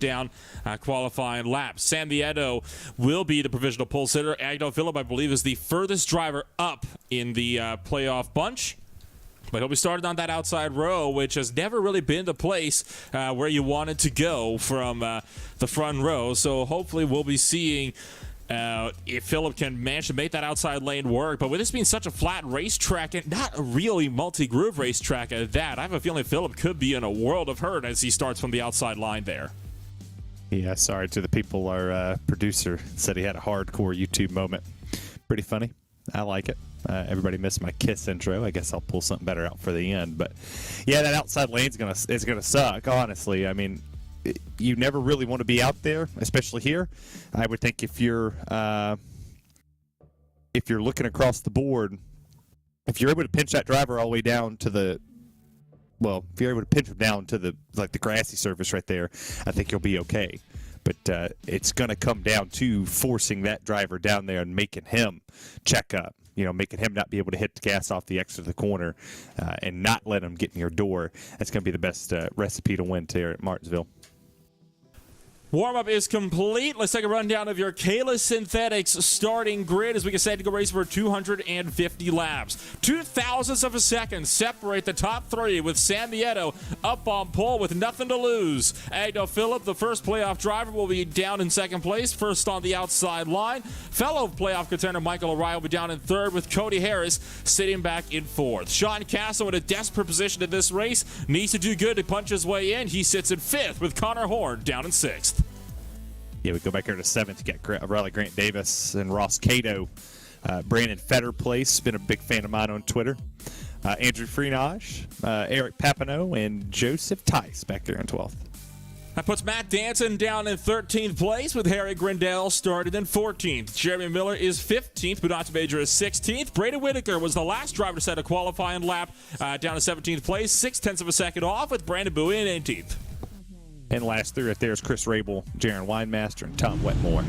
down qualifying lap. Sam Vieto will be the provisional pole sitter. Agno Phillip, I believe, is the furthest driver up in the playoff bunch. But he'll be started on that outside row, which has never really been the place where you wanted to go from the front row. So hopefully we'll be seeing if Phillip can manage to make that outside lane work. But with this being such a flat racetrack, and not a really multi-groove racetrack at that, I have a feeling Phillip could be in a world of hurt as he starts from the outside line there. Yeah, sorry to the people. Our producer said he had a hardcore YouTube moment. Pretty funny. I like it. Everybody missed my Kiss intro. I guess I'll pull something better out for the end. But yeah, that outside lane's gonna suck. Honestly, I mean, you never really want to be out there, especially here. I would think if you're looking across the board, if you're able to pinch that driver all the way down to the, well, if you're able to pinch him down to the grassy surface right there, I think you'll be okay. But it's going to come down to forcing that driver down there and making him check up, making him not be able to hit the gas off the exit of the corner and not let him get in your door. That's going to be the best recipe to win here at Martinsville. Warm-up is complete. Let's take a rundown of your Kayla Synthetics starting grid as we get set to go race for 250 laps. 0.02 of a second separate the top three, with Sam Vieto up on pole with nothing to lose. Agno Phillip, the first playoff driver, will be down in second place, first on the outside line. Fellow playoff contender Michael O'Reilly will be down in third, with Cody Harris sitting back in fourth. Sean Castle in a desperate position in this race, needs to do good to punch his way in. He sits in fifth, with Connor Horn down in sixth. Yeah, we go back here to seventh to get Riley Grant Davis and Ross Cato. Brandon Fetter Place, been a big fan of mine on Twitter. Andrew Freenage, Eric Papineau, and Joseph Tice back there in 12th. That puts Matt Danson down in 13th place, with Harry Grindell started in 14th. Jeremy Miller is 15th. Bunata Major is 16th. Braden Whitaker was the last driver to set a qualifying lap down to 17th place, 0.6 of a second off, with Brandon Bowie in 18th. And last three right there is Chris Rabel, Jaron Weinmaster, and Tom Wetmore.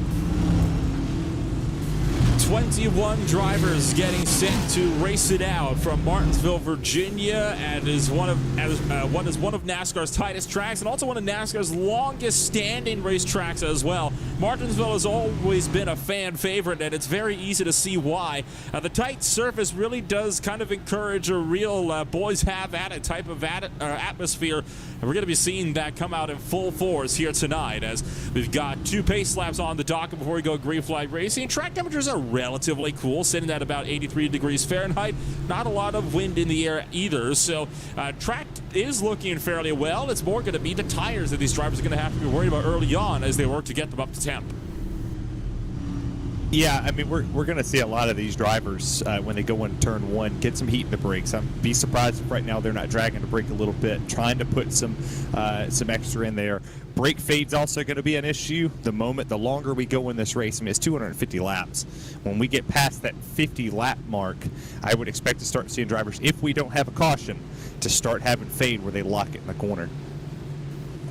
21 drivers getting set to race it out from Martinsville, Virginia, and is one of NASCAR's tightest tracks, and also one of NASCAR's longest-standing racetracks as well. Martinsville has always been a fan favorite, and it's very easy to see why. The tight surface really does kind of encourage a real boys have at it type of atmosphere, and we're going to be seeing that come out in full force here tonight, as we've got 2 pace laps on the docket before we go green flag racing. Track temperatures are relatively cool, sitting at about 83 degrees Fahrenheit. Not a lot of wind in the air either, so track is looking fairly well. It's more going to be the tires that these drivers are going to have to be worried about early on as they work to get them up to temp. Yeah, I mean, we're going to see a lot of these drivers when they go in turn one get some heat in the brakes. I'd be surprised if right now they're not dragging the brake a little bit, trying to put some extra in there. Brake fade's also going to be an issue. The longer we go in this race, I mean, it's 250 laps. When we get past that 50 lap mark, I would expect to start seeing drivers, if we don't have a caution, to start having fade where they lock it in the corner.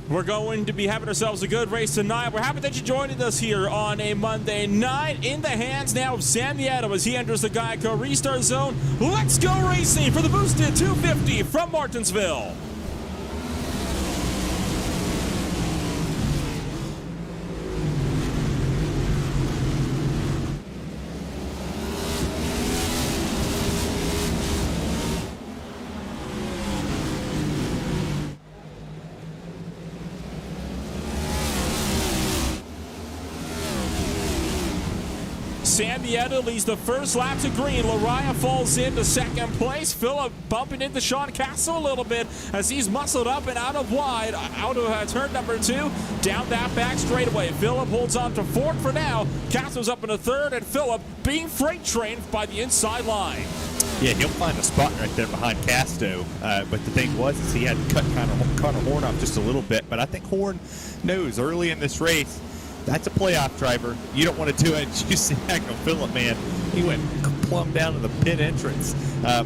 We're going to be having ourselves a good race tonight. We're happy that you joined us here on a Monday night. In the hands now of Sam Vieto as he enters the Geico restart zone. Let's go racing for the boosted 250 from Martinsville. Sam Vieto leads the first lap to green. Lariah falls into second place. Phillip bumping into Sean Castle a little bit as he's muscled up and out of turn number 2. Down that back straightaway. Phillip holds on to fourth for now. Castle's up into third, and Phillip being freight trained by the inside line. Yeah, he'll find a spot right there behind Casto. But the thing was is he had to cut Connor Horn off just a little bit. But I think Horn knows early in this race, that's a playoff driver. You don't want to do it. You see Agno Phillip, man. He went plumb down to the pit entrance,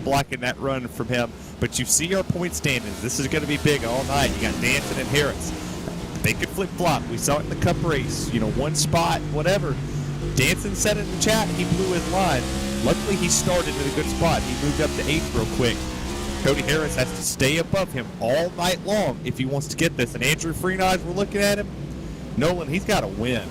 blocking that run from him. But you see our point standings. This is going to be big all night. You got Danson and Harris. They could flip-flop. We saw it in the Cup race. One spot, whatever. Danson said in the chat he blew his line. Luckily, he started in a good spot. He moved up to 8th real quick. Cody Harris has to stay above him all night long if he wants to get this. And Andrew Freenage, we're looking at him. Nolan, he's got to win.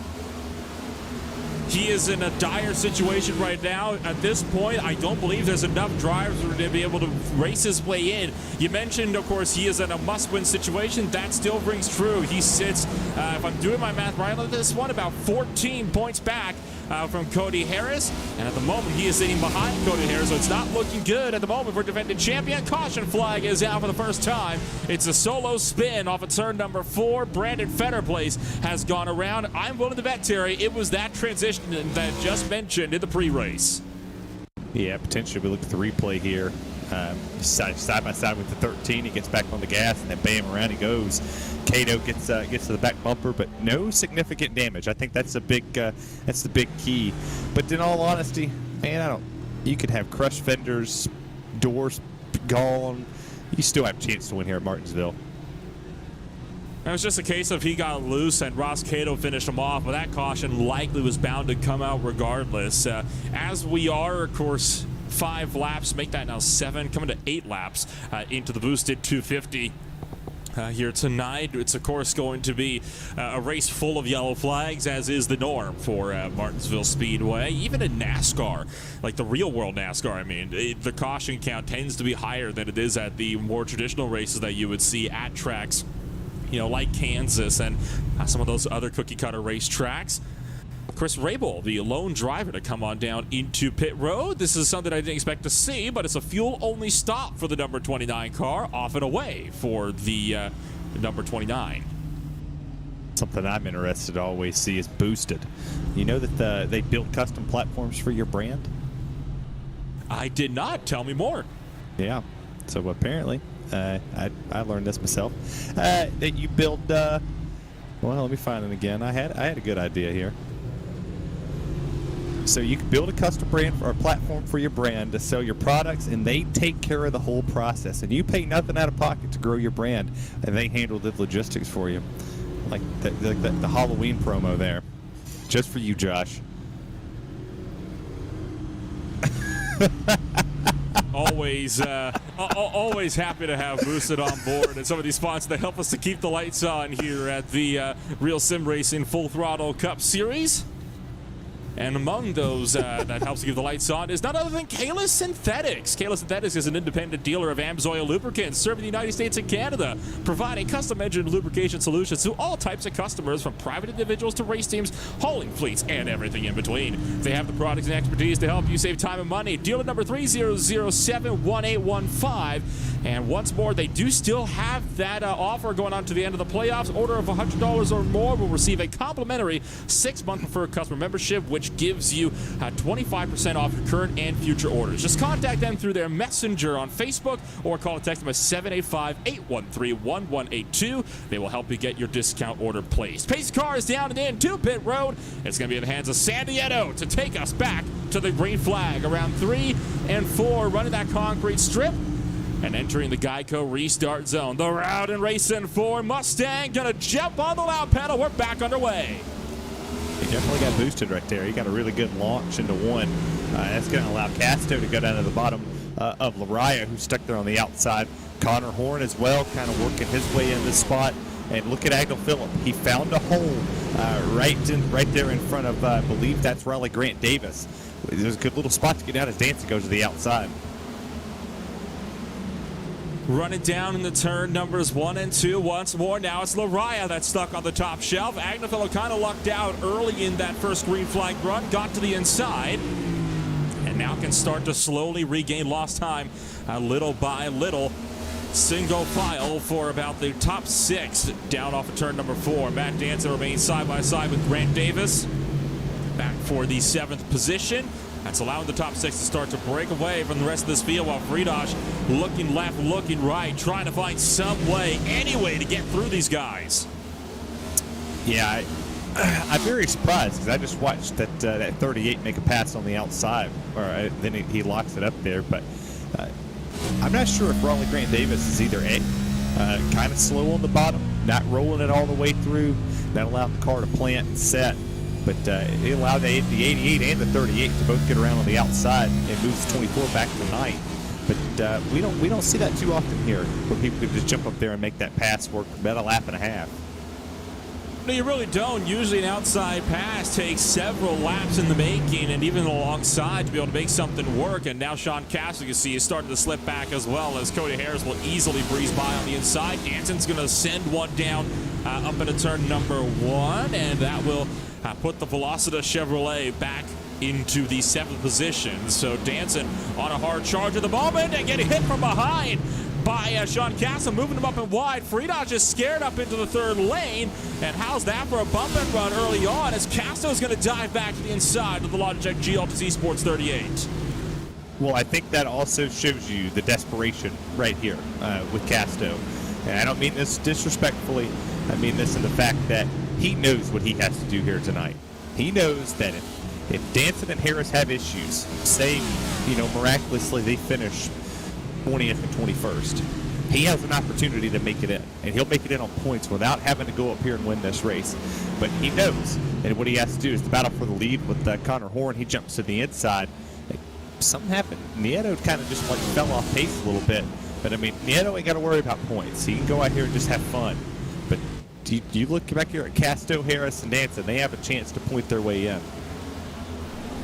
He is in a dire situation right now. At this point, I don't believe there's enough drivers to be able to race his way in. You mentioned, of course, he is in a must-win situation. That still rings true. He sits, if I'm doing my math right on this one, about 14 points back from Cody Harris. And at the moment, he is sitting behind Cody Harris, so it's not looking good at the moment for defending champion. Caution flag is out for the first time. It's a solo spin off of turn number 4. Brandon Fetterplace has gone around. I'm willing to bet, Terry, it was that transition that just mentioned in the pre-race. Yeah, potentially we look at the replay here. Side by side with the 13, he gets back on the gas, and then bam, around he goes. Cato gets to the back bumper, but no significant damage. I think that's the big key. But in all honesty, man, you could have crushed fenders, doors gone. You still have a chance to win here at Martinsville. It was just a case of he got loose and Ross Cato finished him off, but that caution likely was bound to come out regardless. As we are, of course, 5 laps, make that now 7, coming to 8 laps into the boosted 250. Here tonight, it's of course going to be a race full of yellow flags, as is the norm for Martinsville Speedway. Even in NASCAR, like the real world NASCAR, I mean, the caution count tends to be higher than it is at the more traditional races that you would see at tracks, you know, like Kansas and some of those other cookie cutter race tracks. Chris Rabel, the lone driver to come on down into pit road. This is something I didn't expect to see, but it's a fuel-only stop for the number 29 car, off and away for the number 29. Something I'm interested to always see is boosted. You know that they build custom platforms for your brand? I did not. Tell me more. Yeah. So apparently, I learned this myself. That you build. Well, let me find it again. I had a good idea here. So you can build a custom brand or a platform for your brand to sell your products, and they take care of the whole process. And you pay nothing out of pocket to grow your brand, and they handle the logistics for you. Like the Halloween promo there. Just for you, Josh. Always happy to have Boosted on board, and some of these spots that help us to keep the lights on here at the Real Sim Racing Full Throttle Cup Series. And among those that helps to keep the lights on is none other than Kalis Synthetics. Kalis Synthetics is an independent dealer of Amsoil lubricants, serving the United States and Canada, providing custom-engine lubrication solutions to all types of customers, from private individuals to race teams, hauling fleets, and everything in between. They have the products and expertise to help you save time and money. Dealer number 30071815. And once more, they do still have that offer going on to the end of the playoffs. Order of $100 or more will receive a complimentary 6-month preferred customer membership, which gives you 25% off your current and future orders. Just contact them through their messenger on Facebook or call or text them at 785-813-1182. They will help you get your discount order placed. Pace car is down and in to pit road. It's going to be in the hands of Sandieto to take us back to the green flag around 3 and 4, running that concrete strip and entering the Geico restart zone. The route and racing for Mustang, gonna jump on the loud pedal. We're back underway. He definitely got boosted right there. He got a really good launch into one. That's going to allow Casto to go down to the bottom of Lariah, who's stuck there on the outside. Connor Horn as well, kind of working his way in this spot. And look at Agnell Phillip. He found a hole right there in front of, I believe that's Raleigh Grant Davis. There's a good little spot to get out as Dancy goes to the outside. Running down in the turn numbers 1 and 2 once more. Now it's Lariah that's stuck on the top shelf. Agnell Phillip kind of lucked out early in that first green flag run, got to the inside, and now can start to slowly regain lost time little by little. Single file for about the top 6 down off of turn number 4. Matt Dancer remains side by side with Grant Davis, back for the 7th position. That's allowing the top 6 to start to break away from the rest of this field, while Friedrich looking left, looking right, trying to find some way, any way to get through these guys. Yeah, I'm very surprised because I just watched that 38 make a pass on the outside, or then he locks it up there. But I'm not sure if Raleigh Grant Davis is either kind of slow on the bottom, not rolling it all the way through. That allowed the car to plant and set. But it allowed the 88 and the 38 to both get around on the outside and moves the 24 back to the 9. But we don't see that too often here, where people can just jump up there and make that pass work for about a lap and a half. No, you really don't. Usually an outside pass takes several laps in the making and even alongside to be able to make something work. And now Sean Castro, you see, is starting to slip back as well as Cody Harris will easily breeze by on the inside. Danson's going to send one down up into turn number 1, and that will put the Velocita Chevrolet back into the 7th position. So Danson on a hard charge at the moment and getting hit from behind by Sean Castro, moving him up and wide. Freedodge is scared up into the 3rd lane, and how's that for a bump and run early on as Castro is going to dive back to the inside of the Logitech GLTZ Sports 38. Well, I think that also shows you the desperation right here with Castro. And I don't mean this disrespectfully. I mean this in the fact that he knows what he has to do here tonight. He knows that if Danson and Harris have issues, say, miraculously they finish 20th and 21st, he has an opportunity to make it in, and he'll make it in on points without having to go up here and win this race. But he knows, and what he has to do is the battle for the lead with Connor Horn. He jumps to the inside. Something happened. Nieto kind of just fell off pace a little bit, but I mean, Nieto ain't got to worry about points. He can go out here and just have fun. But you look back here at Castro, Harris, and Danson, they have a chance to point their way in.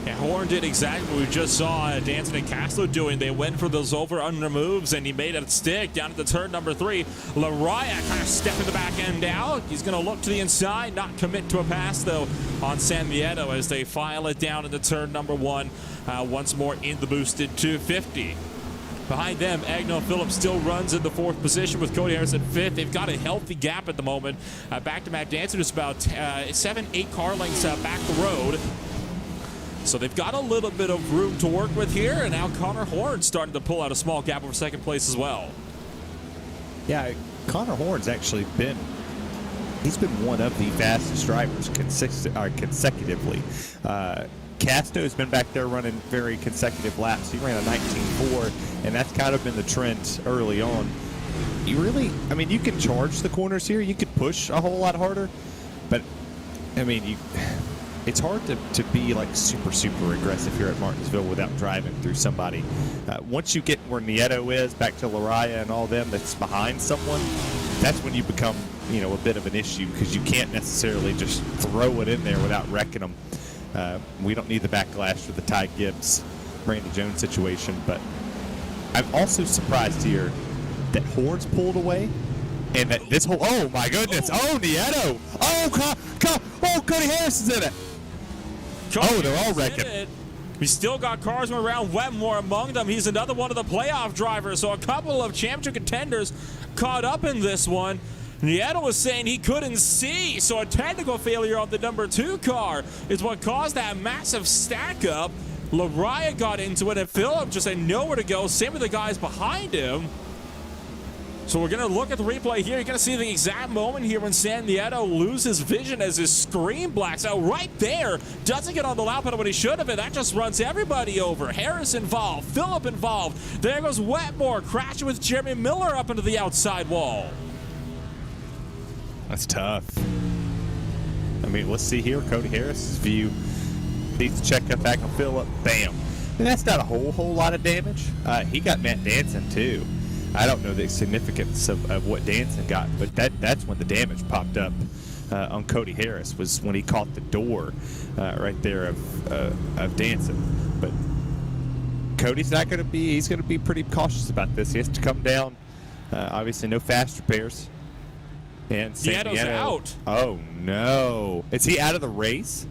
And Horn did exactly what we just saw Danson and Castro doing. They went for those over-under moves, and he made it stick down at the turn number 3. Lariah kind of stepping the back end out. He's going to look to the inside, not commit to a pass, though, on San Miedo as they file it down into turn number 1, once more in the boosted 250. Behind them, Agno Phillips still runs in the 4th position with Cody Harris at 5th. They've got a healthy gap at the moment. Back to Matt Danson, who's about 7-8 car lengths back the road. So they've got a little bit of room to work with here, and now Connor Horn's starting to pull out a small gap over 2nd place as well. Yeah, Connor Horn's actually been one of the fastest drivers consecutively. Castro's been back there running very consecutive laps. He ran a 19.4, and that's kind of been the trend early on. You can charge the corners here. You could push a whole lot harder, but it's hard to be super aggressive here at Martinsville without driving through somebody. Once you get where Nieto is, back to Lariah and all them that's behind someone, that's when you become a bit of an issue because you can't necessarily just throw it in there without wrecking them. We don't need the backlash for the Ty Gibbs, Randy Jones situation, but I'm also surprised here that Horns pulled away and that this whole, oh my goodness, oh Nieto, oh Cody Harris is in it. They're all wrecking. We still got cars around Wetmore among them. He's another one of the playoff drivers, so a couple of championship contenders caught up in this one. Nieto was saying he couldn't see, so a technical failure on the number 2 car is what caused that massive stack up. Lariah got into it, and Phillip just had nowhere to go. Same with the guys behind him. So we're going to look at the replay here. You're going to see the exact moment here when San Nieto loses vision as his screen blacks out right there. Doesn't get on the lap pedal when he should have, and that just runs everybody over. Harris involved, Phillip involved. There goes Wetmore crashing with Jeremy Miller up into the outside wall. That's tough. Let's see here. Cody Harris's view. Needs to check up back on Phillip. Bam. And that's not a whole lot of damage. He got Matt Danson, too. I don't know the significance of what Danson got, but that's when the damage popped up on Cody Harris, was when he caught the door right there of Danson. But Cody's not going to be, he's going to be pretty cautious about this. He has to come down. Obviously, no fast repairs. And Nieto's out. Oh, no. Is he out of the race?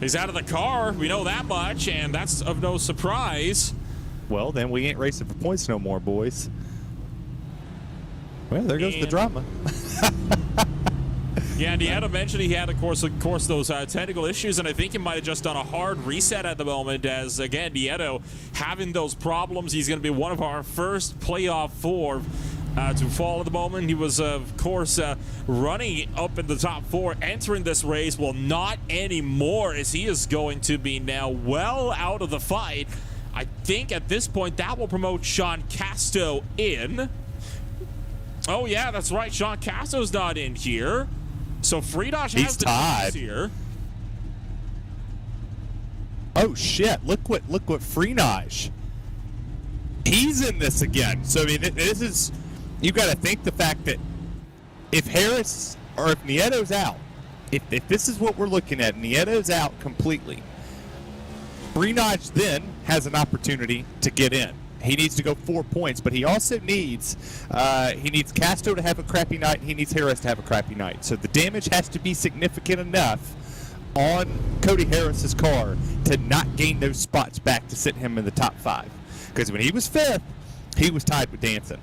He's out of the car. We know that much, and that's of no surprise. Well, then we ain't racing for points no more, boys. Well, there goes the drama. Yeah, Nieto mentioned he had, of course those technical issues, and I think he might have just done a hard reset at the moment as, again, Nieto having those problems. He's going to be one of our first playoff 4 to fall at the moment. He was, of course, running up in the top 4, entering this race. Well, not anymore, as he is going to be now well out of the fight. I think at this point that will promote Sean Castro in. Oh, yeah, that's right. Sean Castro's not in here. So Freedodge has the tied here. Oh, shit. Look what Freedodge. He's in this again. So, this is, you got to think the fact that if Harris or if Nieto's out, if this is what we're looking at, Nieto's out completely, Freenage then has an opportunity to get in. He needs to go 4 points, but he also needs Casto to have a crappy night, and he needs Harris to have a crappy night. So the damage has to be significant enough on Cody Harris's car to not gain those spots back to sit him in the top 5. Because when he was 5th, he was tied with Danson.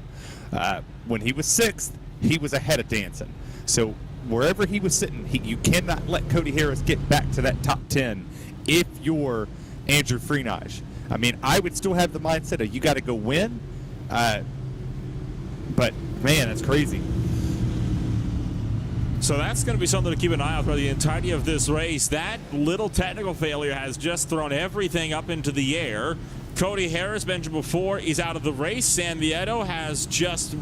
When he was 6th, he was ahead of Danson. So wherever he was sitting, you cannot let Cody Harris get back to that top 10 if you're Andrew Freenage. I mean, I would still have the mindset of you got to go win, but man, that's crazy. So that's going to be something to keep an eye out for the entirety of this race. That little technical failure has just thrown everything up into the air. Cody Harris, mentioned before, he's out of the race. San Vieto has just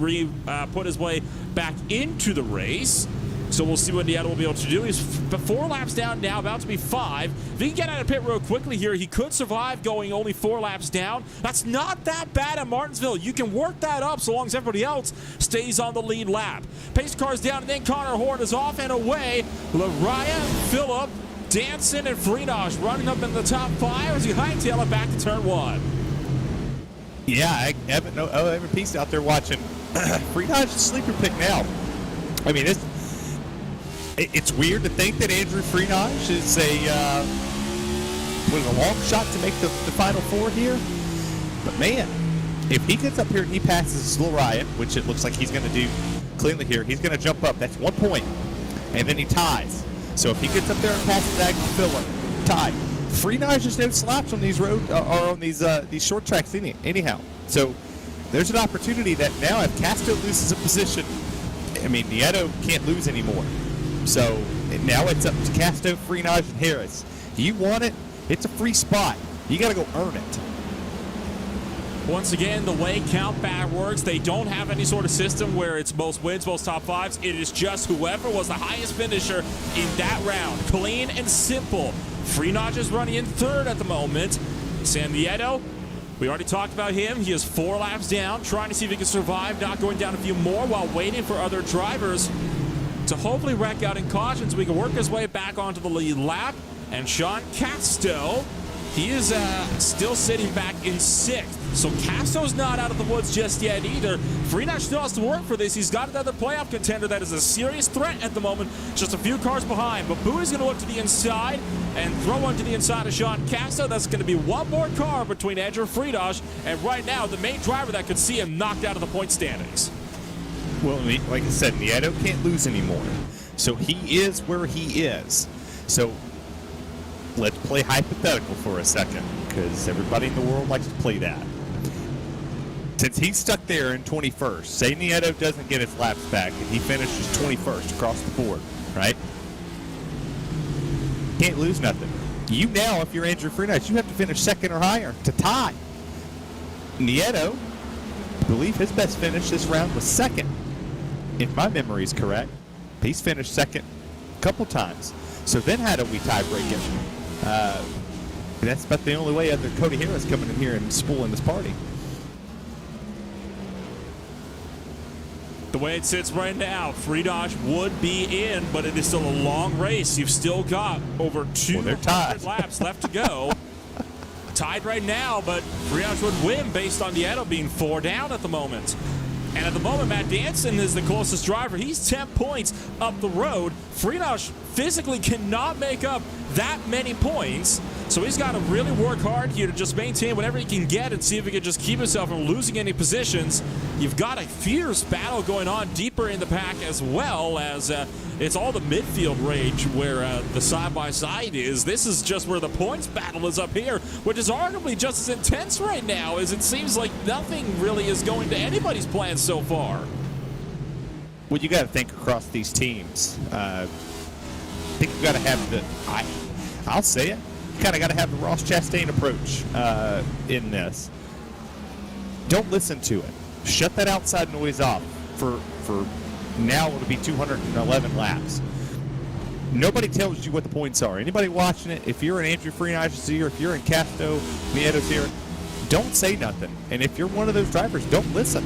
put his way back into the race. So we'll see what Nieto will be able to do. He's 4 laps down now, about to be 5. If he can get out of pit road quickly here, he could survive going only 4 laps down. That's not that bad at Martinsville. You can work that up so long as everybody else stays on the lead lap. Pace car's down, and then Connor Horn is off and away. Lariah, Phillip, Danson, and Freenage running up in the top 5 as he hightail it back to turn 1. Yeah, Evan Peace out there watching. Freenage is sleeper pick now. I mean, it's weird to think that Andrew Freenage is a long shot to make the Final 4 here. But man, if he gets up here and he passes Lariah, which it looks like he's going to do cleanly here, he's going to jump up. That's 1 point. And then he ties. So if he gets up there and passes Agnew Phillip, tie. Freenage is no slouch on these road or on these short tracks anyhow. So there's an opportunity that now if Casto loses a position, I mean, Nieto can't lose anymore. So now it's up to Casto, Freenage, and Harris. You want it? It's a free spot. You got to go earn it. Once again, the way count back works, they don't have any sort of system where it's most wins, most top 5s. It is just whoever was the highest finisher in that round. Clean and simple. Freenage is running in 3rd at the moment. San Vieto, we already talked about him. He is 4 laps down, trying to see if he can survive, not going down a few more while waiting for other drivers to hopefully wreck out in caution so we can work his way back onto the lead lap. And Sean Casto, he is still sitting back in 6th. So Casto's not out of the woods just yet either. Freenage still has to work for this. He's got another playoff contender that is a serious threat at the moment, just a few cars behind. But Booty's going to look to the inside and throw one to the inside of Sean Casto. That's going to be one more car between Andrew Freenage and right now the main driver that could see him knocked out of the point standings. Well, like I said, Nieto can't lose anymore. So he is where he is. So let's play hypothetical for a second, because everybody in the world likes to play that. Since he's stuck there in 21st, say Nieto doesn't get his laps back and he finishes 21st across the board, right? Can't lose nothing. You now, if you're Andrew Freenage, you have to finish 2nd or higher to tie. Nieto, I believe his best finish this round was 2nd. If my memory is correct, he's finished 2nd a couple times. So then how do we tie break him? That's about the only way other Cody Harris coming in here and spooling this party. The way it sits right now, Freenage would be in, but it is still a long race. You've still got over 200 laps left to go. Tied right now, but Freenage would win based on Nieto being 4 down at the moment. And at the moment, Matt Danson is the closest driver. He's 10 points up the road. Freenage physically cannot make up that many points. So he's got to really work hard here to just maintain whatever he can get and see if he can just keep himself from losing any positions. You've got a fierce battle going on deeper in the pack as well, as it's all the midfield rage where the side-by-side is. This is just where the points battle is up here, which is arguably just as intense right now, as it seems like nothing really is going to anybody's plans so far. Well, you got to think across these teams. I think you've got to have I'll say it, you kind of got to have the Ross Chastain approach in this. Don't listen to it. Shut that outside noise off for now it'll be 211 laps. Nobody tells you what the points are. Anybody watching it, if you're in Andrew Frenage's ear, if you're in Casto Nieto's ear, don't say nothing. And if you're one of those drivers, don't listen.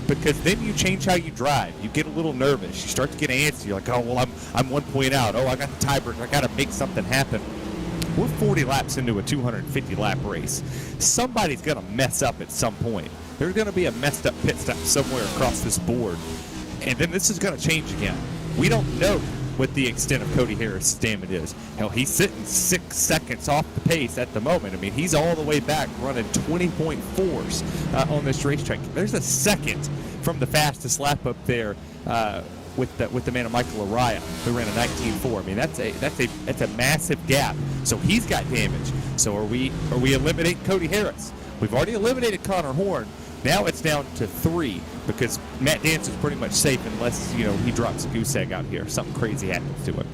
because then you change how you drive. You get a little nervous. You start to get antsy. You're like, oh, well, I'm 1 point out. Oh, I got the tiebreaker. I got to make something happen. We're 40 laps into a 250-lap race. Somebody's going to mess up at some point. There's going to be a messed up pit stop somewhere across this board. And then this is going to change again. We don't know what the extent of Cody Harris' damage is. Hell, he's sitting 6 seconds off the pace at the moment. I mean, he's all the way back running 20.4s on this racetrack. There's a second from the fastest lap up there with the man of Michael Araya, who ran a 19.4. I mean, that's a massive gap. So he's got damage. So are we eliminating Cody Harris? We've already eliminated Connor Horn. Now it's down to 3 because Matt Dance is pretty much safe unless, you know, he drops a goose egg out here. Something crazy happens to him.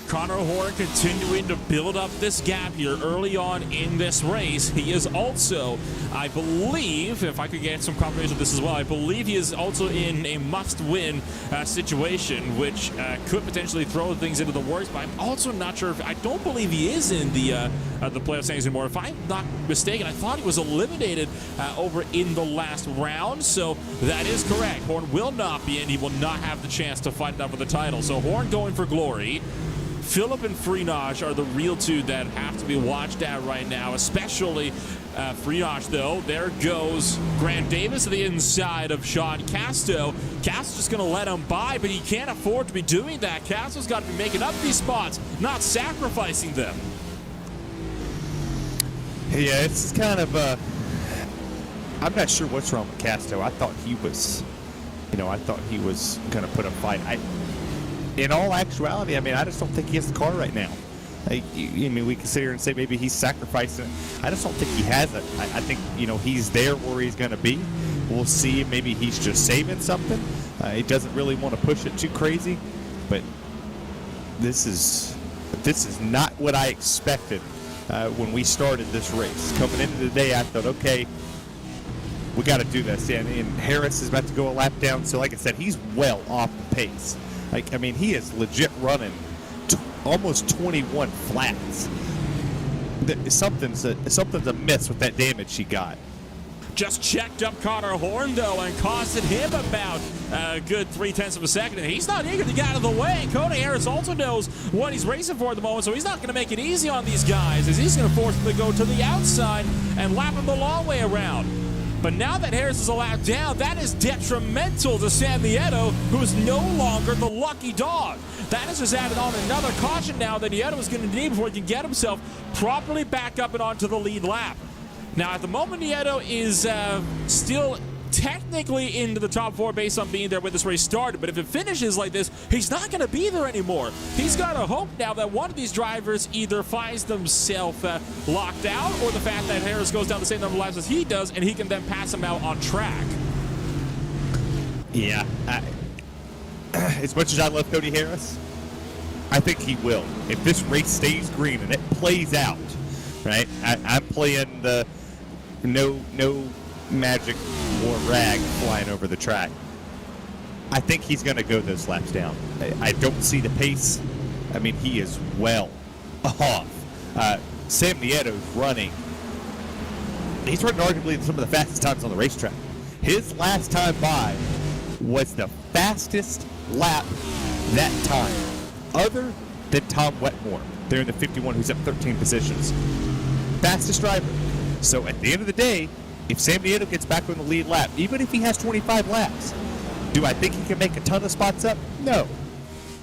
Connor Horn continuing to build up this gap here early on in this race. He is also, I believe, if I could get some confirmation of this as well, I believe he is also in a must-win situation, which could potentially throw things into the works. But I'm also not sure if I don't believe he is in the playoff standings anymore. If I'm not mistaken, I thought he was eliminated over in the last round. So that is correct. Horn will not be in. He will not have the chance to fight it out for the title. So Horn going for glory. Phillip and Freenage are the real two that have to be watched at right now, especially Freenage, though. There goes Grant Davis to the inside of Sean Casto. Casto's just going to let him by, but he can't afford to be doing that. Casto's got to be making up these spots, not sacrificing them. Yeah, it's kind of I'm not sure what's wrong with Casto. I thought he was going to put a fight. In all actuality, I mean, I just don't think he has the car right now. I mean, we can sit here and say maybe he's sacrificing. I just don't think he has it. I think, you know, he's there where he's going to be. We'll see. Maybe he's just saving something. He doesn't really want to push it too crazy. But this is not what I expected when we started this race. Coming into the day, I thought, okay, we got to do this. And Harris is about to go a lap down. So, like I said, he's well off the pace. Like, I mean, he is legit running almost 21 flats. Something's amiss with that damage he got. Just checked up Connor Horn, though, and costed him about a good 0.3 of a second. And he's not eager to get out of the way. Cody Harris also knows what he's racing for at the moment, so he's not going to make it easy on these guys, as he's going to force them to go to the outside and lap him the long way around. But now that Harris is a lap down, that is detrimental to Sam Nieto, who is no longer the lucky dog. That has just added on another caution now that Nieto is going to need before he can get himself properly back up and onto the lead lap. Now, at the moment, Nieto is still technically into the top 4 based on being there when this race started, but if it finishes like this, he's not going to be there anymore. He's got to hope now that one of these drivers either finds themselves locked out, or the fact that Harris goes down the same number of laps as he does, and he can then pass him out on track. Yeah. As much as I love Cody Harris, I think he will. If this race stays green and it plays out, right? I'm playing the no magic or rag flying over the track. I think he's going to go those laps down. I don't see the pace. I mean, he is well off. Sam Nieto's running. He's running arguably some of the fastest times on the racetrack. His last time by was the fastest lap that time, other than Tom Wetmore. They're in the 51, who's up 13 positions. Fastest driver. So at the end of the day, if Sam Nieto gets back on the lead lap, even if he has 25 laps, do I think he can make a ton of spots up? No.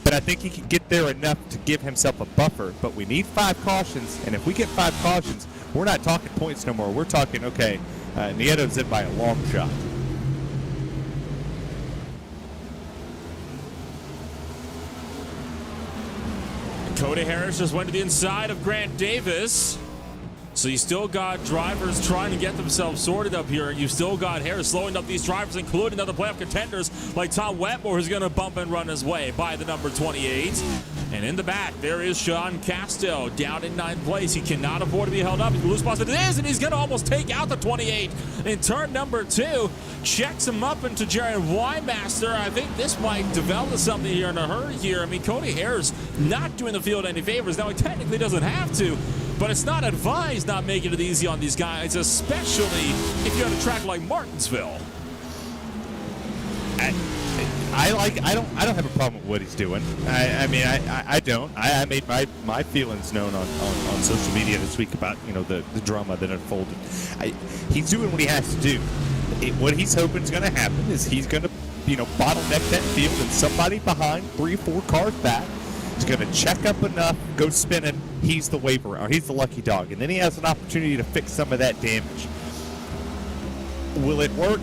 But I think he can get there enough to give himself a buffer. But we need 5 cautions, and if we get 5 cautions, we're not talking points no more. We're talking, okay, Nieto's in by a long shot. Cody Harris just went to the inside of Grant Davis. So you still got drivers trying to get themselves sorted up here. You've still got Harris slowing up these drivers, including other playoff contenders like Tom Wetmore, who's going to bump and run his way by the number 28. And in the back, there is Sean Casto down in 9th place. He cannot afford to be held up. He's going to lose spots. It is, and he's going to almost take out the 28 in turn number 2. Checks him up into Jared Wymaster. I think this might develop something here in a hurry here. I mean, Cody Harris not doing the field any favors. Now, he technically doesn't have to, but it's not advised not making it easy on these guys, especially if you're on a track like Martinsville. I don't have a problem with what he's doing. I don't. I made my feelings known on social media this week about the drama that unfolded. He's doing what he has to do. What he's hoping is going to happen is he's going to bottleneck that field, and somebody behind 3 or 4 cars back is going to check up enough, go spinning. He's the waiver, or he's the lucky dog, and then he has an opportunity to fix some of that damage. Will it work?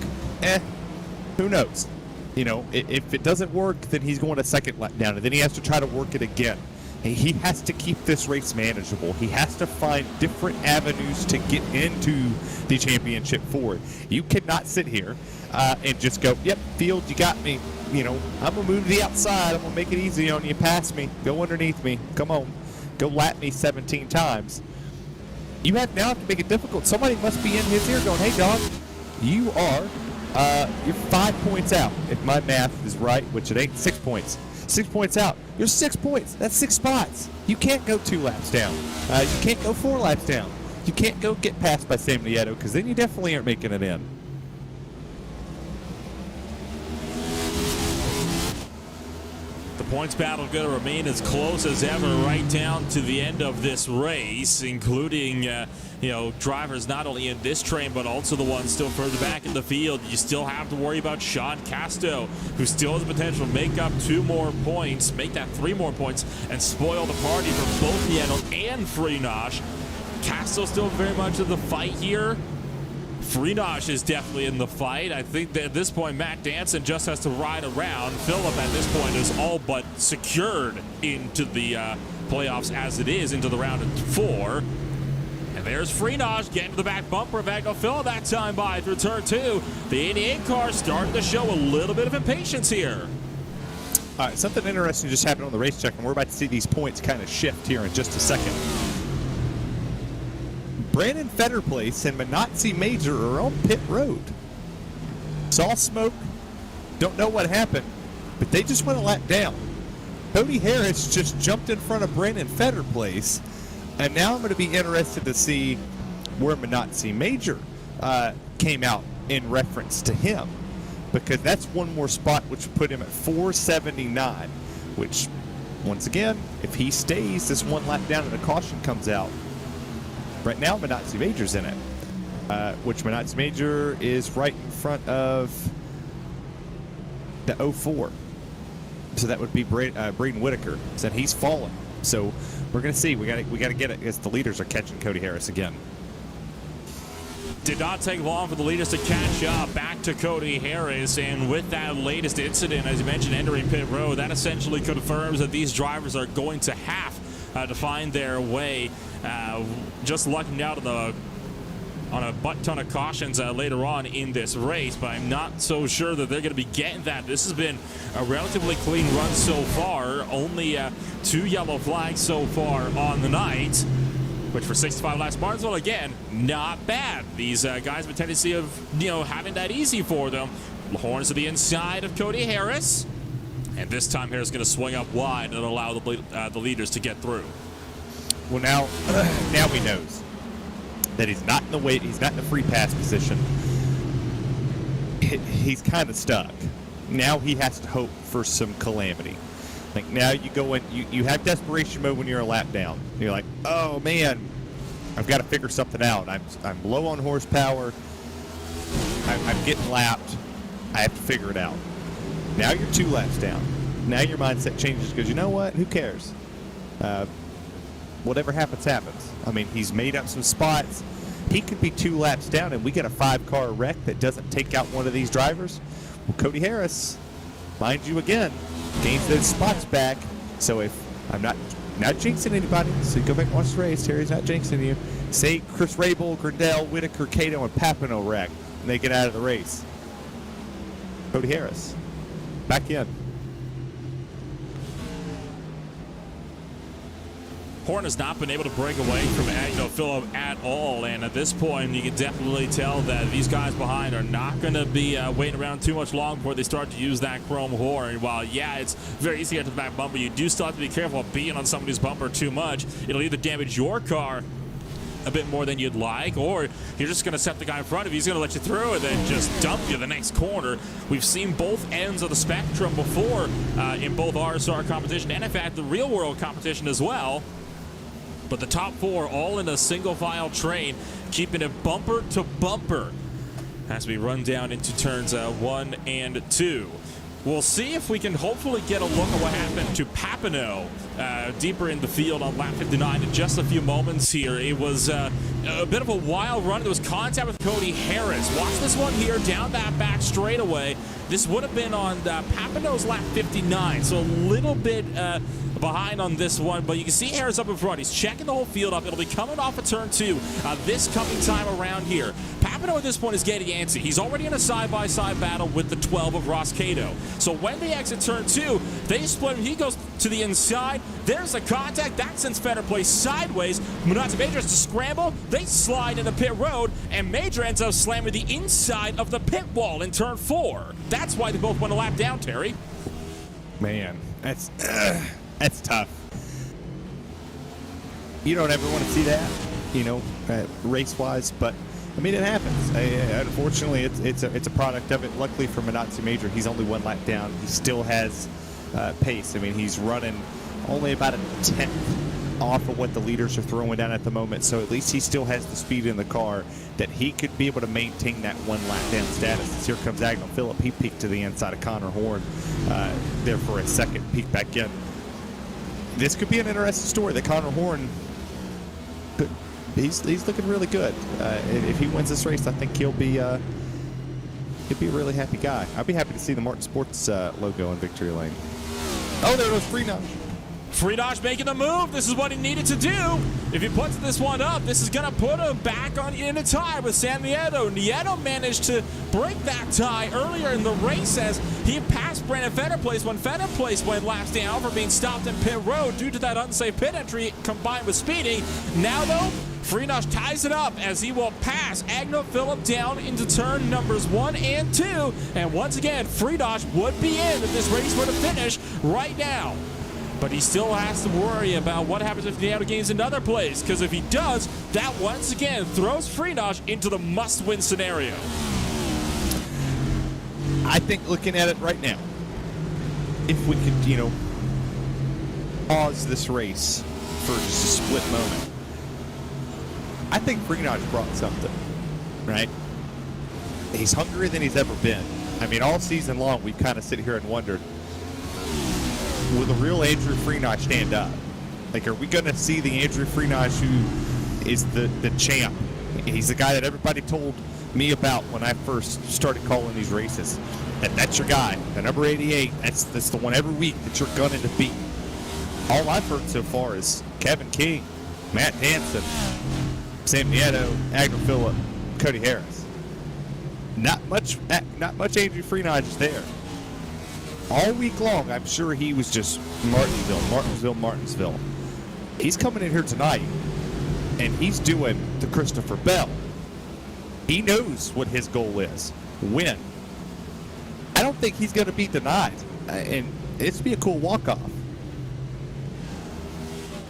Who knows? If it doesn't work, then he's going a second lap down, and then he has to try to work it again. He has to keep this race manageable. He has to find different avenues to get into the championship for. You cannot sit here and just go, yep, field, you got me. I'm going to move to the outside. I'm going to make it easy on you. Pass me. Go underneath me. Come on. Go lap me 17 times. You now have to make it difficult. Somebody must be in his ear going, hey, dog, you are you're 5 points out, if my math is right, which it ain't. 6 points. 6 points out. You're 6 points. That's 6 spots. You can't go 2 laps down. You can't go 4 laps down. You can't go get passed by Sam Nieto, because then you definitely aren't making it in. The points battle going to remain as close as ever right down to the end of this race, including drivers not only in this train but also the ones still further back in the field. You still have to worry about Sean Casto, who still has the potential to make up 2 more points, make that 3 more points, and spoil the party for both Nieto and Freenach. Casto still very much in the fight here. Freenach is definitely in the fight. I think that at this point, Matt Danson just has to ride around. Phillip at this point is all but secured into the playoffs as it is, into the round of 4. And there's Freenach getting to the back bumper of Agno Phillip that time by through turn 2. The 88 car starting to show a little bit of impatience here. All right, something interesting just happened on the race check, and we're about to see these points kind of shift here in just a second. Brandon Fetterplace and Minotzi Major are on pit road. Saw smoke, don't know what happened, but they just went a lap down. Cody Harris just jumped in front of Brandon Fetterplace, and now I'm going to be interested to see where Minotzi Major came out in reference to him, because that's one more spot which would put him at 479, which, once again, if he stays this 1 lap down and a caution comes out, right now, Minotzi Major's in it, which Minotzi Major is right in front of the 04. So that would be Braden Whitaker. So he's fallen. So we're going to see. We got to get it as the leaders are catching Cody Harris again. Did not take long for the leaders to catch up back to Cody Harris, and with that latest incident, as you mentioned, entering pit road, that essentially confirms that these drivers are going to have to find their way. Just lucking out on a butt ton of cautions later on in this race, but I'm not so sure that they're going to be getting that. This has been a relatively clean run so far. Only 2 yellow flags so far on the night, which for 65 laps Martinsville, again, not bad. These guys have a tendency of having that easy for them. The horns to the inside of Cody Harris, and this time Harris is going to swing up wide and allow the leaders to get through. Well, now he knows that he's not in the weight. He's not in the free pass position. He's kind of stuck. Now he has to hope for some calamity. Like, now you go in, you have desperation mode when you're a lap down. You're like, oh man, I've got to figure something out. I'm low on horsepower. I'm getting lapped. I have to figure it out. Now you're 2 laps down. Now your mindset changes because you know what? Who cares? Whatever happens, happens. I mean, he's made up some spots. He could be 2 laps down and we get a 5-car wreck that doesn't take out one of these drivers. Well, Cody Harris, mind you again, gains those spots back. So if I'm not jinxing anybody, so go back and watch the race. Terry's not jinxing you. Say Chris Rabel, Grindell, Whitaker, Cato, and Papino wreck, and they get out of the race. Cody Harris, back in. Horn has not been able to break away from Agno Phillip at all, and at this point you can definitely tell that these guys behind are not going to be waiting around too much long before they start to use that chrome horn. While yeah, it's very easy to get to the back bumper, you do still have to be careful of being on somebody's bumper too much. It'll either damage your car a bit more than you'd like, or you're just going to set the guy in front of you. He's going to let you through and then just dump you the next corner. We've seen both ends of the spectrum before in both RSR competition and, in fact, the real-world competition as well. But the top four all in a single-file train, keeping it bumper to bumper as we run down into turns 1 and 2. We'll see if we can hopefully get a look at what happened to Papineau deeper in the field on lap 59 in just a few moments here. It was a bit of a wild run. There was contact with Cody Harris. Watch this one here down that back straightaway. This would have been on Papineau's lap 59, so a little bit behind on this one, but you can see Harris up in front. He's checking the whole field up. It'll be coming off of turn 2 this coming time around here. Papineau at this point is getting antsy. He's already in a side-by-side battle with the 12 of Ross Cato. So when they exit turn 2, they split him. He goes to the inside. There's a contact. That sends Fenner plays sideways. Munati Major has to scramble. They slide into pit road, and Major ends up slamming the inside of the pit wall in turn 4. That's why they both went a lap down, Terry. Man, that's tough. You don't ever want to see that, you know, race-wise, but I mean, it happens. Unfortunately, it's a product of it. Luckily for Munati Major, he's only 1 lap down. He still has pace. I mean, he's running only about a 10th off of what the leaders are throwing down at the moment, so at least he still has the speed in the car that he could be able to maintain that 1 lap down status. Here comes Agnell Phillip. He peeked to the inside of Connor Horn there for a second, peeked back in. This could be an interesting story. That Connor Horn, he's looking really good. If he wins this race, I think he'll be a really happy guy. I'd be happy to see the Martin Sports logo in victory lane. Oh, there goes Freenach. Freenach making the move. This is what he needed to do. If he puts this one up, this is going to put him back in a tie with San Nieto. Nieto managed to break that tie earlier in the race as he passed Brandon Fennerplace when Fennerplace went last down for being stopped in pit road due to that unsafe pit entry combined with speeding. Now, though, Freenach ties it up as he will pass Agnell Phillip down into turn numbers 1 and 2. And once again, Freenach would be in if this race were to finish right now. But he still has to worry about what happens if Nieto gains another place, because if he does, that once again throws Freenach into the must-win scenario. I think looking at it right now, if we could, you know, pause this race for just a split moment, I think Freenach brought something, right? He's hungrier than he's ever been. I mean, all season long, we've kind of sit here and wondered, will the real Andrew Freenach stand up? Like, are we going to see the Andrew Freenach who is the champ? He's the guy that everybody told me about when I first started calling these races. That's your guy, the number 88. That's the one every week that you're gunning to beat. All I've heard so far is Kevin King, Matt Hansen, Sam Nieto, Agnell Phillip, Cody Harris. Not much Andrew Freenach is there. All week long, I'm sure he was just Martinsville. He's coming in here tonight, and he's doing the Christopher Bell. He knows what his goal is. Win. I don't think he's going to be denied, and it's be a cool walk-off.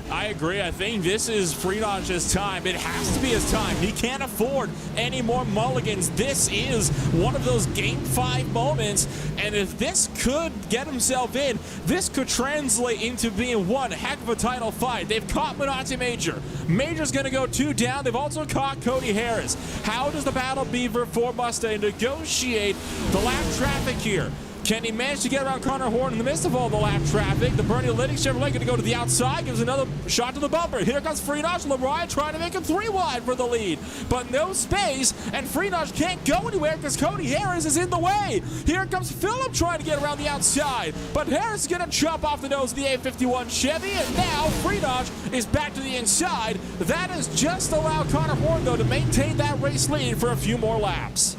I agree. I think this is Freenach's time. It has to be his time. He can't afford any more mulligans. This is one of those Game 5 moments, and if this could get himself in, this could translate into being one heck of a title fight. They've caught Munati Major. Major's going to go 2 down. They've also caught Cody Harris. How does the Battle Beaver for Mustang negotiate the lap traffic here? Can he manage to get around Connor Horn in the midst of all the lap traffic? The Bernie Lytix Chevrolet going to go to the outside, gives another shot to the bumper. Here comes Freenach. LeBron trying to make him 3 wide for the lead, but no space, and Freenach can't go anywhere because Cody Harris is in the way. Here comes Phillip trying to get around the outside, but Harris is going to chop off the nose of the 851 Chevy, and now Freenach is back to the inside. That has just allowed Connor Horn, though, to maintain that race lead for a few more laps.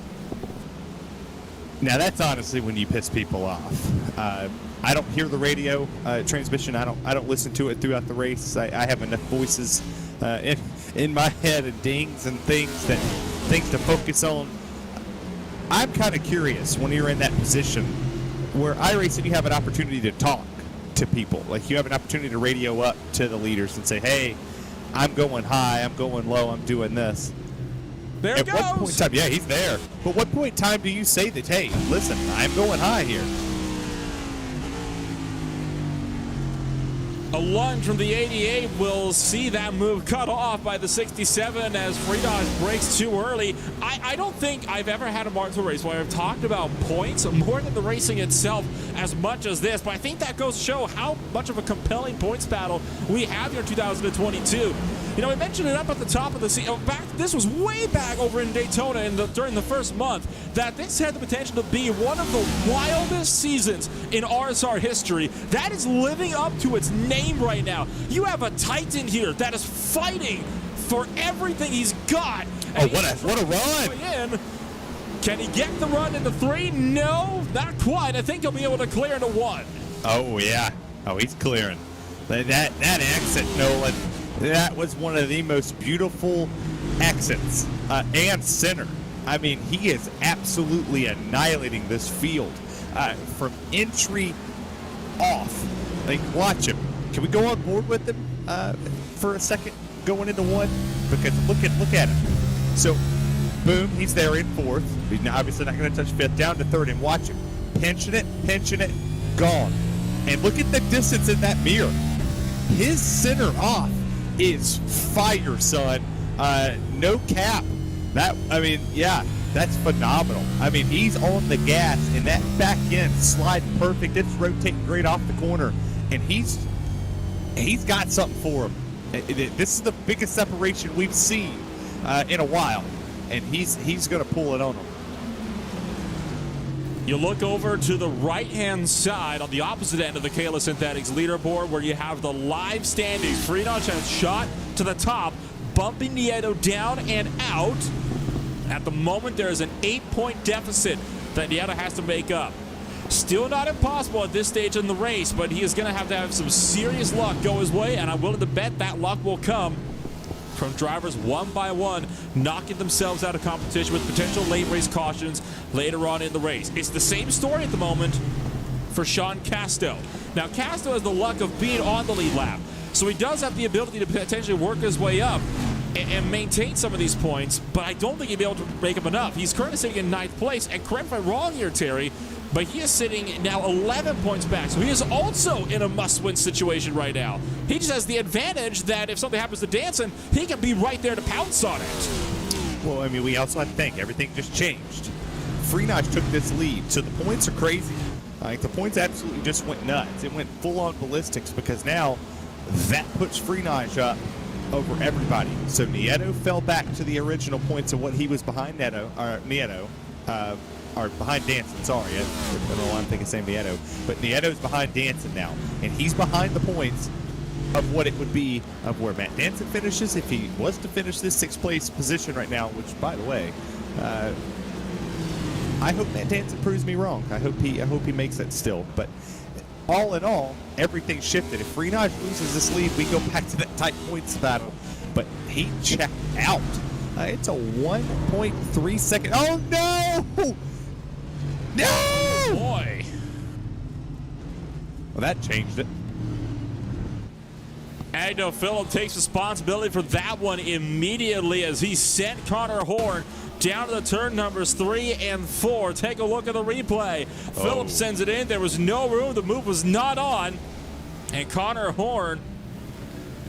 Now that's honestly when you piss people off. I don't hear the radio transmission. I don't listen to it throughout the race. I have enough voices in my head and dings and things to focus on. I'm kind of curious when you're in that position where iRacing, you have an opportunity to talk to people. Like, you have an opportunity to radio up to the leaders and say, hey, I'm going high, I'm going low, I'm doing this. There it At what point in goes. time, yeah, he's there. But what point in time do you say that, hey, listen, I'm going high here? A lunge from the 88 will see that move cut off by the 67 as Freenage breaks too early. I don't think I've ever had a Martinsville race where I've talked about points more than the racing itself as much as this, but I think that goes to show how much of a compelling points battle we have here in 2022. You know, we mentioned it up at the top of the season. This was way back over in Daytona during the first month, that this had the potential to be one of the wildest seasons in RSR history. That is living up to its name right now. You have a Titan here that is fighting for everything he's got. Oh, what a run! In. Can he get the run into 3? No, not quite. I think he'll be able to clear into 1. Oh, yeah. Oh, he's clearing. That exit, Nolan, that was one of the most beautiful exits and center. I mean, he is absolutely annihilating this field from entry off. Like, watch him. Can we go on board with him for a second going into 1? Because look at him. So, boom, he's there in 4th. He's obviously not going to touch 5th. Down to 3rd, and watch him. Pinching it, gone. And look at the distance in that mirror. His center off is fire, son. No cap. That's phenomenal. I mean, he's on the gas, and that back end sliding perfect. It's rotating great off the corner, and he's got something for him. This is the biggest separation we've seen in a while, and he's going to pull it on him. You look over to the right-hand side on the opposite end of the Kayla Synthetics leaderboard where you have the live standings. Freenage has shot to the top, bumping Nieto down and out. At the moment, there is an 8-point deficit that Nieto has to make up. Still not impossible at this stage in the race, but he is going to have some serious luck go his way, and I'm willing to bet that luck will come from drivers one by one knocking themselves out of competition with potential late race cautions later on in the race. It's the same story at the moment for Sean Casto. Now, Casto has the luck of being on the lead lap, so he does have the ability to potentially work his way up and maintain some of these points, but I don't think he'll be able to make up enough. He's currently sitting in 9th place, and correct me if I'm wrong here, Terry, but he is sitting now 11 points back, so he is also in a must-win situation right now. He just has the advantage that if something happens to Danson, he can be right there to pounce on it. Well, I mean, we also have to think everything just changed. Freenage took this lead, so the points are crazy. Like, the points absolutely just went nuts. It went full-on ballistics because now that puts Freenage up over everybody. So Nieto fell back to the original points of what he was behind or behind Danson, sorry. I don't know why I'm thinking same Nieto. But Nieto's behind Danson now, and he's behind the points of what it would be of where Matt Danson finishes if he was to finish this 6th place position right now, which, by the way, I hope Matt Danson proves me wrong. I hope he makes it still. But all in all, everything shifted. If Freenage loses this lead, we go back to that tight points battle. But he checked out. It's a 1.3 second. Oh, no! No! Oh, boy. Well, that changed it. Agno Phillip takes responsibility for that one immediately as he sent Connor Horn down to the turn numbers 3 and 4. Take a look at the replay. Oh. Phillip sends it in. There was no room. The move was not on. And Connor Horn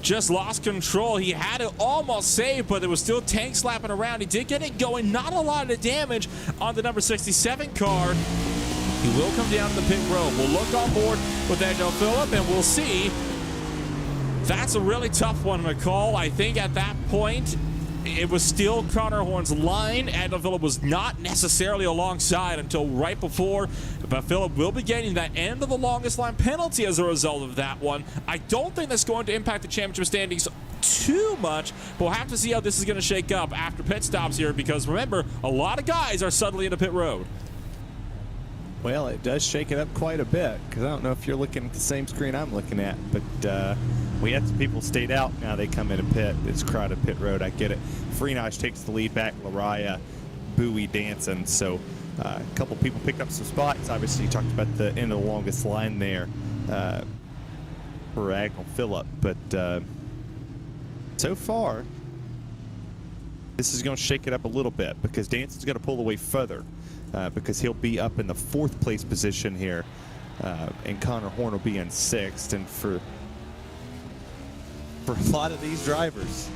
just lost control. He had it almost saved, but there was still tank slapping around. He did get it going. Not a lot of damage on the number 67 car. He will come down to the pit road. We'll look on board with Agno Phillip, and we'll see. That's a really tough one to call. I think at that point, it was still Connor Horn's line. Agno Phillip was not necessarily alongside until right before, but Phillip will be getting that end of the longest line penalty as a result of that one. I don't think that's going to impact the championship standings too much, but we'll have to see how this is going to shake up after pit stops here, because remember, a lot of guys are suddenly in the pit road. Well, it does shake it up quite a bit, because I don't know if you're looking at the same screen I'm looking at, but We had some people stayed out. Now they come in and pit. It's crowded pit road. I get it. Freenage takes the lead back. Lariah, Bowie, Danson. So a couple people picked up some spots. Obviously, you talked about the end of the longest line there for Agno Phillip. But So far, this is going to shake it up a little bit because Danson's going to pull away further because he'll be up in the 4th place position here, and Connor Horn will be in 6th. And for a lot of these drivers,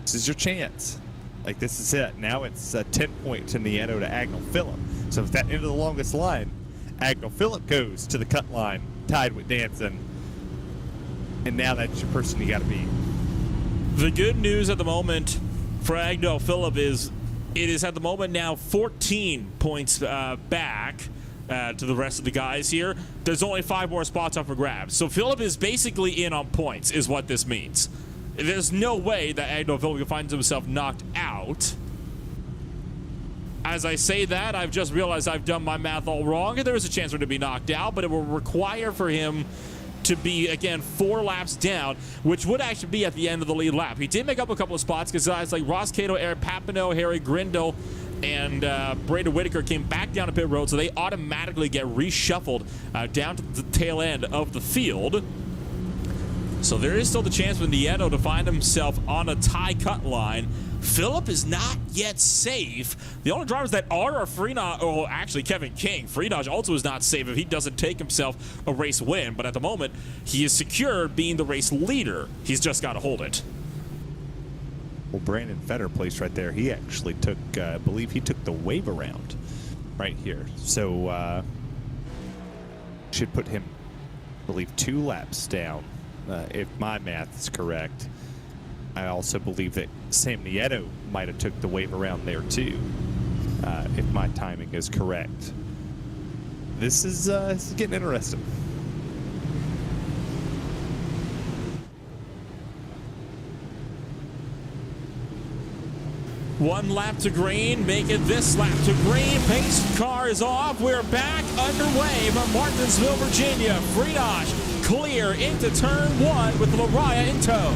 this is your chance. Like, this is it. Now it's 10 points to Nieto to Agnell Phillip. So if that end of the longest line, Agnell Phillip goes to the cut line, tied with Danson. And now that's your person you got to beat. The good news at the moment for Agnell Phillip is it is at the moment now 14 points back to the rest of the guys here. There's only 5 more spots up for grabs. So Phillip is basically in on points is what this means. There's no way that Agnell Phillip finds himself knocked out. As I say that, I've just realized I've done my math all wrong, and there is a chance for him to be knocked out, but it will require for him to be, again, 4 laps down, which would actually be at the end of the lead lap. He did make up a couple of spots because guys like Ross Cato, Eric Papineau, Harry Grindle, and Braden Whitaker came back down to pit road, so they automatically get reshuffled down to the tail end of the field. So there is still the chance for Nieto to find himself on a tie cut line. Phillip is not yet safe. The only drivers that are Freenot, or actually Kevin King. Freenot also is not safe if he doesn't take himself a race win. But at the moment, he is secure being the race leader. He's just got to hold it. Well, Brandon Fetter placed right there. He actually took, I believe he took the wave around right here. So should put him, I believe, 2 laps down. If my math is correct. I also believe that Sam Nieto might have took the wave around there too, if my timing is correct. This is getting interesting. One lap to green, make it this lap to green. Pace car is off. We're back underway from Martinsville, Virginia. Freenot clear into turn 1 with Lariah in tow.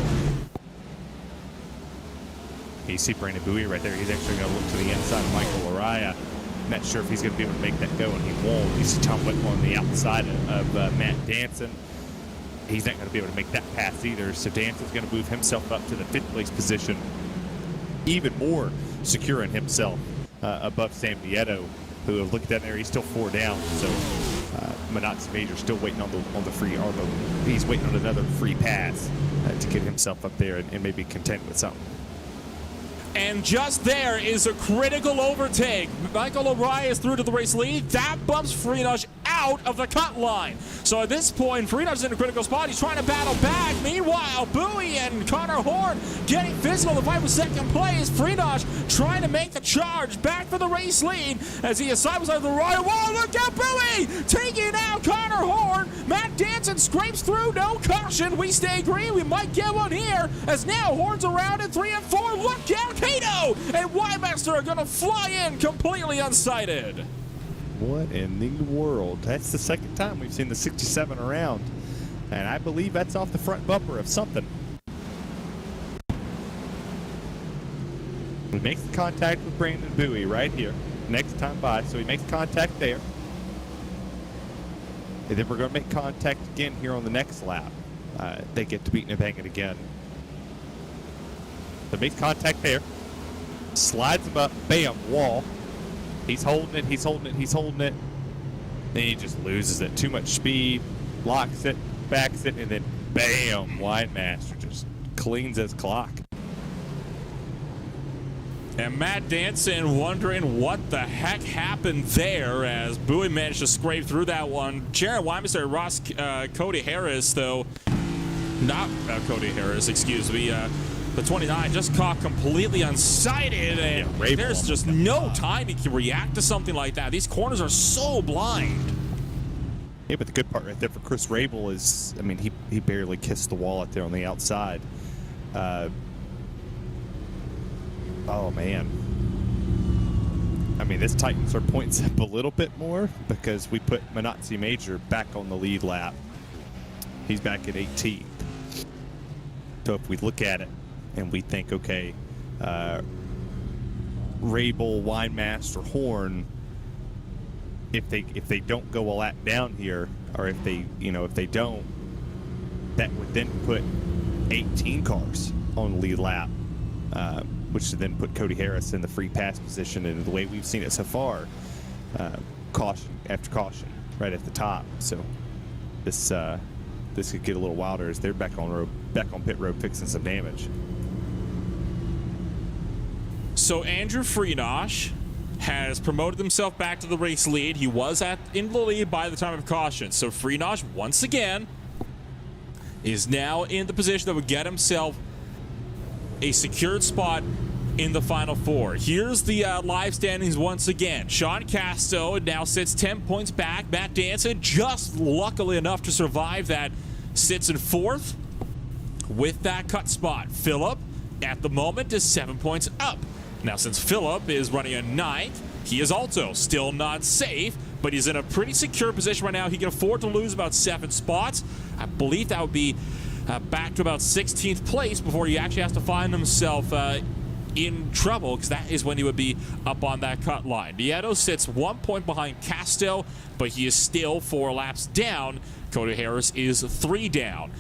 You see Brandon Bowie right there. He's actually going to look to the inside of Michael Lariah. Not sure if he's going to be able to make that go, and he won't. You see Tom Whitmore on the outside of Matt Danson. He's not going to be able to make that pass either, so Danson's going to move himself up to the 5th place position, even more secure in himself above Sam Nieto, who, look at that there, he's still 4 down. So Manatzi Major still waiting on the free, or he's waiting on another free pass to get himself up there and maybe contend with something. And just there is a critical overtake. Michael Lariah is through to the race lead. That bumps Freenot out of the cut line. So at this point, Freenot's in a critical spot. He's trying to battle back. Meanwhile, Bowie and Connor Horn getting physical to fight for 2nd place. Freenot trying to make the charge back for the race lead as he is side by side with Lariah. Whoa, look out, Bowie taking out Connor Horn. Matt Danson scrapes through, no caution. We stay green. We might get one here as now Horn's around in 3 and 4. Look out, Cato and Wymaster are going to fly in completely unsighted. What in the world? That's the 2nd time we've seen the 67 around. And I believe that's off the front bumper of something. He makes the contact with Brandon Bowie right here. Next time by, so he makes contact there. And then we're going to make contact again here on the next lap. They get to beat and bang it again. So makes contact there. Slides him up. Bam, wall. He's holding it, he's holding it, he's holding it. Then he just loses it. Too much speed, locks it, backs it, and then bam, Winemaster just cleans his clock. And Matt Danson wondering what the heck happened there as Bowie managed to scrape through that one. Jared Wymaster, Ross, Cody Harris, though, not Cody Harris, excuse me, the 29 just caught completely unsighted, and yeah, there's just no time he can react to something like that. These corners are so blind. Yeah, but the good part right there for Chris Rabel is, I mean, he barely kissed the wall out there on the outside. Oh, man. I mean, this tightens our points up a little bit more because we put Manatzi Major back on the lead lap. He's back at 18th. So if we look at it, and we think, okay, Rabel, Winemaster, Horn, if they don't go a lap down here, or if they don't, that would then put 18 cars on the lead lap, which then put Cody Harris in the free pass position. And the way we've seen it so far, caution after caution right at the top. So this could get a little wilder as they're back on pit road fixing some damage. So Andrew Freenosh has promoted himself back to the race lead. He was in the lead by the time of caution. So Freenosh, once again, is now in the position that would get himself a secured spot in the Final Four. Here's the live standings once again. Sean Casto now sits 10 points back. Matt Danson, just luckily enough to survive that, sits in 4th with that cut spot. Phillip, at the moment, is 7 points up. Now, since Phillip is running a 9th, he is also still not safe, but he's in a pretty secure position right now. He can afford to lose about 7 spots. I believe that would be back to about 16th place before he actually has to find himself in trouble, because that is when he would be up on that cut line. Nieto sits 1 point behind Casto, but he is still 4 laps down. Cody Harris is 3 down.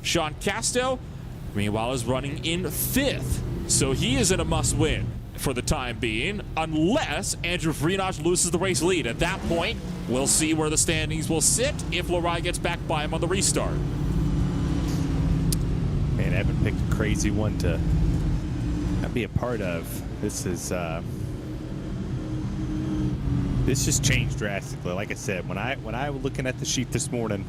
Sean Casto, meanwhile, is running in 5th, so he is in a must-win for the time being, unless Andrew Freenosh loses the race lead. At that point, we'll see where the standings will sit if Loraj gets back by him on the restart. Man, Evan picked a crazy one to be a part of. This just changed drastically. Like I said, when I was looking at the sheet this morning,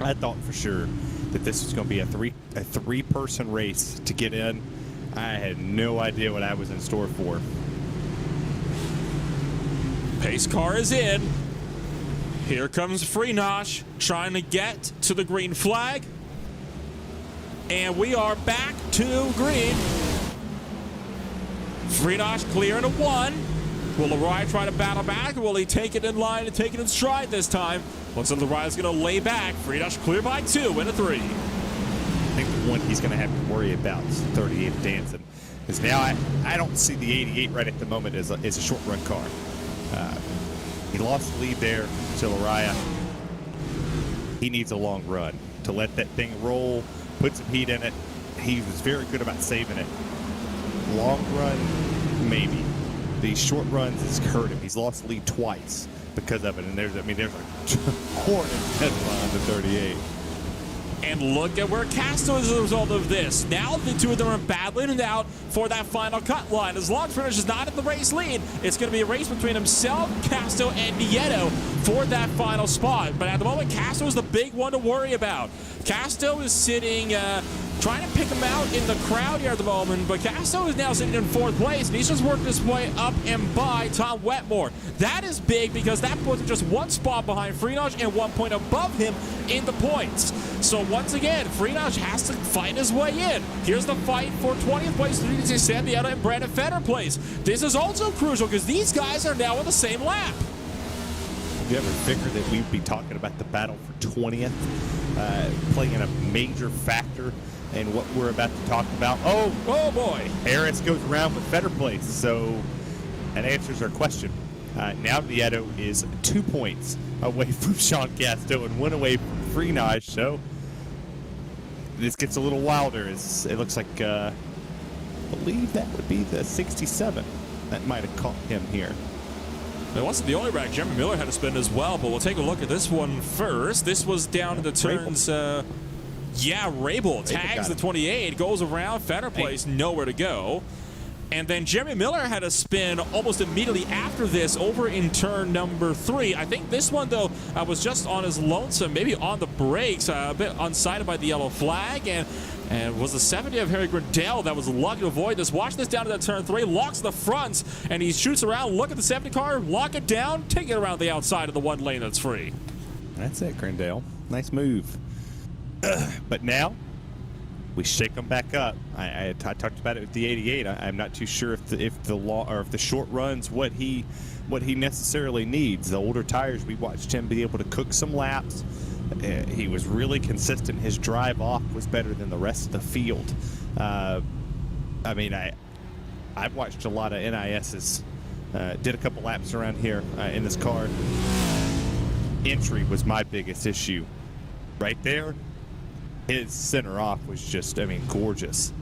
I thought for sure that this was going to be a three-person race to get in. I had no idea what I was in store for. Pace car is in. Here comes Freenosh trying to get to the green flag. And we are back to green. Freenosh clear in a 1. Will Loraj try to battle back, or will he take it in line and take it in stride this time? Looks like Loraj is going to lay back. Freenosh clear by 2 in a 3. I think the one he's going to have to worry about is 38 Danson. Because now I don't see the 88 right at the moment as a short run car. He lost the lead there to Loraj. He needs a long run to let that thing roll, put some heat in it. He was very good about saving it. Long run, maybe. These short runs has hurt him. He's lost the lead twice because of it. And there's a hornet headline on the 38. And look at where Casto is as a result of this. Now the two of them are battling it out for that final cut line. As long as Freenosh is not in the race lead, it's going to be a race between himself, Casto, and Nieto for that final spot. But at the moment, Casto is the big one to worry about. Casto is sitting, trying to pick him out in the crowd here at the moment, but Casto is now sitting in 4th place, and he's just working his way up and by Tom Wetmore. That is big because that puts him just 1 spot behind Freenosh and 1 point above him in the points. So once again, Freenosh has to fight his way in. Here's the fight for 20th place between San Diego and Brandon Feder place. This is also crucial because these guys are now on the same lap. Have you ever figured that we'd be talking about the battle for 20th playing a major factor in what we're about to talk about? Oh boy. Harris goes around with Feder place, so that answers our question. Now Nieto is 2 points away from Sean Casto and 1 away from Freenosh, so this gets a little wilder. It looks like, I believe that would be the 67 that might have caught him here. It wasn't the only wreck. Jeremy Miller had to spin as well, but we'll take a look at this one first. This was down in the turns. Rabel tags the 28, goes around, Feder place, nowhere to go. And then Jeremy Miller had a spin almost immediately after this over in turn number 3. I think this one, though, was just on his lonesome, maybe on the brakes, a bit unsighted by the yellow flag. And was the 70 of Harry Grindell that was lucky to avoid this. Watch this down to that turn 3, locks the fronts, and he shoots around. Look at the 70 car, lock it down, take it around the outside of the 1 lane that's free. That's it, Grindell. Nice move. But now we shake them back up. I talked about it with the 88. I'm not too sure if the short runs what he necessarily needs. The older tires, we watched him be able to cook some laps. He was really consistent. His drive off was better than the rest of the field. I've watched a lot of NISs. Did a couple laps around here in this car. Entry was my biggest issue. Right there, his center off was just, I mean, gorgeous.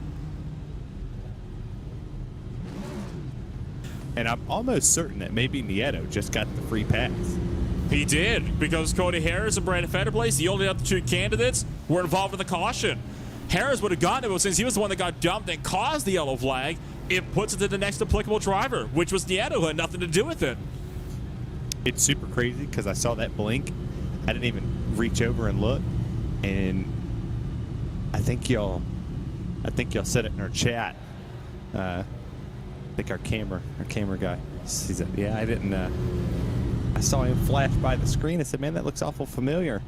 And I'm almost certain that maybe Nieto just got the free pass. He did, because Cody Harris and Brandon Fetterplace, the only other two candidates, were involved in the caution. Harris would have gotten it, but since he was the one that got dumped and caused the yellow flag, it puts it to the next applicable driver, which was Nieto, who had nothing to do with it. It's super crazy because I saw that blink. I didn't even reach over and look, and I think y'all said it in our chat. I think our camera guy sees it. Yeah, I didn't. I saw him flash by the screen. I said, "Man, that looks awful familiar."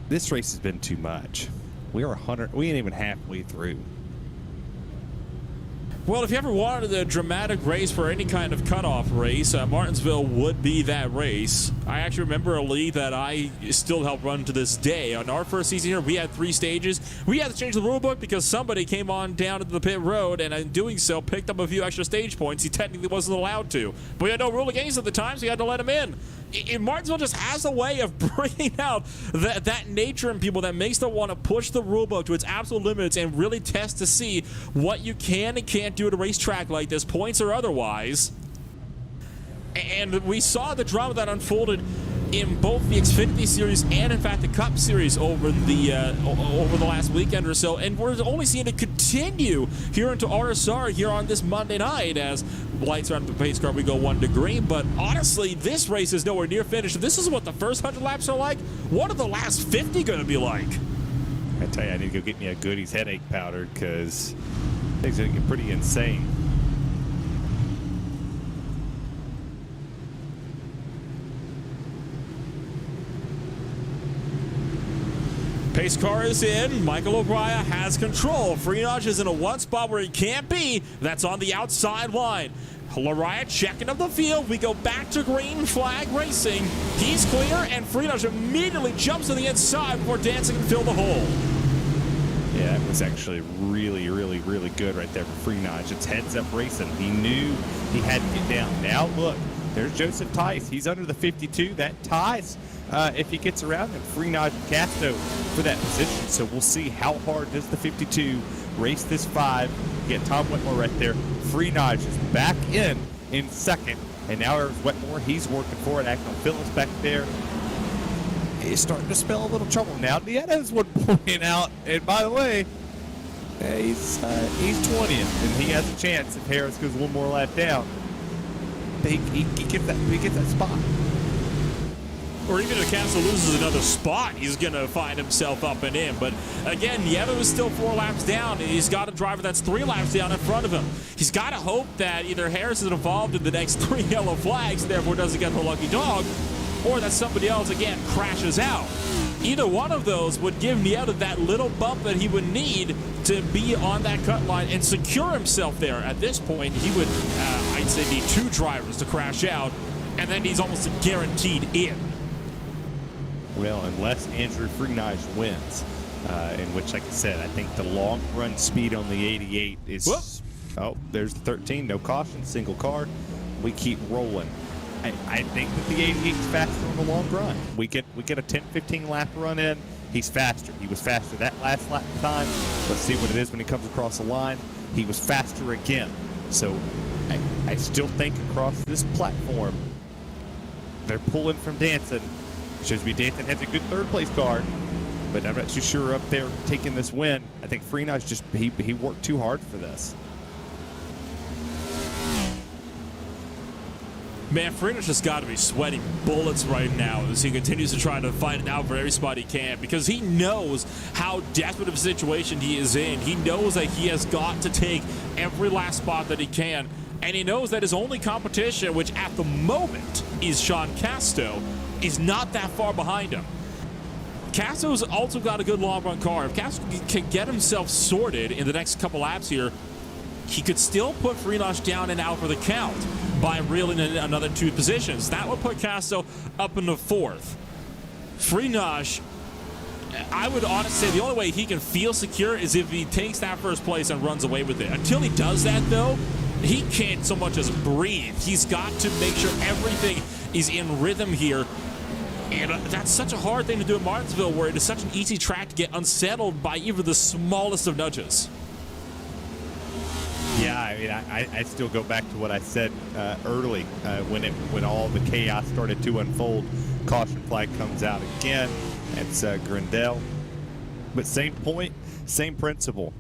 This race has been too much. We ain't even halfway through. Well, if you ever wanted a dramatic race for any kind of cutoff race, Martinsville would be that race. I actually remember a league that I still help run to this day. On our first season here, we had 3 stages. We had to change the rule book because somebody came on down to the pit road and in doing so picked up a few extra stage points he technically wasn't allowed to. But we had no rule against at the time, so you had to let him in. Martinsville just has a way of bringing out that nature in people that makes them want to push the rule book to its absolute limits and really test to see what you can and can't do at a racetrack like this, points or otherwise. And we saw the drama that unfolded in both the Xfinity Series and, in fact, the Cup Series over the last weekend or so, and we're only seeing it continue here into RSR here on this Monday night as lights are on the pace car. We go 1 to green, but honestly, this race is nowhere near finished. If this is what the first 100 laps are like, what are the last 50 going to be like? I tell you, I need to go get me a Goody's headache powder because things are going to get pretty insane. Pace car is in. Michael O'Brien has control. Freenage is in a one spot where he can't be. That's on the outside line. Lariah checking up the field. We go back to green flag racing. He's clear, and Freenage immediately jumps to the inside before Dancing can fill the hole. Yeah, it was actually really, really, really good right there for Freenage. It's heads up racing. He knew he had to get down. Now look, there's Joseph Tice. He's under the 52. That ties if he gets around him. Freenage and Castro for that position. So we'll see how hard does the 52 race this 5. Get Tom Whitmore right there. Freenage is back in second. And now there's Whitmore. He's working for it. Acton Phillips back there. He's starting to spell a little trouble now. Nieto's one point out. And by the way, he's 20th. And he has a chance if Harris goes one more lap down. He gets that spot. Or even if Castle loses another spot, he's going to find himself up and in. But again, Nieto is still 4 laps down, and he's got a driver that's 3 laps down in front of him. He's got to hope that either Harris is involved in the next 3 yellow flags, therefore doesn't get the lucky dog, or that somebody else, again, crashes out. Either one of those would give Nieto that little bump that he would need to be on that cut line and secure himself there. At this point, he would, I'd say, need 2 drivers to crash out, and then he's almost guaranteed in. Well, unless Andrew Freenage wins, in which, like I said, I think the long run speed on the 88 is... Whoop. Oh, there's the 13. No caution, single car. We keep rolling. I think that the 88 is faster on the long run. We get a 10-15 lap run in. He's faster. He was faster that last lap time. Let's see what it is when he comes across the line. He was faster again. So I still think across this platform, they're pulling from Danson. Shows me Danton has a good 3rd place car, but I'm not too sure up there taking this win. I think Freenage just, he worked too hard for this. Man, Freenage has got to be sweating bullets right now as he continues to try to fight it out for every spot he can, because he knows how desperate of a situation he is in. He knows that he has got to take every last spot that he can, and he knows that his only competition, which at the moment is Sean Casto, is not that far behind him. Castro's also got a good long run car. If Castro can get himself sorted in the next couple laps here, he could still put Freenage down and out for the count by reeling in another 2 positions. That would put Castro up in the 4th. Freenage, I would honestly say the only way he can feel secure is if he takes that 1st place and runs away with it. Until he does that, though, he can't so much as breathe. He's got to make sure everything is in rhythm here. And that's such a hard thing to do in Martinsville, where it is such an easy track to get unsettled by even the smallest of nudges. Yeah, I mean, I still go back to what I said early when all the chaos started to unfold. Caution flag comes out again. It's Grindel, but same point, same principle.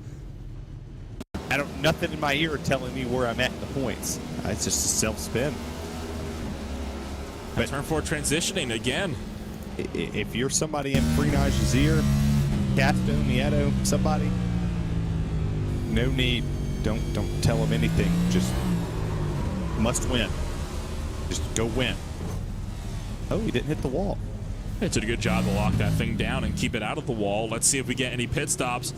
Nothing in my ear telling me where I'm at in the points. It's just a self-spin. But turn 4 transitioning again. If you're somebody in Frenage's ear, Castro, Nieto, somebody, no need. Don't tell them anything. Just must win. Just go win. Oh, he didn't hit the wall. It did a good job to lock that thing down and keep it out of the wall. Let's see if we get any pit stops.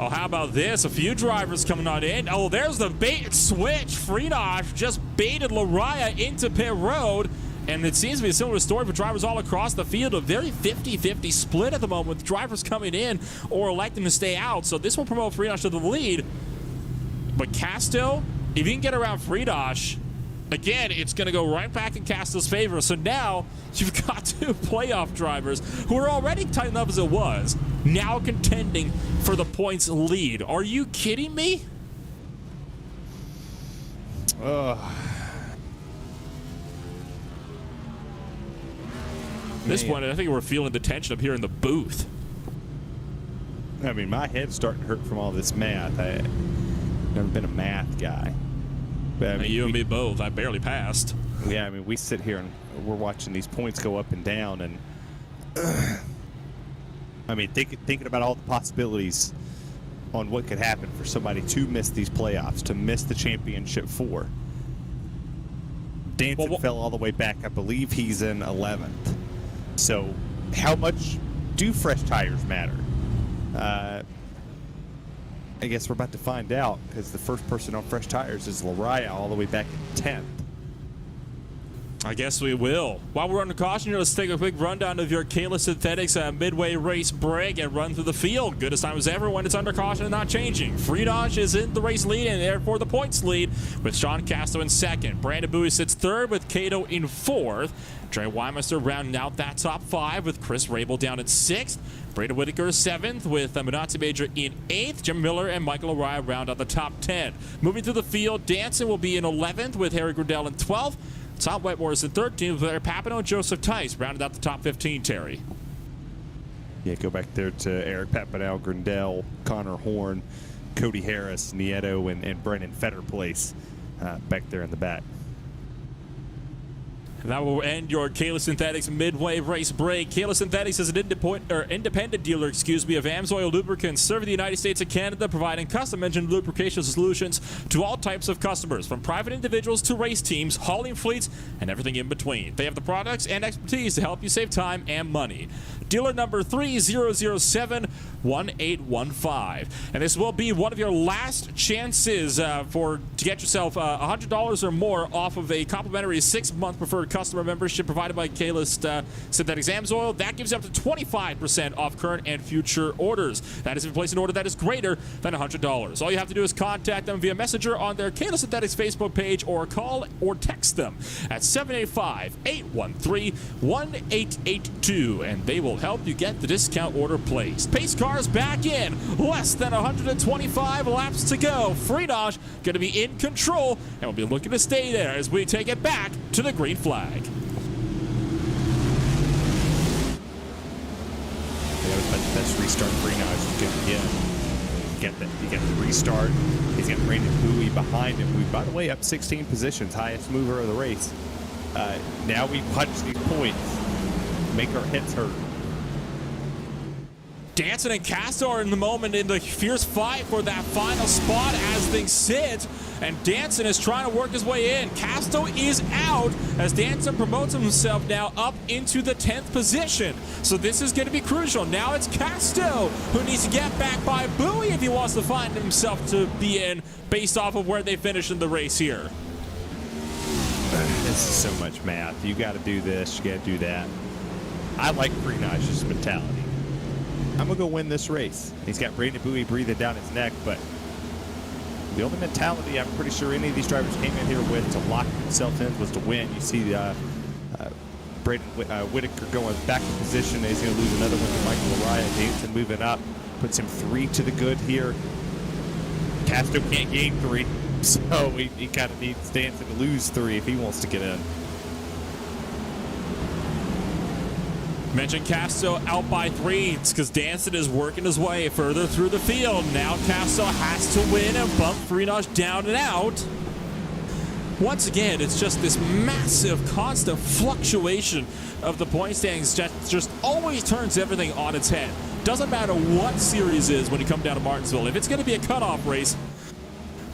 Oh, how about this? A few drivers coming on in. Oh, there's the bait and switch. Freenage just baited Lariah into pit road. And it seems to be a similar story for drivers all across the field. A very 50-50 split at the moment, with drivers coming in or electing to stay out. So this will promote Freenage to the lead. But Casto, if you can get around Freenage, again, it's going to go right back in Casto's favor. So now you've got 2 playoff drivers who are already tight enough as it was, now contending for the points lead. Are you kidding me? This point, I think we're feeling the tension up here in the booth. I mean, my head's starting to hurt from all this math. I've never been a math guy. But, I mean, you and me both. I barely passed. Yeah, I mean, we sit here and we're watching these points go up and down, and I mean, thinking about all the possibilities on what could happen for somebody to miss these playoffs, to miss the championship 4. Danson fell all the way back. I believe he's in 11th. So how much do fresh tires matter? I guess we're about to find out, because the first person on fresh tires is Lariah, all the way back at 10th. I guess we will. While we're under caution here, let's take a quick rundown of your Kayla Synthetics midway race break and run through the field. Good as time as ever when it's under caution and not changing. Freenage is in the race lead and therefore the points lead, with Sean Castro in 2nd. Brandon Bowie sits 3rd with Cato in 4th. Trey Weimaster rounding out that top 5 with Chris Rabel down in 6th. Brady Whitaker 7th with Manazzi Major in 8th. Jim Miller and Michael O'Reilly round out the top 10. Moving through the field, Danson will be in 11th with Harry Grindel in 12th. Tom Wetmore is in 13th with Eric Papineau and Joseph Tice rounded out the top 15, Terry. Yeah, go back there to Eric Papineau, Grindel, Connor Horn, Cody Harris, Nieto, and Brennan Fetterplace back there in the back. And that will end your Kayla Synthetics midway race break. Kayla Synthetics is an independent dealer, of Amsoil lubricants, serving the United States and Canada, providing custom engine lubrication solutions to all types of customers, from private individuals to race teams, hauling fleets, and everything in between. They have the products and expertise to help you save time and money. Dealer number 3007-1815. And this will be one of your last chances to get yourself $100 or more off of a complimentary 6-month preferred customer membership provided by Kayla Synthetics Amsoil. That gives you up to 25% off current and future orders. That is if you place an order that is greater than $100. All you have to do is contact them via Messenger on their Kayla Synthetics Facebook page, or call or text them at 785-813-1882, and they will help you get the discount order placed. Pace cars back in. Less than 125 laps to go. Freenage going to be in control, and we'll be looking to stay there as we take it back to the green flag. Best restart Freenage is good again. You get the restart. He's got Brandon Bowie behind him. By the way, up 16 positions, highest mover of the race. Now we watch these points make our heads hurt. Danson and Castro are in the moment in the fierce fight for that final spot as things sit, and Danson is trying to work his way in. Castro is out as Danson promotes himself now up into the 10th position. So this is going to be crucial. Now it's Castro who needs to get back by Bowie if he wants to find himself to be in based off of where they finish in the race here. This is so much math. You got to do this, you got to do that. I like Freenage's mentality. I'm going to go win this race. He's got Brandon Bowie breathing down his neck, but the only mentality I'm pretty sure any of these drivers came in here with to lock themselves in was to win. You see Braden Whitaker going back in position. He's going to lose another one to Michael Araya. Danson moving up, puts him 3 to the good here. Castro can't gain 3, so he kind of needs Danson to lose 3 if he wants to get in. Mentioned Castro out by 3. It's because Danson is working his way further through the field. Now Castro has to win and bump Freenach down and out. Once again, it's just this massive, constant fluctuation of the point standings that just always turns everything on its head. Doesn't matter what series is when you come down to Martinsville. If it's going to be a cutoff race,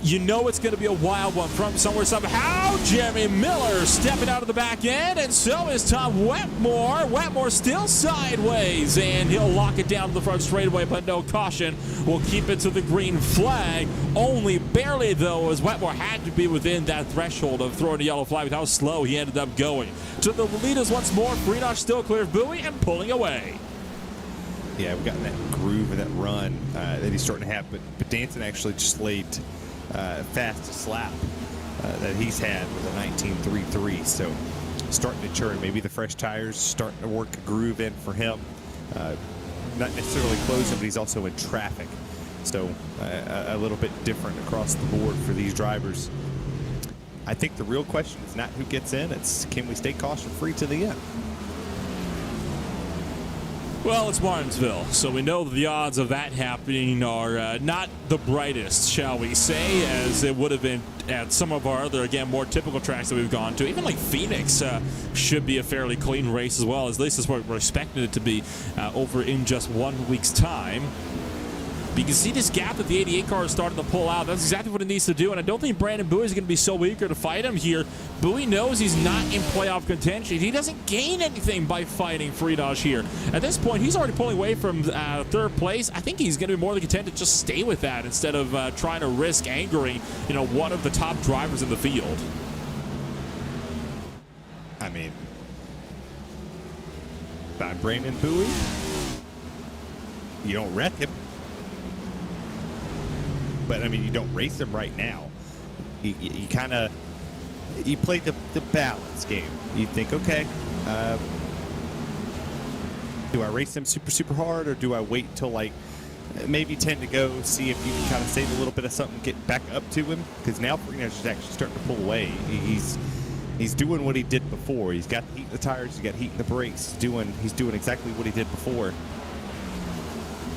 you know it's going to be a wild one from somewhere, somehow. Jeremy Miller stepping out of the back end, and so is Tom Wetmore. Wetmore still sideways, and he'll lock it down to the front straightaway, but no caution. Will keep it to the green flag. Only barely, though, as Wetmore had to be within that threshold of throwing a yellow flag with how slow he ended up going. To the leaders once more. Freenach still clear of Bowie and pulling away. Yeah, we've gotten that groove and that run that he's starting to have, but Danson actually just laid fastest lap that he's had with a 19.33, so starting to churn. Maybe the fresh tires starting to work a groove in for him. Not necessarily closing, but he's also in traffic, so a little bit different across the board for these drivers. I think the real question is not who gets in, it's can we stay caution free to the end. Well, it's Martinsville, so we know the odds of that happening are not the brightest, shall we say, as it would have been at some of our other, again, more typical tracks that we've gone to. Even like Phoenix should be a fairly clean race as well, at least as we're expecting it to be over in just 1 week's time. But you can see this gap that the 88 car is starting to pull out. That's exactly what it needs to do, and I don't think Brandon Bowie is going to be so eager to fight him here. Bowie knows he's not in playoff contention. He doesn't gain anything by fighting Freenach here. At this point, he's already pulling away from third place. I think he's going to be more than content to just stay with that instead of trying to risk angering, one of the top drivers in the field. I mean, by Brandon Bowie, you don't wreck him. But I mean, you don't race him right now. You kind of play the balance game. You think, okay, do I race him super hard, or do I wait till like maybe 10 to go, see if you can kind of save a little bit of something, get back up to him? Because now Freenach is actually starting to pull away. He's doing what he did before. He's got heat in the tires. He's got heat in the brakes. He's doing exactly what he did before.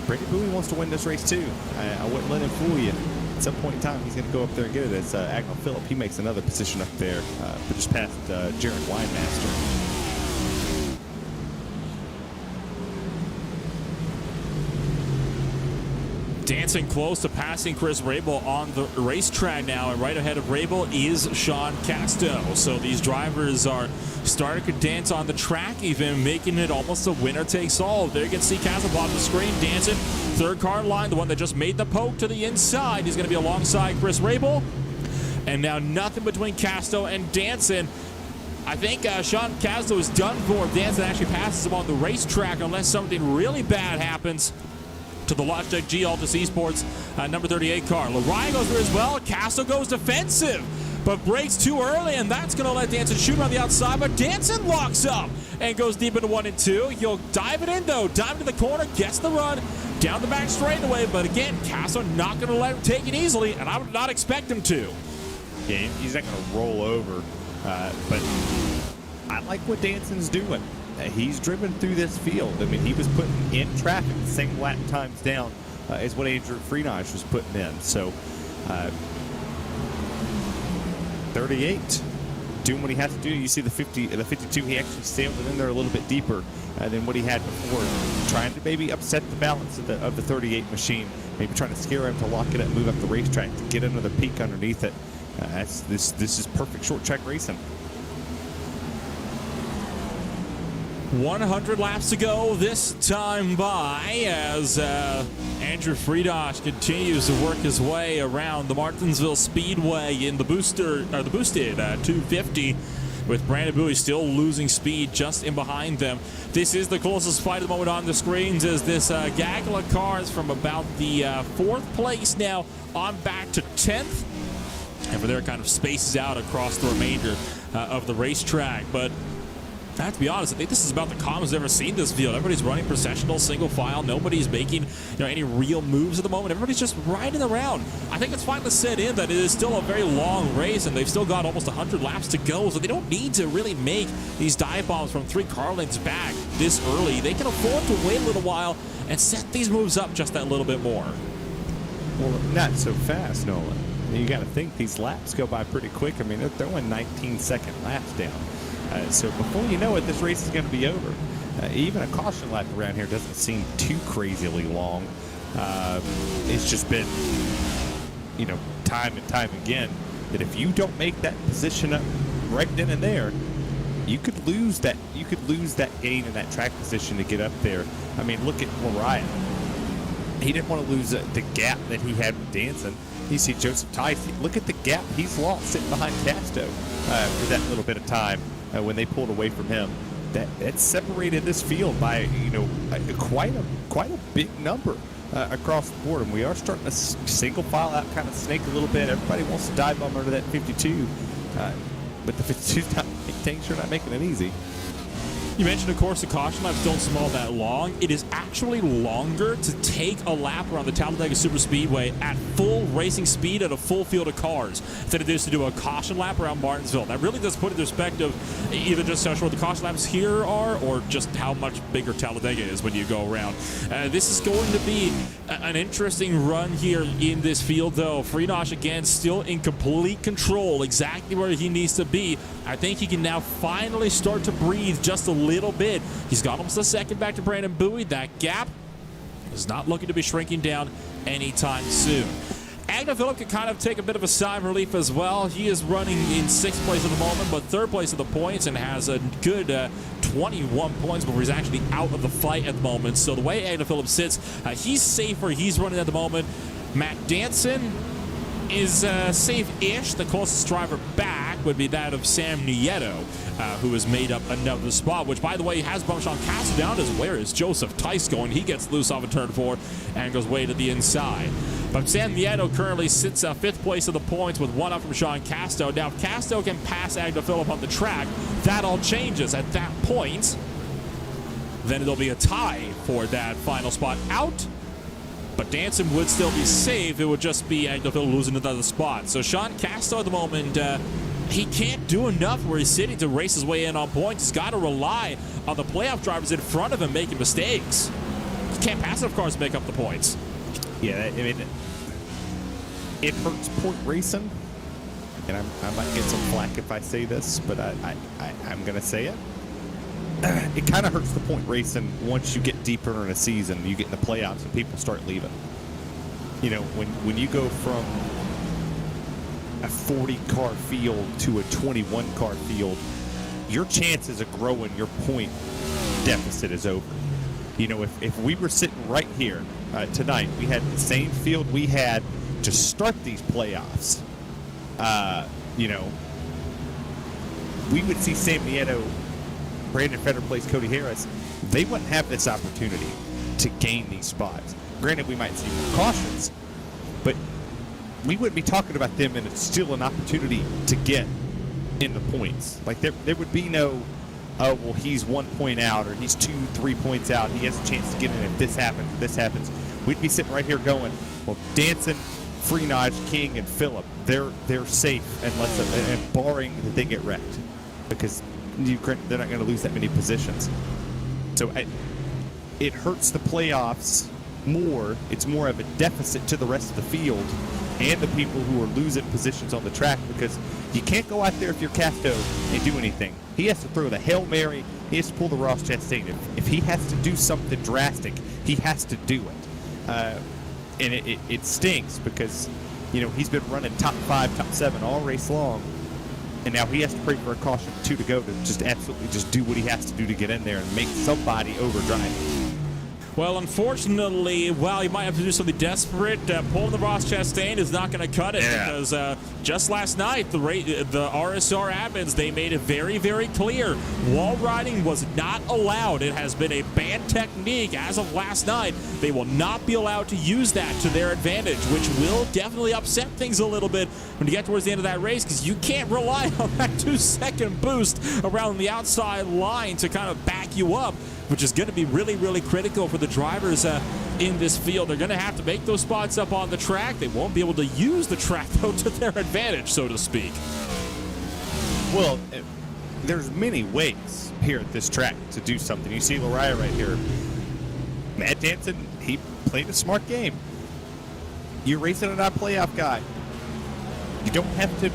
Brandon Bowie wants to win this race too. I wouldn't let him fool you. At some point in time, he's going to go up there and get it. As Agnell Phillip, he makes another position up there, but just past Jared Weinmaster. Dancing close to passing Chris Rabel on the racetrack now, and right ahead of Rabel is Sean Casto. So these drivers are starting to dance on the track, even making it almost a winner-takes-all. There you can see Casto bottom of the screen dancing. Third car line, the one that just made the poke to the inside. He's going to be alongside Chris Rabel. And now nothing between Casto and Danson. I think Sean Casto is done for if Danson actually passes him on the racetrack, unless something really bad happens to the Logitech G Altus Esports number 38 car. Lariah goes there as well. Casto goes defensive, but breaks too early, and that's going to let Danson shoot on the outside, but Danson locks up and goes deep into 1 and 2. He'll dive it in, though. Dive into the corner, gets the run, down the back straightaway, but again, Casto not going to let him take it easily, and I would not expect him to. Yeah, he's not going to roll over, but I like what Danson's doing. He's driven through this field. I mean, he was putting in traffic the same lap times down as what Andrew Freenach was putting in. So, 38, doing what he has to do. You see the 52, he actually sailed it in there a little bit deeper than what he had before, trying to maybe upset the balance of the 38 machine, maybe trying to scare him to lock it up, move up the racetrack, to get another peak underneath it. This is perfect short track racing. 100 laps to go this time by, as Andrew Freenach continues to work his way around the Martinsville Speedway in the boosted 250, with Brandon Bowie still losing speed just in behind them. This is the closest fight at the moment on the screens, as this gaggle of cars from about the 4th place now on back to 10th, and for there kind of spaces out across the remainder of the racetrack. But I have to be honest, I think this is about the calmest I've ever seen this field. Everybody's running processional, single file. Nobody's making any real moves at the moment. Everybody's just riding around. I think it's finally set in that it is still a very long race, and they've still got almost 100 laps to go, so they don't need to really make these dive bombs from 3 car lengths back this early. They can afford to wait a little while and set these moves up just that little bit more. Well, not so fast, Nolan. You got to think these laps go by pretty quick. I mean, they're throwing 19-second laps down. So before you know it, this race is going to be over. Even a caution lap around here doesn't seem too crazily long. It's just been, time and time again that if you don't make that position up right then and there, you could lose that. You could lose that gain in that track position to get up there. I mean, look at Mariah. He didn't want to lose the gap that he had with Danson. You see Joseph Tice. Look at the gap he's lost sitting behind Casto for that little bit of time. When they pulled away from him, that separated this field by quite a big number across the board, and we are starting to single file out, kind of snake a little bit. Everybody wants to dive bomb under that 52, but the 52's not sure not making it easy. You mentioned, of course, the caution laps don't seem all that long. It is actually longer to take a lap around the Talladega Superspeedway at full racing speed at a full field of cars than it is to do a caution lap around Martinsville. That really does put in perspective either just how short the caution laps here are or just how much bigger Talladega is when you go around. This is going to be an interesting run here in this field, though. Freenosh, again, still in complete control, exactly where he needs to be. I think he can now finally start to breathe just a little bit. He's got almost a second back to Brandon Bowie. That gap is not looking to be shrinking down anytime soon. Agnew Phillip can kind of take a bit of a sigh of relief as well. He is running in 6th place at the moment, but 3rd place at the points and has a good 21 points before he's actually out of the fight at the moment. So the way Agnew Phillip sits, he's safer. He's running at the moment. Matt Danson is safe-ish. The closest driver back would be that of Sam Nieto, who has made up another spot, which, by the way, has bumped Sean Cassidy down. As where is Joseph Tice going? He gets loose off of turn 4 and goes way to the inside. But Sam Nieto currently sits 5th place of the points with 1 up from Sean Casto. Now, if Casto can pass Agnew Phillip on the track, that all changes. At that point, then it'll be a tie for that final spot out. But Danson would still be safe. It would just be Agnew Phillip losing another spot. So Sean Casto at the moment, he can't do enough where he's sitting to race his way in on points. He's got to rely on the playoff drivers in front of him making mistakes. He can't pass enough cars to make up the points. Yeah, I mean, it hurts point racing, and I might get some flack if I say this, but I'm going to say it. It kind of hurts the point racing once you get deeper in a season, you get in the playoffs, and people start leaving. When you go from a 40-car field to a 21-car field, your chances of growing your point deficit is over. If we were sitting right here tonight, we had the same field we had to start these playoffs, we would see Sam Nieto, Brandon Federer plays Cody Harris, they wouldn't have this opportunity to gain these spots. Granted, we might see more cautions, but we wouldn't be talking about them, and it's still an opportunity to get in the points. Like, there would be no, oh, well, he's 1 point out, or he's 2-3 points out, he has a chance to get in if this happens. We'd be sitting right here going, well, Danson, Freenosh, King, and Phillip, they're safe and barring that they get wrecked, because they're not going to lose that many positions. So it hurts the playoffs more. It's more of a deficit to the rest of the field and the people who are losing positions on the track, because you can't go out there if you're Casto and do anything. He has to throw the Hail Mary. He has to pull the Ross Chastain. If he has to do something drastic, he has to do it. And it stinks because, he's been running top 5, top 7 all race long. And now he has to pray for a caution 2 to go to just absolutely just do what he has to do to get in there and make somebody overdrive him. Well, unfortunately, he might have to do something desperate. Pulling the Ross Chastain is not going to cut it because just last night, the RSR admins, they made it very, very clear. Wall riding was not allowed. It has been a banned technique as of last night. They will not be allowed to use that to their advantage, which will definitely upset things a little bit when you get towards the end of that race, because you can't rely on that 2-second boost around the outside line to kind of back you up, which is going to be really, really critical for the drivers in this field. They're going to have to make those spots up on the track. They won't be able to use the track, though, to their advantage, so to speak. Well, there's many ways here at this track to do something. You see Lariah right here. Matt Danson, he played a smart game. You're racing a non-playoff guy. You don't have to,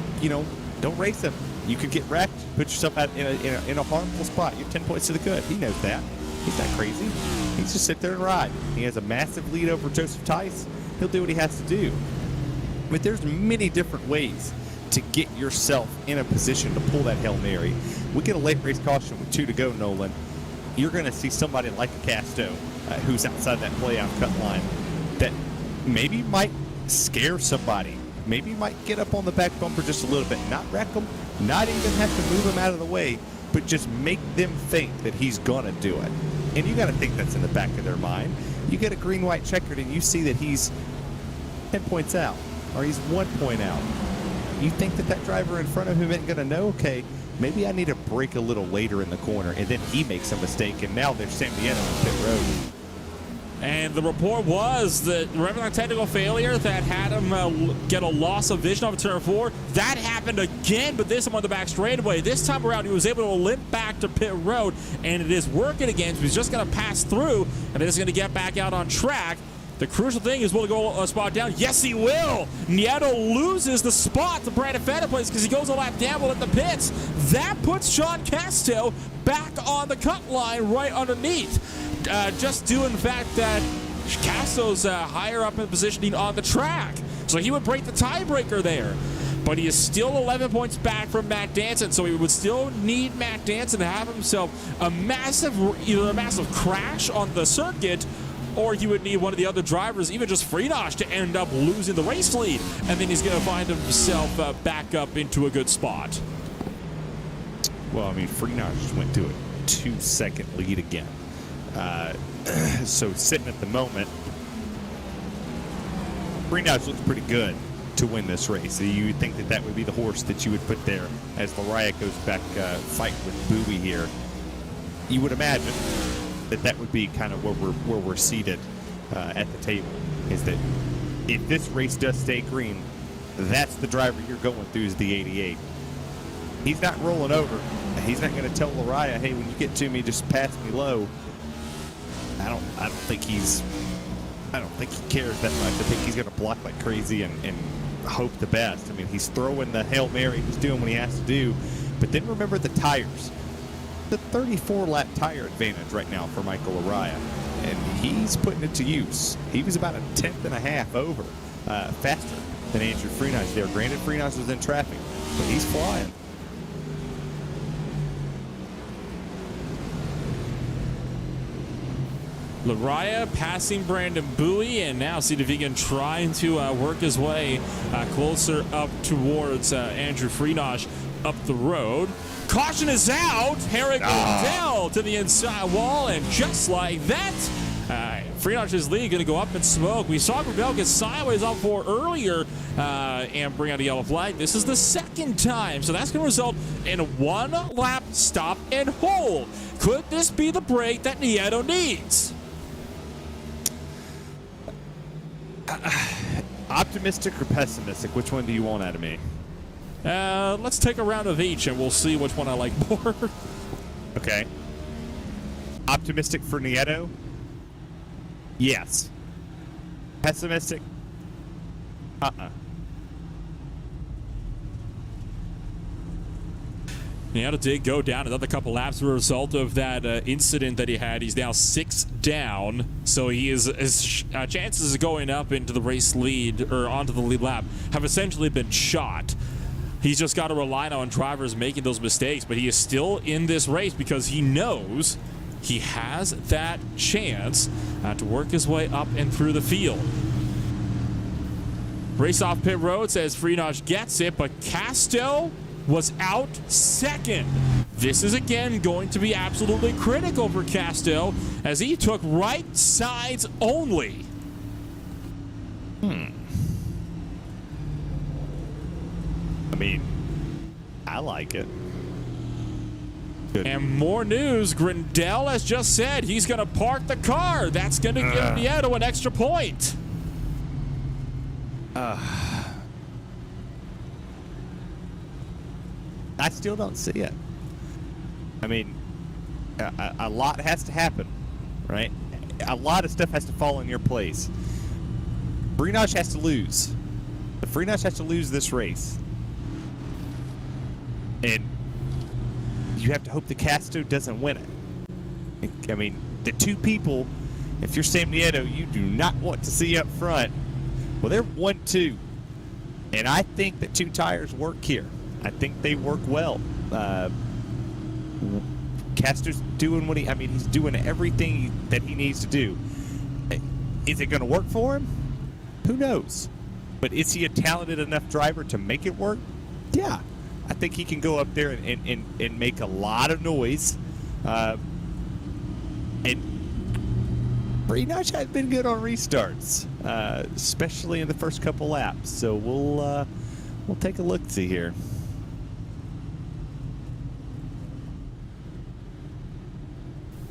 don't race him. You could get wrecked, put yourself out in a harmful spot. You're 10 points to the good. He knows that. He's not crazy. He's just sit there and ride. He has a massive lead over Joseph Tice. He'll do what he has to do. But there's many different ways to get yourself in a position to pull that Hail Mary. We get a late race caution with 2 to go, Nolan. You're going to see somebody like a Casto who's outside that playoff cut line that maybe might scare somebody. Maybe might get up on the back bumper just a little bit, not wreck them, not even have to move him out of the way, but just make them think that he's going to do it. And you got to think that's in the back of their mind. You get a green-white checkered and you see that he's 10 points out or he's 1 point out. You think that that driver in front of him isn't going to know, okay, maybe I need to brake a little later in the corner, and then he makes a mistake, and now there's Sam Vietto on pit road. And the report was that, remember that technical failure that had him get a loss of vision off of turn 4? That happened again, but this time on the back straightaway. This time around, he was able to limp back to pit road, and it is working again. So he's just going to pass through, and then he's going to get back out on track. The crucial thing is, will he go a spot down? Yes, he will. Nieto loses the spot to Brandon Fetterplace because he goes a lap down at the pits. That puts Sean Casto back on the cut line right underneath. Just due in the fact that Casto's higher up in positioning on the track. So he would break the tiebreaker there. But he is still 11 points back from Matt Danson, so he would still need Matt Danson to have himself either a massive crash on the circuit, or he would need one of the other drivers, even just Freenach, to end up losing the race lead. And then he's going to find himself back up into a good spot. Well, I mean, Freenach just went to a 2-second lead again. So sitting at the moment, Freenach looks pretty good to win this race. So you would think that that would be the horse that you would put there as Lariah goes back fight with Bowie here. You would imagine that that would be kind of where we're seated at the table, is that if this race does stay green, that's the driver you're going through is the 88. He's not rolling over. He's not going to tell Lariah, hey, when you get to me, just pass me low. I don't think he cares that much. I think he's going to block like crazy and hope the best. I mean, he's throwing the Hail Mary. He's doing what he has to do. But then remember the tires. The 34-lap tire advantage right now for Michael Lariah, and he's putting it to use. He was about a 10th and a half over faster than Andrew Freenach there. Granted, Freenach was in traffic, but he's flying. Lariah passing Brandon Bowie, and now see if he can try to work his way closer up towards Andrew Freenach up the road. Caution is out. Herrick Liddell to the inside wall, and just like that, Freenach's lead going to go up in smoke. We saw Gravel get sideways on 4 earlier and bring out a yellow flag. This is the second time, so that's going to result in a 1-lap stop and hold. Could this be the break that Nieto needs? Optimistic or pessimistic? Which one do you want out of me? Let's take a round of each, and we'll see which one I like more. Okay. Optimistic for Nieto? Yes. Pessimistic? Nieto did go down another couple laps as a result of that incident that he had. He's now 6 down, so his chances of going up into the race lead, or onto the lead lap, have essentially been shot. He's just got to rely on drivers making those mistakes, but he is still in this race because he knows he has that chance to work his way up and through the field. Race off pit road says Freenach gets it, but Casto was out second. This is again going to be absolutely critical for Casto as he took right sides only. I mean, I like it. Good. And more news, Grindel has just said he's going to park the car. That's going to give Nieto an extra point. I still don't see it. I mean, a lot has to happen, right? A lot of stuff has to fall in your place. Freenach has to lose. Freenach has to lose this race. And you have to hope the Casto doesn't win it. I mean, the two people, if you're Sam Nieto, you do not want to see up front. Well, they're 1-2. And I think that two tires work here. I think they work well. Castor's doing what he's doing everything that he needs to do. Is it going to work for him? Who knows? But is he a talented enough driver to make it work? Yeah. I think he can go up there and make a lot of noise. And Freenach has been good on restarts, especially in the first couple laps. So we'll take a look-see here.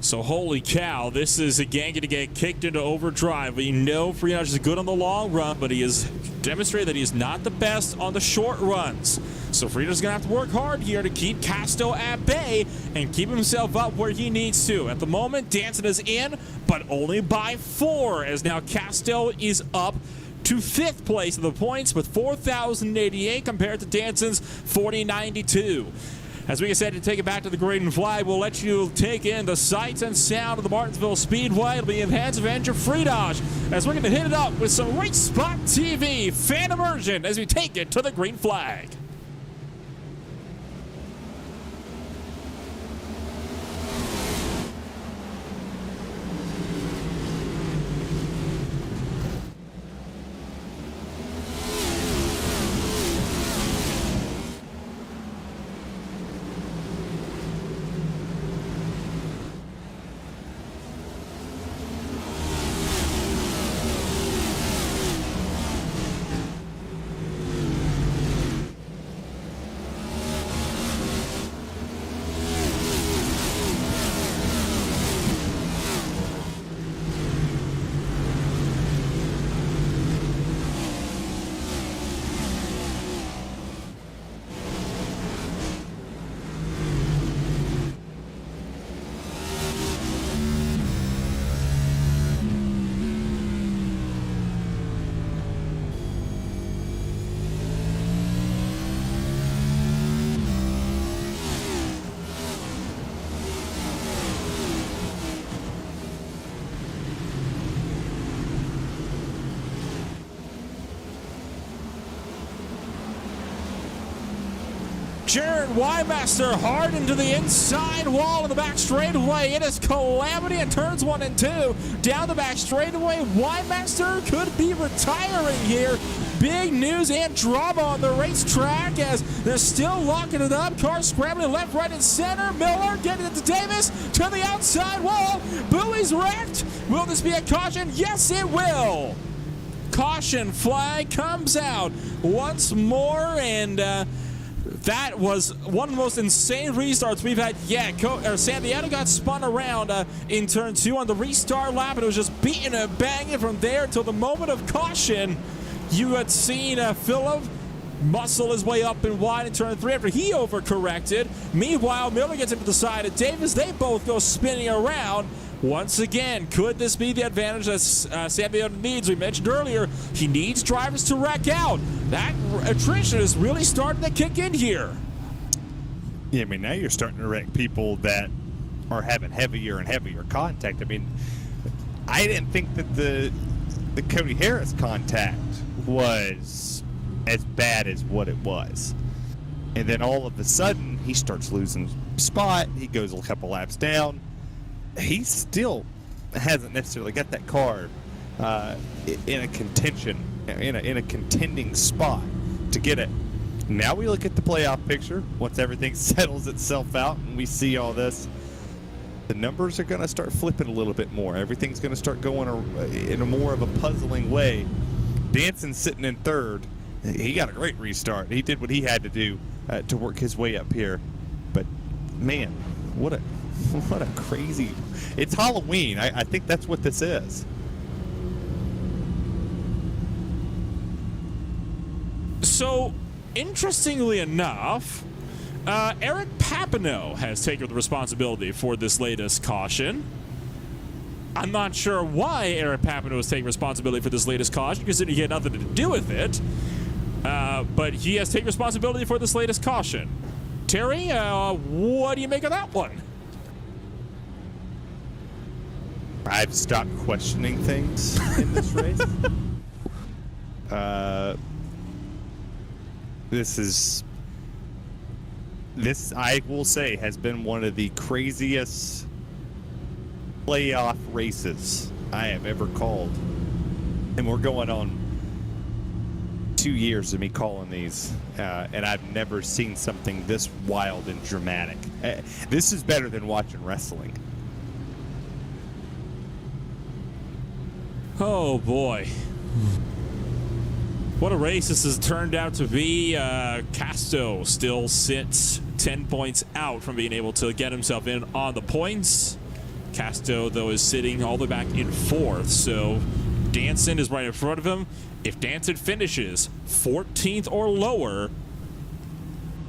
So holy cow, this is again going to get kicked into overdrive. We know Freenach is good on the long run, but he has demonstrated that he is not the best on the short runs. So Freenach's going to have to work hard here to keep Casto at bay and keep himself up where he needs to. At the moment, Danson is in, but only by 4, as now Casto is up to 5th place in the points with 4,088 compared to Danson's 4,092. As we said, to take it back to the green flag, we'll let you take in the sights and sound of the Martinsville Speedway. It'll be in the hands of Andrew Freenach as we're going to hit it up with some RaceSpotTV fan immersion as we take it to the green flag. Jared Wymaster hard into the inside wall of the back straightaway. It is calamity in turns 1 and 2. Down the back straightaway, Wymaster could be retiring here. Big news and drama on the racetrack as they're still locking it up. Cars scrambling left, right, and center. Miller getting it to Davis to the outside wall. Buoy's wrecked. Will this be a caution? Yes, it will. Caution flag comes out once more, and that was one of the most insane restarts we've had yet. San Diego got spun around in turn 2 on the restart lap, and it was just beating and banging from there until the moment of caution. You had seen Phillip muscle his way up and wide in turn 3 after he overcorrected. Meanwhile, Miller gets into the side of Davis. They both go spinning around. Once again, could this be the advantage that San Diego needs? We mentioned earlier, he needs drivers to wreck out. That attrition is really starting to kick in here. Yeah, I mean, now you're starting to wreck people that are having heavier and heavier contact. I mean, I didn't think that the Cody Harris contact was as bad as what it was. And then all of a sudden, he starts losing spot. He goes a couple laps down. He still hasn't necessarily got that car in a contention in a contending spot to get it. Now we look at the playoff picture once everything settles itself out and we see all this. The numbers are going to start flipping a little bit more. Everything's going to start going in a more of a puzzling way. Danson's sitting in third. He got a great restart. He did what he had to do to work his way up here. But man, what a crazy! It's Halloween. I think that's what this is. So, interestingly enough, Eric Papineau has taken the responsibility for this latest caution. I'm not sure why Eric Papineau is taking responsibility for this latest caution, considering he had nothing to do with it. But he has taken responsibility for this latest caution. Terry, what do you make of that one? I've stopped questioning things in this race. This, I will say, has been one of the craziest playoff races I have ever called. And we're going on 2 years of me calling these, and I've never seen something this wild and dramatic. This is better than watching wrestling. Oh boy. What a race this has turned out to be. Casto still sits 10 points out from being able to get himself in on the points. Casto, though, is sitting all the way back in fourth, so Danson is right in front of him. If Danson finishes 14th or lower,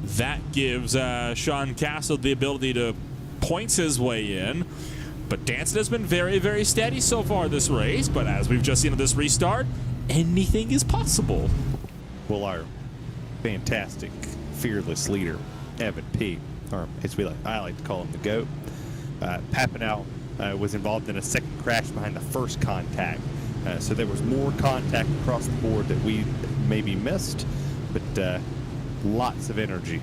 that gives Sean Casto the ability to points his way in. But Danson has been very, very steady so far this race, but as we've just seen in this restart, anything is possible. Well, our fantastic, fearless leader, Evan P., or as I like to call him, the GOAT, Papineau was involved in a second crash behind the first contact. So there was more contact across the board that we maybe missed, but lots of energy.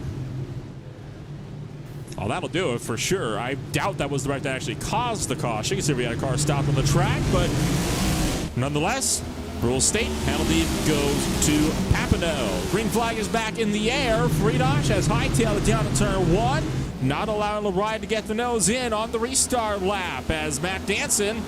Well, that'll do it for sure. I doubt that was the right that actually caused the caution. You can see we had a car stopped on the track, but nonetheless, rules state penalty goes to Papineau. Green flag is back in the air. Friedrich has hightailed it down to turn one, not allowing the ride to get the nose in on the restart lap as Matt Danson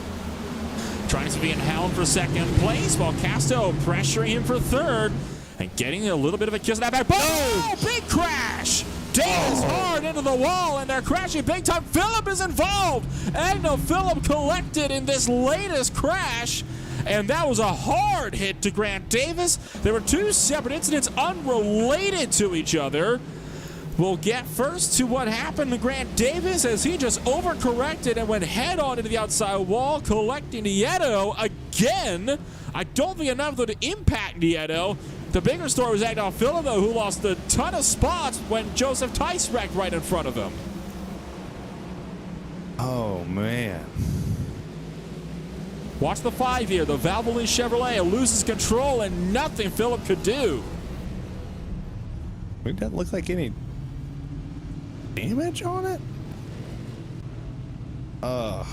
trying to be in hound for second place, while Casto pressuring him for third and getting a little bit of a kiss in that back. Boom! Big crash! Davis hard into the wall, and they're crashing big time. Phillip is involved. Agno Phillip collected in this latest crash, and that was a hard hit to Grant Davis. There were two separate incidents unrelated to each other. We'll get first to what happened to Grant Davis as he just overcorrected and went head on into the outside wall, collecting Nieto again. I don't think enough though to impact Nieto. The bigger story was Agno Phillip, though, who lost a ton of spots when Joseph Tice wrecked right in front of him. Oh, man. Watch the 5 here. The Valvoline Chevrolet loses control and nothing Phillip could do. It doesn't look like any damage on it. I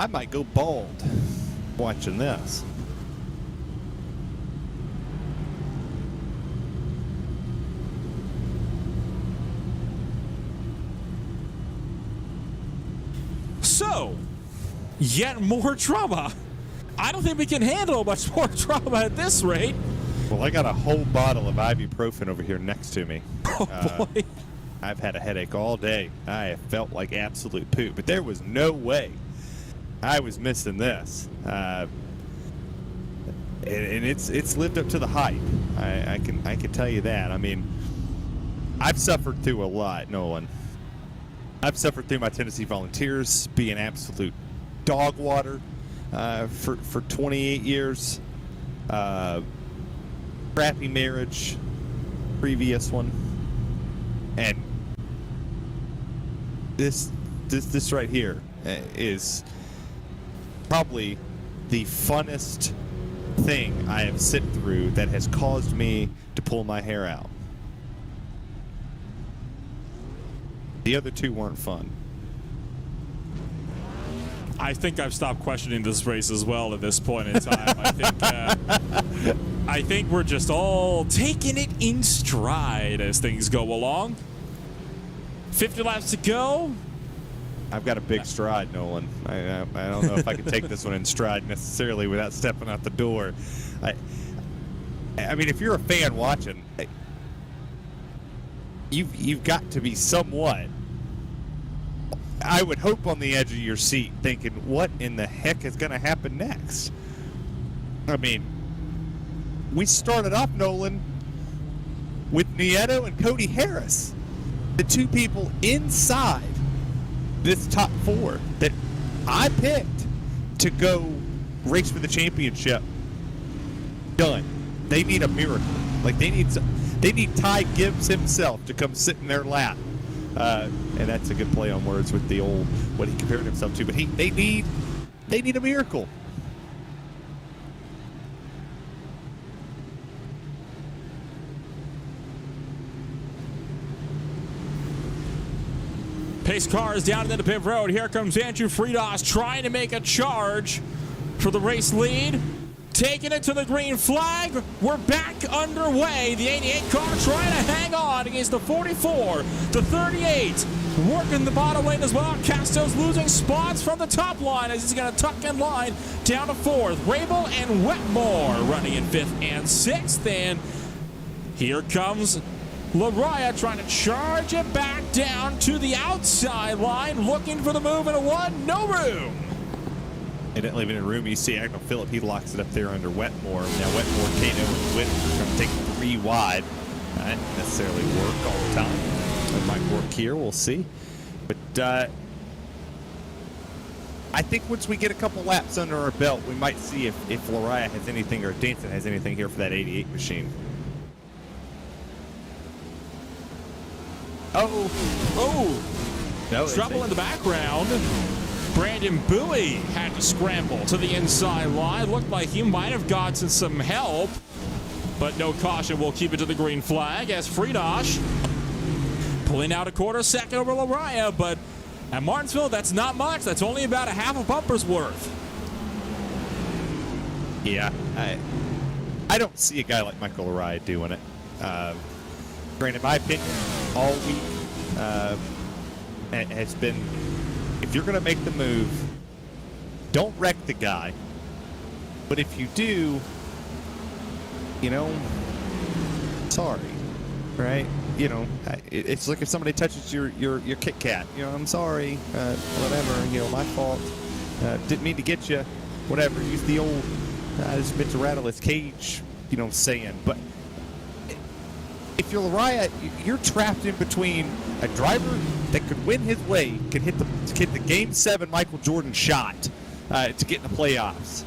might go bald watching this. So, yet more drama. I don't think we can handle much more drama at this rate. Well, I got a whole bottle of ibuprofen over here next to me. Oh, boy. I've had a headache all day. I have felt like absolute poop, but there was no way I was missing this. And it's lived up to the hype. I can tell you that. I mean, I've suffered through a lot, Nolan. I've suffered through my Tennessee Volunteers being absolute dog water for 28 years. Crappy marriage, previous one, and this right here is probably the funnest thing I have sit through that has caused me to pull my hair out. The other two weren't fun. I think I've stopped questioning this race as well at this point in time. I think we're just all taking it in stride as things go along. 50 laps to go. I've got a big stride, Nolan. I don't know if I can take this one in stride necessarily without stepping out the door. I mean, if you're a fan watching, you've got to be somewhat, I would hope, on the edge of your seat thinking, what in the heck is going to happen next? I mean, we started off, Nolan, with Nieto and Cody Harris, the two people inside this top four that I picked to go race for the championship. Done. They need a miracle. Like, they need Ty Gibbs himself to come sit in their lap. And that's a good play on words with the old, what he compared himself to. But they need a miracle. Pace cars down into the pit road. Here comes Andrew Friedas trying to make a charge for the race lead. Taking it to the green flag. We're back underway. The 88 car trying to hang on against the 44, the 38. Working the bottom lane as well. Casto's losing spots from the top line as he's going to tuck in line down to fourth. Rabel and Wetmore running in fifth and sixth. And here comes Lariah trying to charge it back down to the outside line, looking for the move into one. No room. They didn't leave any room. You see Agnell Phillip, he locks it up there under Wetmore. Now Wetmore, Kano, and Whit are going to take 3 wide. That didn't necessarily work all the time. It might work here, we'll see. But I think once we get a couple laps under our belt, we might see if Lariah has anything or Danson has anything here for that 88 machine. Oh, No, trouble in the background. Brandon Bowie had to scramble to the inside line. Looked like he might have gotten some help, but no caution. We'll keep it to the green flag as Friedas pulling out a quarter second over Lariah, but at Martinsville, that's not much. That's only about a half a bumper's worth. Yeah, I don't see a guy like Michael Lariah doing it. Granted, my opinion all week has been, if you're going to make the move, don't wreck the guy. But if you do, you know, sorry, right? You know, it's like if somebody touches your Kit Kat. You know, I'm sorry, whatever. You know, my fault. Didn't mean to get you. Whatever. Use the old, I just meant to rattle his cage. You know, saying. But if you're Lariah, you're trapped in between a driver that could win his way, could hit the Game 7 Michael Jordan shot to get in the playoffs.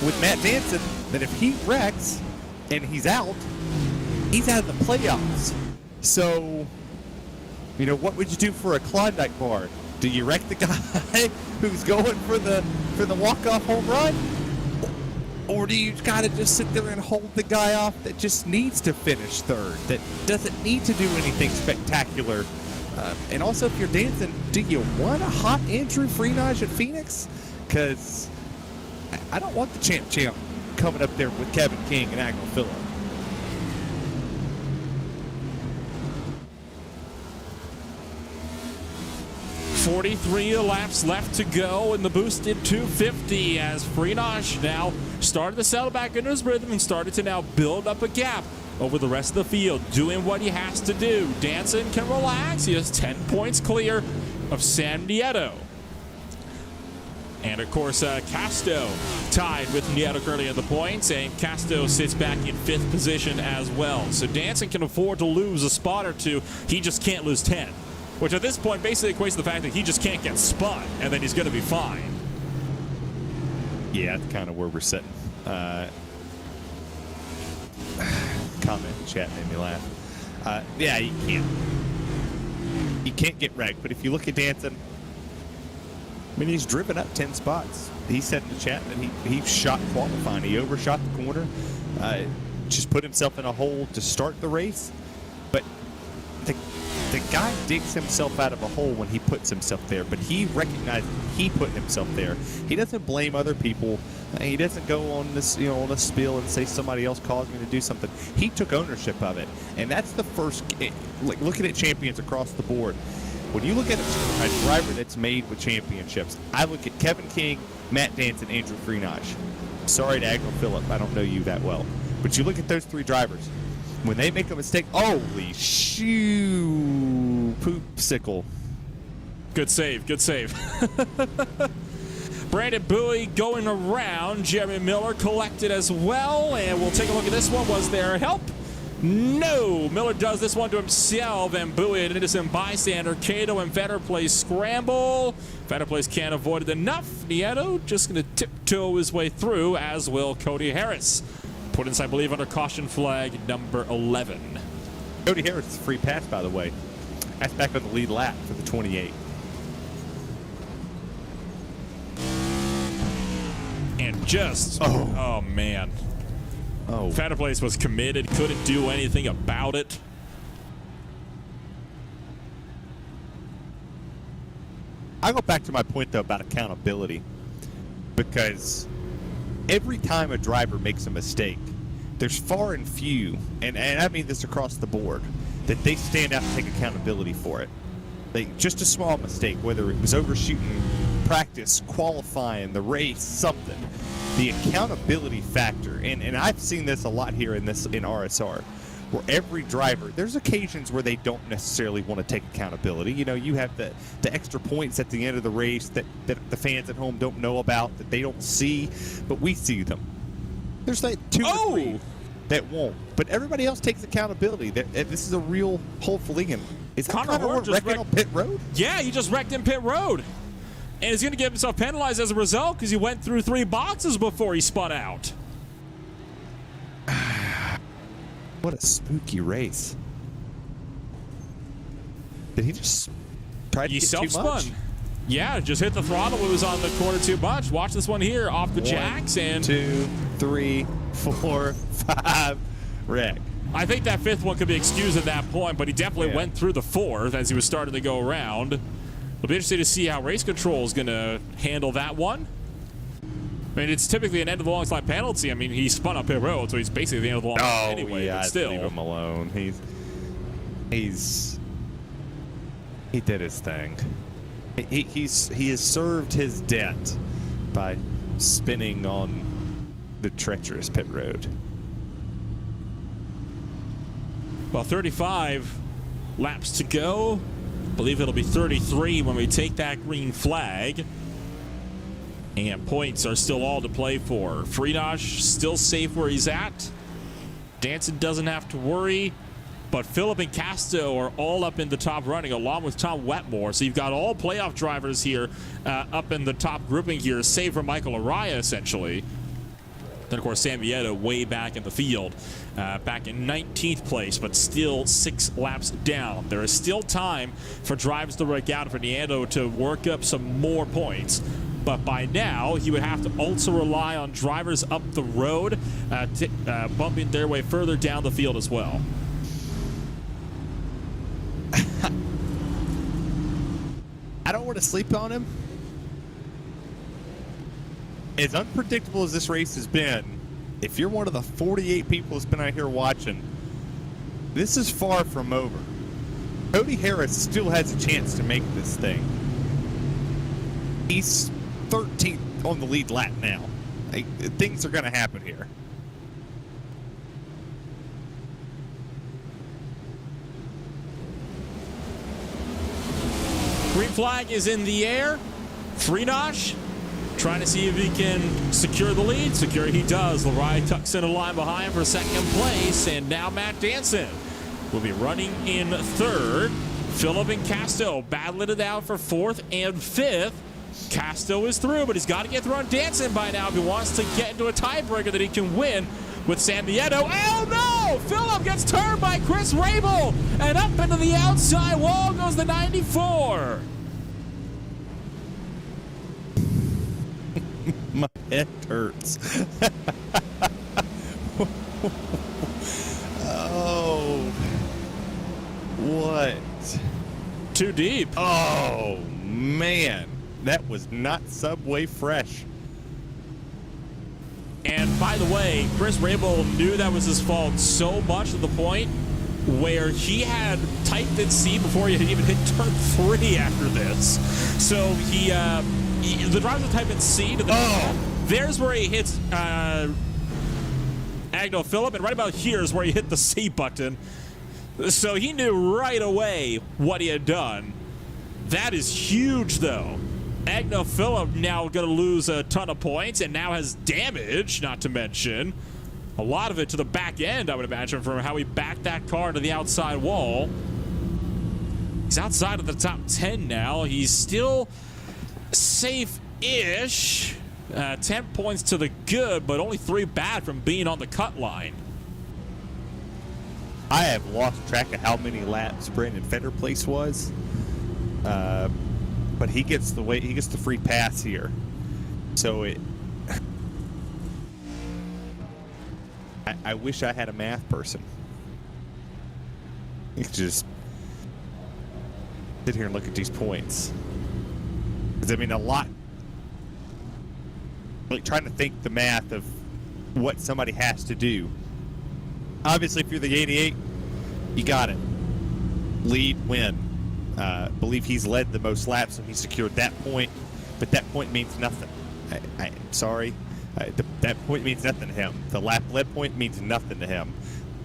With Matt Danson, that if he wrecks and he's out of the playoffs. So, you know, what would you do for a Klondike bar? Do you wreck the guy who's going for the walk-off home run? Or do you gotta just sit there and hold the guy off that just needs to finish third, that doesn't need to do anything spectacular? And also, if you're dancing, do you want a hot Andrew Freenage at Phoenix? Because I don't want the champ coming up there with Kevin King and Agnell Phillip. .43 laps left to go in the boosted 250 as Freenage now started to settle back into his rhythm and started to now build up a gap over the rest of the field, doing what he has to do. Danson can relax. He is 10 points clear of Sam Nieto. And of course, Casto tied with Nieto currently in the points, and Casto sits back in 5th position as well. So Danson can afford to lose a spot or two. He just can't lose 10. Which at this point basically equates to the fact that he just can't get spun, and then he's going to be fine. Yeah, that's kind of where we're sitting. Comment in chat made me laugh. Yeah, you can't get wrecked. But if you look at Danson, I mean, he's driven up 10 spots. He said in the chat that he shot qualifying. He overshot the corner, just put himself in a hole to start the race. But The guy digs himself out of a hole when he puts himself there, but he recognizes he put himself there. He doesn't blame other people. He doesn't go on this, on a spiel and say somebody else caused me to do something. He took ownership of it, and that's the first. Like looking at champions across the board, when you look at a driver that's made with championships, I look at Kevin King, Matt Danson, Andrew Freenage. Sorry to Agnew Phillip, I don't know you that well, but you look at those three drivers. When they make a mistake, holy shoo, poopsicle. Good save, good save. Brandon Bowie going around. Jeremy Miller collected as well, and we'll take a look at this one. Was there help? No. Miller does this one to himself, and Bowie, an innocent bystander. Cato and Vetter play scramble. Vetter plays can't avoid it enough. Nieto just going to tiptoe his way through, as will Cody Harris. Put inside, I believe, under caution flag number 11. Cody Harris is a free pass, by the way. That's back on the lead lap for the 28. And just, oh man. Oh. Fatterplace was committed, couldn't do anything about it. I go back to my point, though, about accountability. Because every time a driver makes a mistake, there's far and few, and I mean this across the board, that they stand out and take accountability for it. Like, just a small mistake, whether it was overshooting practice, qualifying, the race, something. The accountability factor, and I've seen this a lot here in RSR, where every driver, there's occasions where they don't necessarily want to take accountability. You have the extra points at the end of the race that the fans at home don't know about, that they don't see, but we see them. There's like 2 or 3 that won't, but everybody else takes accountability. This is a real, hopefully, and is Connor Horn just wrecking on pit road? Yeah, he just wrecked in pit road. And he's going to get himself penalized as a result because he went through 3 boxes before he spun out. What a spooky race. Did he just try to get too much? Self-spun. Yeah, just hit the throttle. It was on the corner too much. Watch this one here off the jacks. And 2, 3, 4, 5, wreck. I think that 5th one could be excused at that point, but he definitely went through the 4th as he was starting to go around. It'll be interesting to see how race control is going to handle that one. I mean, it's typically an end of the long slide penalty. I mean, he spun up pit road, so he's basically the end of the long slide anyway. Yeah, but still, leave him alone. He did his thing. He has served his debt by spinning on the treacherous pit road. Well, 35 laps to go. I believe it'll be 33 when we take that green flag. And points are still all to play for. Freenage still safe where he's at. Danson doesn't have to worry. But Phillip and Casto are all up in the top running, along with Tom Wetmore. So you've got all playoff drivers here up in the top grouping here, save for Michael Araya, essentially. Then, of course, Sam Vieto way back in the field, back in 19th place, but still 6 laps down. There is still time for drivers to work out, for Nieto to work up some more points. But by now, he would have to also rely on drivers up the road, bumping their way further down the field as well. I don't want to sleep on him. As unpredictable as this race has been, if you're one of the 48 people that's been out here watching, this is far from over. Cody Harris still has a chance to make this thing. He's 13th on the lead lap now. Things are going to happen here. Green flag is in the air. Freenage trying to see if he can secure the lead. Secure he does. Lerai tucks in a line behind for 2nd place. And now Matt Danson will be running in 3rd. Phillip and Casto battling it out for 4th and 5th. Casto is through, but he's got to get through on Danson by now if he wants to get into a tiebreaker that he can win with Sam Vieto. Oh no! Phillip gets turned by Chris Rabel, and up into the outside wall goes the 94. My head hurts. Oh. What? too deep. Oh, man. That was not Subway fresh. And by the way, Chris Rabel knew that was his fault so much to the point where he had typed in C before he had even hit turn 3 after this. So the driver typed in C to the there's where he hits Agno Phillip, and right about here is where he hit the C button. So he knew right away what he had done. That is huge, though. Agno Phillip now going to lose a ton of points and now has damage, not to mention a lot of it to the back end, I would imagine, from how he backed that car to the outside wall. He's outside of the top 10 now. He's still safe-ish. 10 points to the good, but only 3 bad from being on the cut line. I have lost track of how many laps Brandon Feder place was. But he gets the free pass here. So I wish I had a math person. You could just sit here and look at these points. Because I mean, a lot. Like trying to think the math of what somebody has to do. Obviously, if you're the 88, you got it. Lead, win. Believe he's led the most laps, so he secured that point. But that point means nothing. I'm sorry. That point means nothing to him. The lap led point means nothing to him.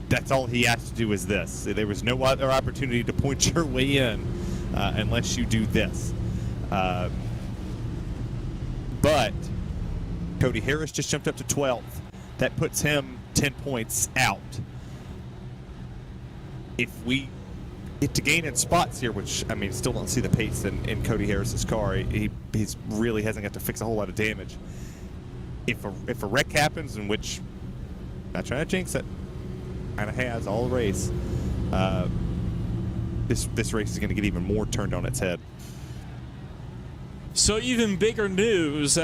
That's all he has to do is this. There was no other opportunity to point your way in unless you do this. But Cody Harris just jumped up to 12th. That puts him 10 points out. If we get to gain in spots here, which, I mean, still don't see the pace in Cody Harris's car. He really hasn't got to fix a whole lot of damage. If a wreck happens, in which, not trying to jinx it, kind of has all race, this race is going to get even more turned on its head. So even bigger news,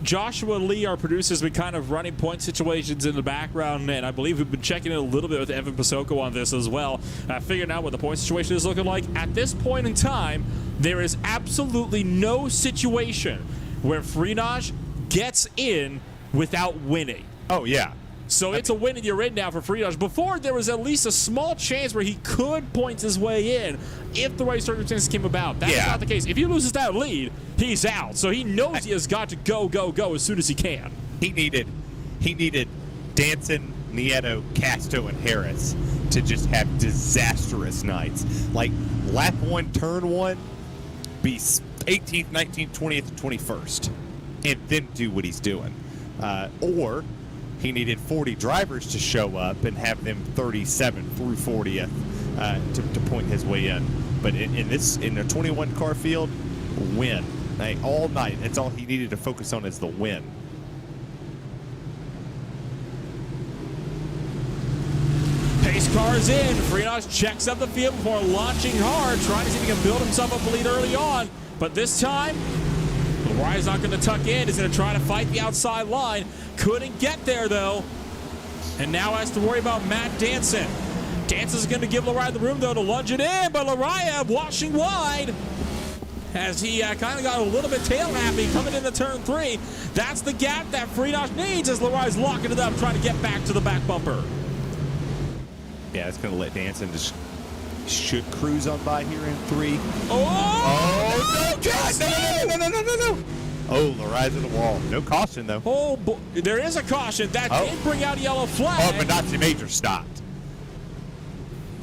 Joshua Lee, our producer, has been kind of running point situations in the background, and I believe we've been checking in a little bit with Evan Pasoko on this as well, figuring out what the point situation is looking like. At this point in time, there is absolutely no situation where Freenage gets in without winning. Oh, yeah. So it's a win and you're in now for Freenage. Before, there was at least a small chance where he could point his way in if the right circumstances came about. That's not the case. If he loses that lead, he's out. So he knows he has got to go as soon as he can. He needed Danson, Nieto, Casto, and Harris to just have disastrous nights. Like lap 1, turn 1, be 18th, 19th, 20th, and 21st, and then do what he's doing. Or he needed 40 drivers to show up and have them 37th through 40th to point his way in. But in a 21-car field, win. Like, all night, that's all he needed to focus on is the win. Pace car is in. Freenage checks up the field before launching hard, trying to see if he can build himself up a lead early on. But this time, Laria's not going to tuck in. He's going to try to fight the outside line. Couldn't get there, though. And now has to worry about Matt Danson. Danson's going to give Laria the room, though, to lunge it in. But Laria washing wide as he kind of got a little bit tail happy coming into turn 3. That's the gap that Freenage needs as Laria's locking it up, trying to get back to the back bumper. Yeah, it's going to let Danson just should cruise on by here in 3. Oh, no, God, no. Oh, Laria's in the wall. No caution, though. Oh, boy. There is a caution. That did bring out a yellow flag. Oh, but Nazi Major stopped.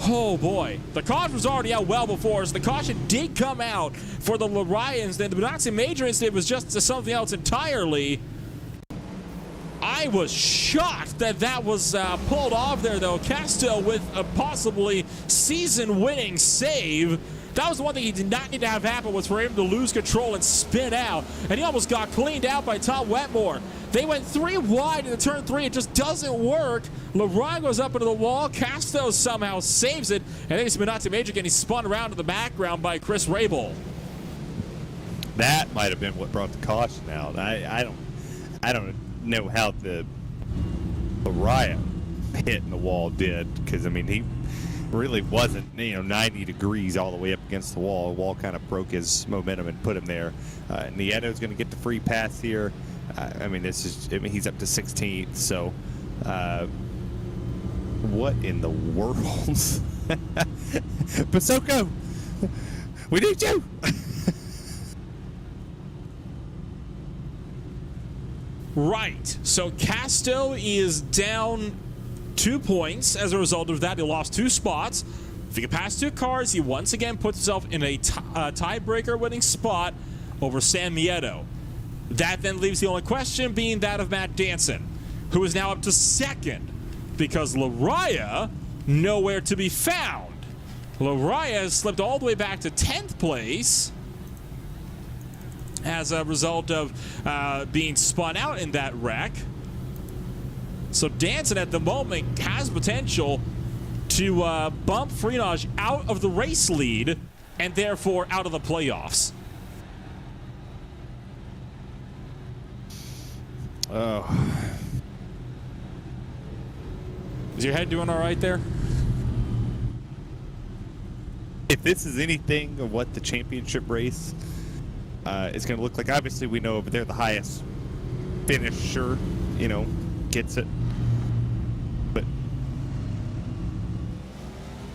Oh, boy. The caution was already out well before, so the caution did come out for the Larians. Then the Nazi Major incident was just something else entirely. I was shocked that was pulled off there, though. Casto with a possibly season-winning save. That was the one thing he did not need to have happen, was for him to lose control and spin out. And he almost got cleaned out by Tom Wetmore. They went 3 wide into turn 3. It just doesn't work. Larian goes up into the wall. Casto somehow saves it. And then it's Minati Major getting spun around to the background by Chris Rabel. That might have been what brought the caution out. I don't know how the Larian hit in the wall did, because I mean really wasn't, 90 degrees all the way up against the wall. The wall kind of broke his momentum and put him there. Nieto's going to get the free pass here. He's up to 16th, so what in the world? Basoko, we need you! Right, so Casto is down 2 points as a result of that. He lost 2 spots. If he can pass 2 cars, he once again puts himself in a tiebreaker winning spot over Sam Nieto. That then leaves the only question being that of Matt Danson, who is now up to 2nd because Lariah nowhere to be found. Lariah has slipped all the way back to 10th place as a result of being spun out in that wreck. So Danson at the moment has potential to bump Freenage out of the race lead and therefore out of the playoffs. Oh. Is your head doing all right there? If this is anything of what the championship race is going to look like, obviously we know over there the highest finisher, gets it. But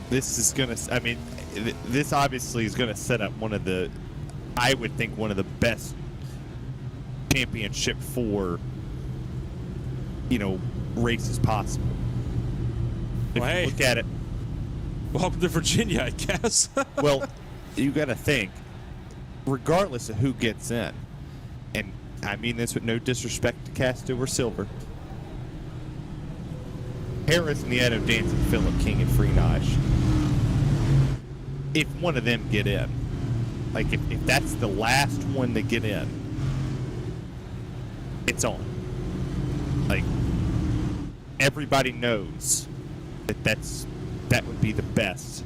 this is going to, this obviously is going to set up one of the best championship 4, races possible. If Well, you hey. look at it. Welcome to Virginia, I guess. Well, you got to think, regardless of who gets in, and I mean this with no disrespect to Casto or Silver, Harris, Nieto, Danson, Phillip, King, and Freenage, if one of them get in, like if that's the last one to get in, it's on. Like, everybody knows that would be the best.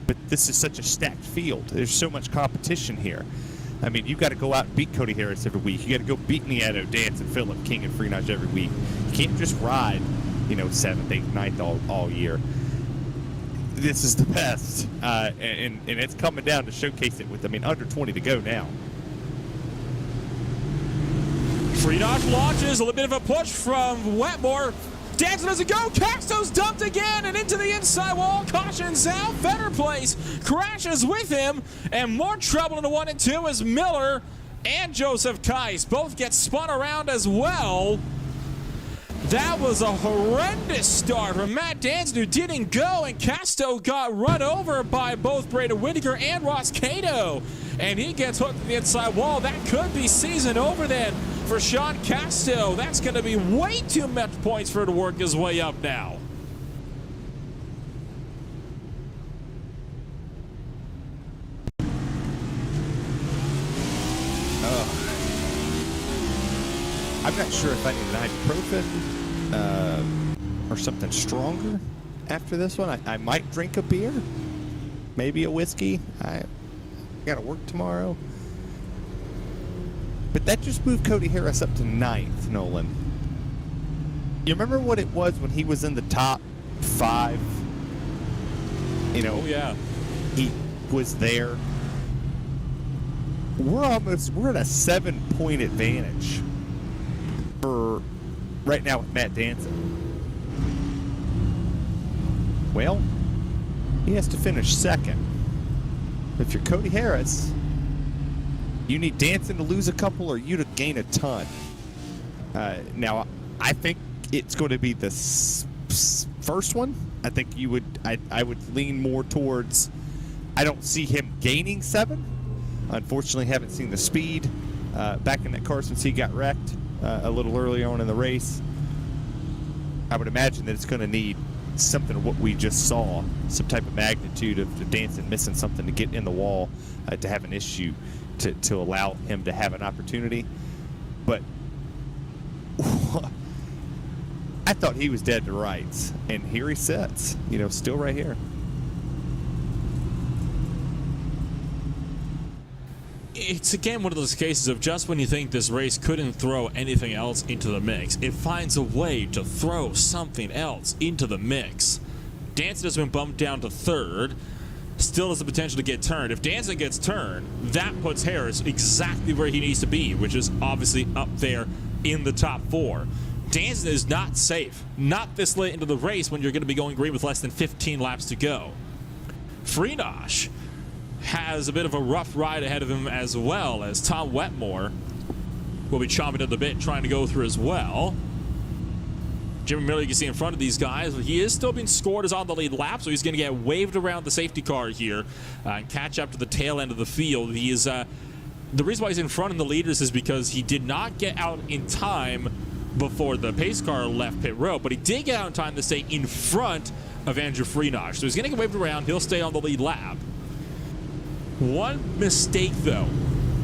But this is such a stacked field. There's so much competition here. I mean, you got to go out and beat Cody Harris every week. You got to go beat Nieto, Danson, Phillip, King, and Freenage every week. You can't just ride, 7th, 8th, 9th all year. This is the best. And it's coming down to showcase it with, under 20 to go now. Freenage launches, a little bit of a push from Wetmore. Danson doesn't go. Casto's dumped again and into the inside wall. Cautions out. Better place crashes with him. And more trouble in the 1 and 2 as Miller and Joseph Kais both get spun around as well. That was a horrendous start from Matt Danson, who didn't go, and Casto got run over by both Braden Whitaker and Ross Cato. And he gets hooked to the inside wall. That could be season over then for Sean Casto. That's going to be way too much points for him to work his way up now. I'm not sure if I need an ibuprofen or something stronger after this one. I might drink a beer, maybe a whiskey. I got to work tomorrow. But that just moved Cody Harris up to 9th, Nolan. You remember what it was when he was in the top 5? Oh, yeah. He was there. We're at a 7-point advantage for right now with Matt Danson. Well, he has to finish 2nd. If you're Cody Harris, you need Danson to lose a couple or you to gain a ton. Now, I think it's going to be the first one. I think I would lean more towards, I don't see him gaining 7. Unfortunately, haven't seen the speed back in that car since he got wrecked a little early on in the race. I would imagine that it's going to need something of what we just saw, some type of magnitude of Danson missing something to get in the wall to have an issue to allow him to have an opportunity. But I thought he was dead to rights, and here he sits, still right here. It's again one of those cases of just when you think this race couldn't throw anything else into the mix, it finds a way to throw something else into the mix. Danson has been bumped down to third. Still has the potential to get turned. If Danson gets turned, that puts Harris exactly where he needs to be, which is obviously up there in the top 4. Danson is not safe. Not this late into the race when you're going to be going green with less than 15 laps to go. Freenosh has a bit of a rough ride ahead of him as well, as Tom Wetmore will be chomping at the bit trying to go through as well. Jimmy Miller, you can see in front of these guys, he is still being scored as on the lead lap, so he's going to get waved around the safety car here and catch up to the tail end of the field. He is the reason why he's in front of the leaders is because he did not get out in time before the pace car left pit road, but he did get out in time to stay in front of Andrew Freenosh. So he's going to get waved around. He'll stay on the lead lap. One mistake, though,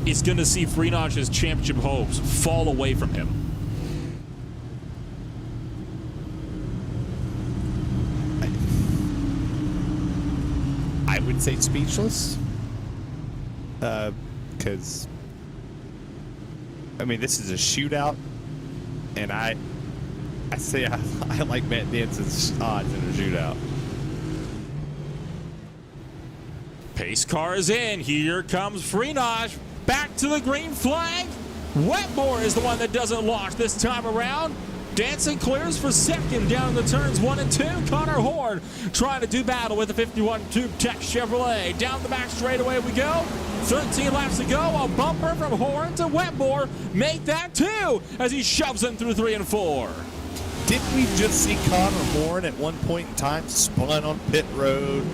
is going to see Freenosh's championship hopes fall away from him. I would say speechless, because I mean this is a shootout, and I say I like Matt Danson's odds in a shootout. Pace car is in. Here comes Freenosh. Back to the green flag. Wetmore is the one that doesn't launch this time around. Danson clears for second down in the turns 1 and 2. Connor Horn trying to do battle with the 51 Tube Tech Chevrolet. Down the back straightaway we go. 13 laps to go. A bumper from Horn to Wetmore. Make that 2 as he shoves them through 3 and 4. Didn't we just see Connor Horn at one point in time spun on pit road,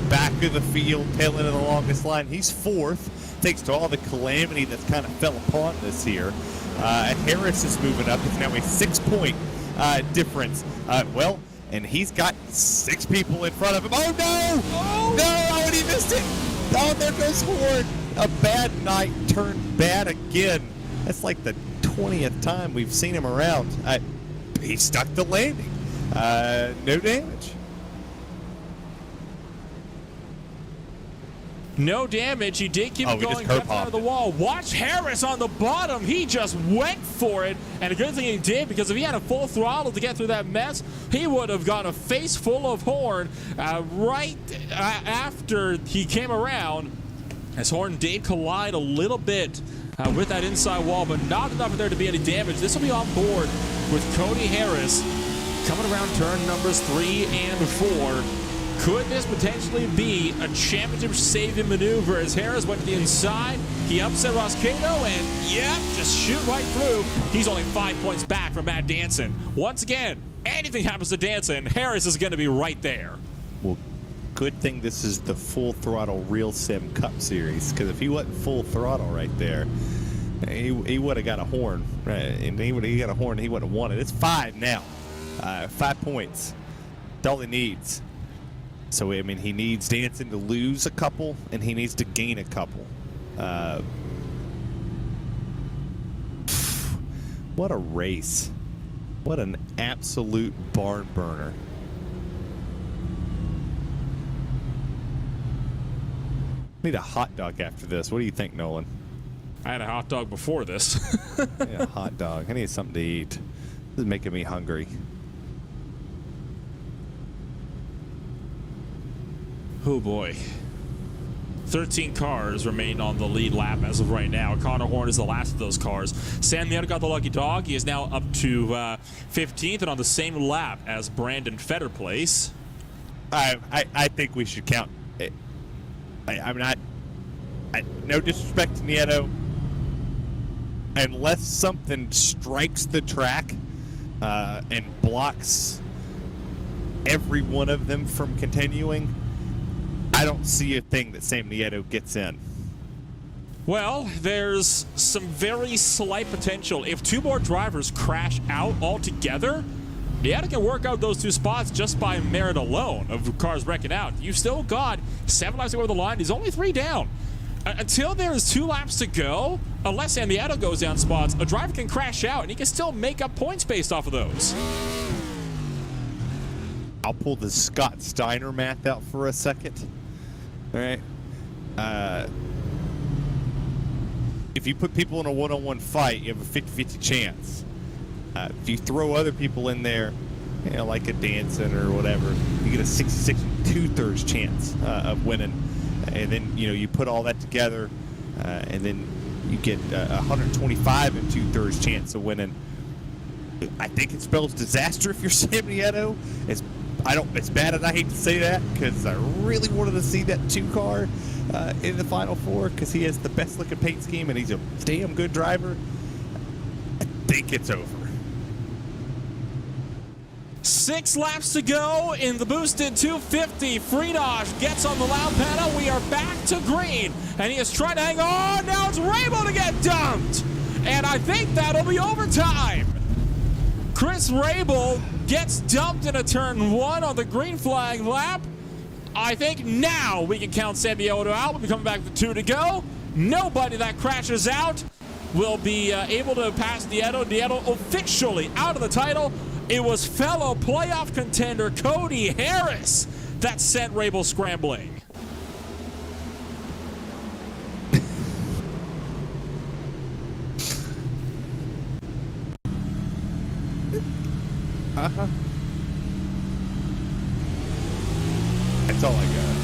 back of the field, tail end of the longest line? He's 4th, thanks to all the calamity that's kind of fell upon this here. Harris is moving up. It's now a 6-point difference. And he's got 6 people in front of him. Oh, no! Oh. No, he missed it. Oh, there goes Horn. A bad night turned bad again. That's like the 20th time we've seen him around. He stuck the landing. No damage. No damage. He did keep it going, kept out of the wall. Watch Harris on the bottom. He just went for it. And a good thing he did, because if he had a full throttle to get through that mess, he would have got a face full of Horn right after he came around. As Horn did collide a little bit with that inside wall, but not enough for there to be any damage. This will be on board with Cody Harris coming around turn numbers 3 and 4. Could this potentially be a championship-saving maneuver as Harris went to the inside? He upset Ross Cato and, just shoot right through. He's only 5 points back from Matt Danson. Once again, anything happens to Danson, Harris is going to be right there. Well, good thing this is the Full Throttle Real Sim Cup Series, because if he wasn't full throttle right there, he would have got a horn. Right? And he got a horn, he would have won it. It's 5 now. 5 points. That's all he needs. So, I mean, he needs Danson to lose a couple, and he needs to gain a couple. What a race. What an absolute barn burner. Need a hot dog after this. What do you think, Nolan? I had a hot dog before this. Yeah, a hot dog. I need something to eat. This is making me hungry. Oh boy. 13 cars remain on the lead lap as of right now. Connor Horn is the last of those cars. Sam Nieto got the lucky dog. He is now up to 15th and on the same lap as Brandon Fetterplace. I think we should count it. I'm not. No disrespect to Nieto. Unless something strikes the track and blocks every one of them from continuing, I don't see a thing that Sam Nieto gets in. Well, there's some very slight potential. If 2 more drivers crash out altogether, Nieto can work out those 2 spots just by merit alone of cars wrecking out. You've still got 7 laps to go over the line. He's only 3 down. Until there's 2 laps to go, unless Sam Nieto goes down spots, a driver can crash out and he can still make up points based off of those. I'll pull the Scott Steiner math out for a second. All right. If you put people in a one-on-one fight, you have a 50-50 chance. If you throw other people in there, you know, like a Danson or whatever, you get a 66 2/3 chance of winning. And then, you know, you put all that together, and then you get 125 and 2/3 chance of winning. I think it spells disaster if you're Sam Nieto. It's bad, and I hate to say that because I really wanted to see that 2 car in the Final Four because he has the best looking paint scheme and he's a damn good driver. I think it's over. 6 laps to go in the boosted 250. Friedosh gets on the loud pedal. We are back to green, and he is trying to hang on. Now it's Rabel to get dumped, and I think that'll be overtime. Chris Rabel gets dumped in a turn 1 on the green flag lap. I think now we can count Sam Nieto out. We'll be coming back with 2 to go. Nobody that crashes out will be able to pass Nieto. Nieto officially out of the title. It was fellow playoff contender Cody Harris that sent Rabel scrambling. That's all I got.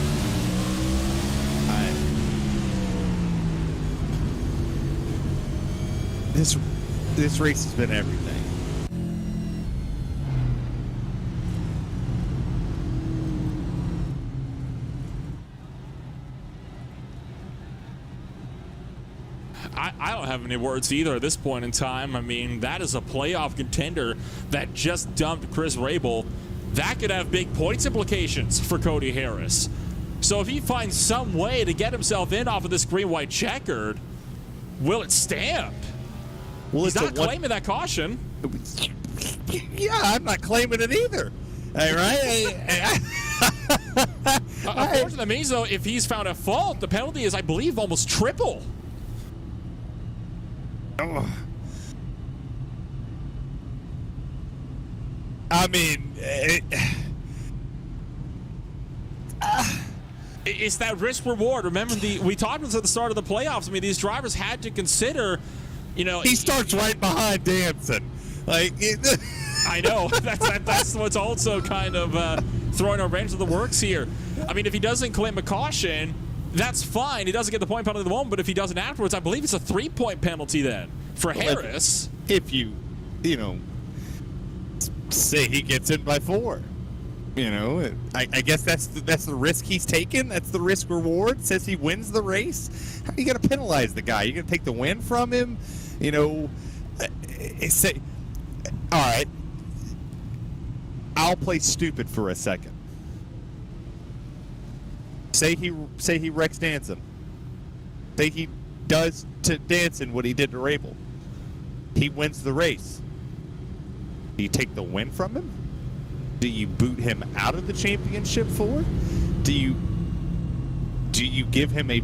This race has been everything. I don't have any words either at this point in time. I mean, that is a playoff contender that just dumped Chris Rabel. That could have big points implications for Cody Harris. So if he finds some way to get himself in off of this green-white checkered, will it stamp? Well, he's not claiming that caution. Yeah, I'm not claiming it either. All right. Unfortunately, though, if he's found at fault, the penalty is, I believe, almost triple. I mean, it's that risk reward. Remember, we talked about this at the start of the playoffs. I mean, these drivers had to consider, you know, he starts right behind Danson. Like, I know that's what's also kind of throwing a wrench to the works here. I mean, if he doesn't claim a caution, that's fine. He doesn't get the point penalty at the moment, but if he doesn't afterwards, I believe it's a 3-point penalty then for Harris. If you know, say he gets in by 4, you know, I guess that's the risk he's taken. That's the risk reward. Says he wins the race. How are you going to penalize the guy? You're going to take the win from him? You know, all right, I'll play stupid for a second. Say he wrecks Danson. Say he does to Danson what he did to Rabel. He wins the race. Do you take the win from him? Do you boot him out of the championship for it? Do you give him a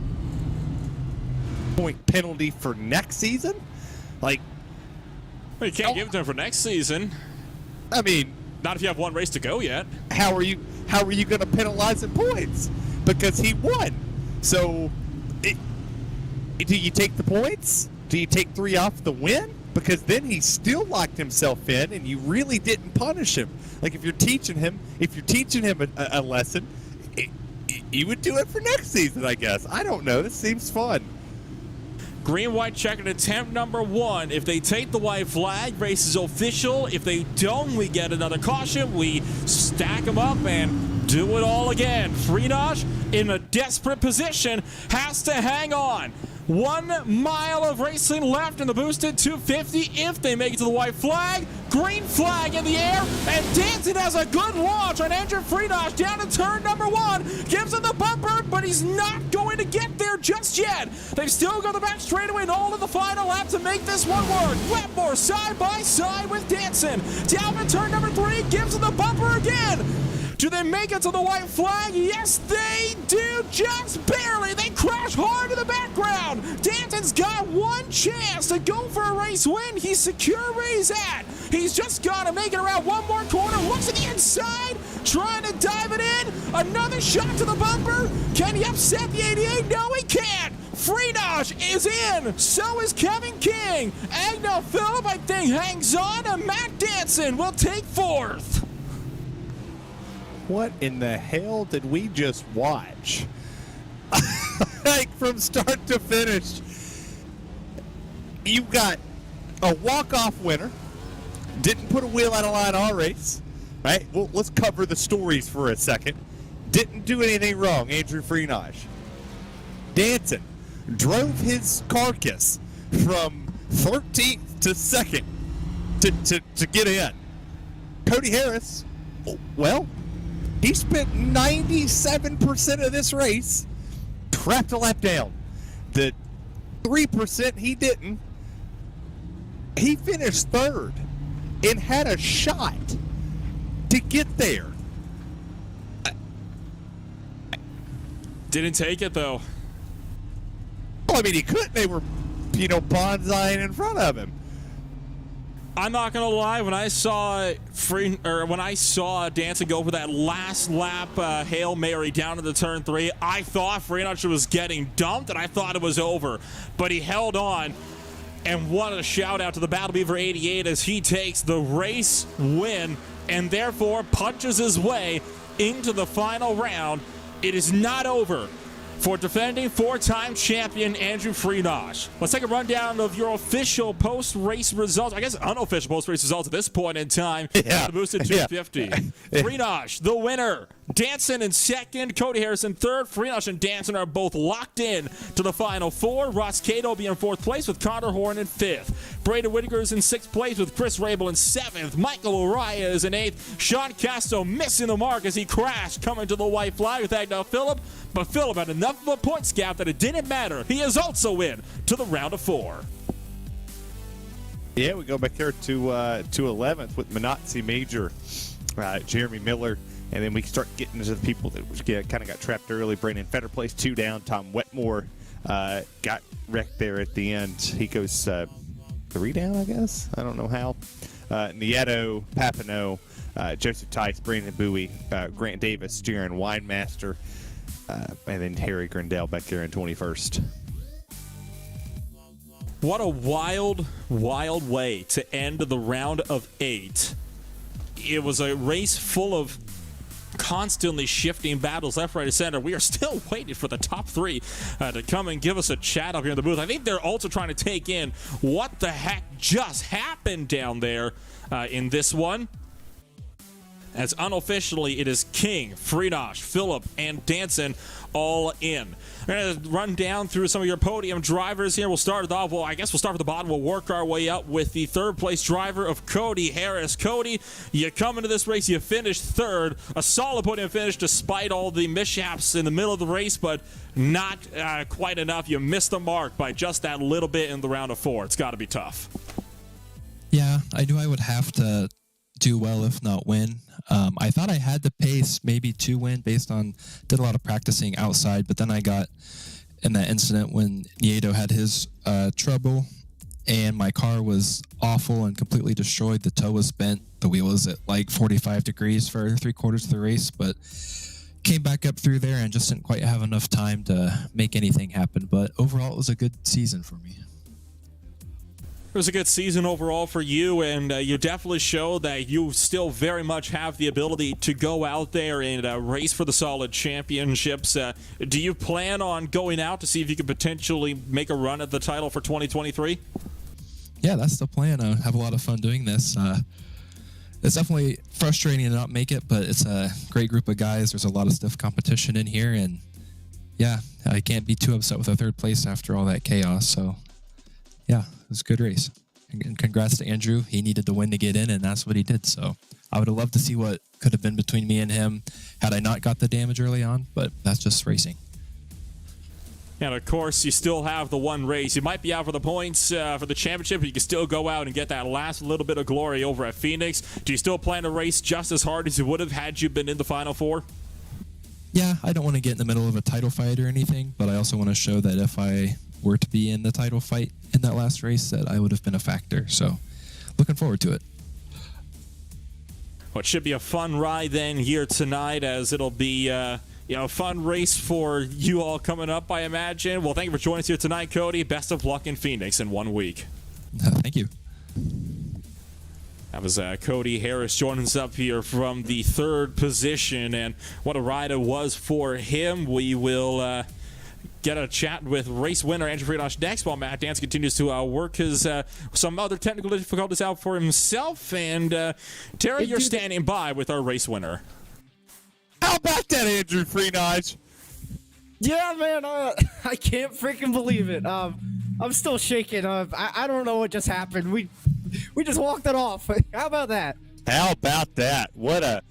point penalty for next season? Like, well, you can't give it to him for next season. I mean, not if you have 1 race to go yet. How are you going to penalize him points? Because he won. So, do you take the points? Do you take 3 off the win? Because then he still locked himself in, and you really didn't punish him. Like, if you're teaching him a lesson, you would do it for next season, I guess. I don't know. This seems fun. Green-white checkered attempt number 1. If they take the white flag, race is official. If they don't, we get another caution. We stack them up and do it all again. Friedosh, in a desperate position, has to hang on. 1 mile of racing left in the boosted 250 if they make it to the white flag. Green flag in the air, and Danson has a good launch on Andrew Friedosh down to turn number 1. Gives him the bumper, but he's not going to get there just yet. They've still got the back straightaway and all in the final lap to make this one work. Wetmore side by side with Danson. Down to turn number 3, gives him the bumper again. Do they make it to the white flag? Yes, they do, just barely. They crash hard in the background. Danson's got 1 chance to go for a race win. He's secure where he's at. He's just got to make it around 1 more corner. Looks at the inside, trying to dive it in. Another shot to the bumper. Can he upset the 88? No, he can't. Friedosh is in. So is Kevin King. Agnell Phillip, I think, hangs on, and Matt Danson will take 4th. what in the hell did we just watch? Like, from start to finish, you got a walk-off winner, didn't put a wheel out of line all race, right? Well, let's cover the stories for a second. Didn't do anything wrong, Andrew Freenage. Danson drove his carcass from 13th to 2nd to get in. Cody Harris, well, he spent 97% of this race trapped a lap down. The 3% he didn't, he finished 3rd and had a shot to get there. Didn't take it, though. Well, I mean, he couldn't. They were, bonsaiing in front of him. I'm not gonna lie. When I saw Danson go for that last lap Hail Mary down to the turn 3, I thought Freenage was getting dumped, and I thought it was over. But he held on, and what a shout out to the Battle Beaver 88 as he takes the race win and therefore punches his way into the final round. It is not over for defending 4-time champion Andrew Freenage. Let's take a rundown of your official post-race results. I guess unofficial post-race results at this point in time. Yeah. The boosted 250. Yeah. Freenage, the winner. Danson in 2nd, Cody Harris in 3rd. Freenage and Danson are both locked in to the final 4. Ross Cato will be in 4th place with Connor Horn in 5th. Braden Whitaker is in 6th place with Chris Rabel in 7th. Michael Araya is in 8th. Sean Casto missing the mark as he crashed coming to the white flag with Agnew Phillip. But Phillip had enough of a point gap that it didn't matter. He is also in to the round of 4. Yeah, we go back there to 11th with Minotzi Major, Jeremy Miller, and then we start getting into the people that kind of got trapped early. Brandon Fetter placed 2 down. Tom Wetmore got wrecked there at the end. He goes 3 down, I guess. I don't know how. Nieto, Papineau, Joseph Tice, Brandon Bowie, Grant Davis, Jaron Winemaster, and then Harry Grindell back there in 21st. What a wild, wild way to end the round of 8. It was a race full of constantly shifting battles left, right, and center. We are still waiting for the top 3 to come and give us a chat up here in the booth. I think they're also trying to take in what the heck just happened down there in this one. As unofficially, it is King, Freenage, Phillip, and Danson all in. We're going to run down through some of your podium drivers here. We'll start it off. Well, I guess we'll start at the bottom. We'll work our way up with the 3rd place driver of Cody Harris. Cody, you come into this race, you finished 3rd. A solid podium finish despite all the mishaps in the middle of the race, but not quite enough. You missed the mark by just that little bit in the round of 4. It's got to be tough. Yeah, I knew I would have to do well, if not win. I thought I had the pace maybe to win based on, did a lot of practicing outside, but then I got in that incident when Nieto had his trouble and my car was awful and completely destroyed. The toe was bent. The wheel was at like 45 degrees for 3/4 of the race, but came back up through there and just didn't quite have enough time to make anything happen. But overall, it was a good season for me. It was a good season overall for you, and you definitely show that you still very much have the ability to go out there and race for the solid championships. Do you plan on going out to see if you could potentially make a run at the title for 2023? Yeah, that's the plan. I have a lot of fun doing this. It's definitely frustrating to not make it, but it's a great group of guys. There's a lot of stiff competition in here, and yeah, I can't be too upset with a 3rd place after all that chaos. So yeah, it was a good race. And congrats to Andrew. He needed to win to get in, and that's what he did. So I would have loved to see what could have been between me and him had I not got the damage early on, but that's just racing. And of course, you still have the one race. You might be out for the points for the championship, but you can still go out and get that last little bit of glory over at Phoenix. Do you still plan to race just as hard as you would have had you been in the Final Four? Yeah, I don't want to get in the middle of a title fight or anything, but I also want to show that if I were to be in the title fight in that last race, that I would have been a factor. So looking forward to it. Well, it should be a fun ride then here tonight, as it'll be a fun race for you all coming up, I imagine. Well, thank you for joining us here tonight, Cody. Best of luck in Phoenix in 1 week. Thank you. That was Cody Harris joining us up here from the third position, and what a ride it was for him. We will get a chat with race winner Andrew Friedrich next while Matt Dance continues to work his some other technical difficulties out for himself. And Terry, you're standing by with our race winner. How about that, Andrew Freenage? Yeah, man, I can't freaking believe it. I'm still shaking. I don't know what just happened. We just walked it off. How about that? How about that? What a...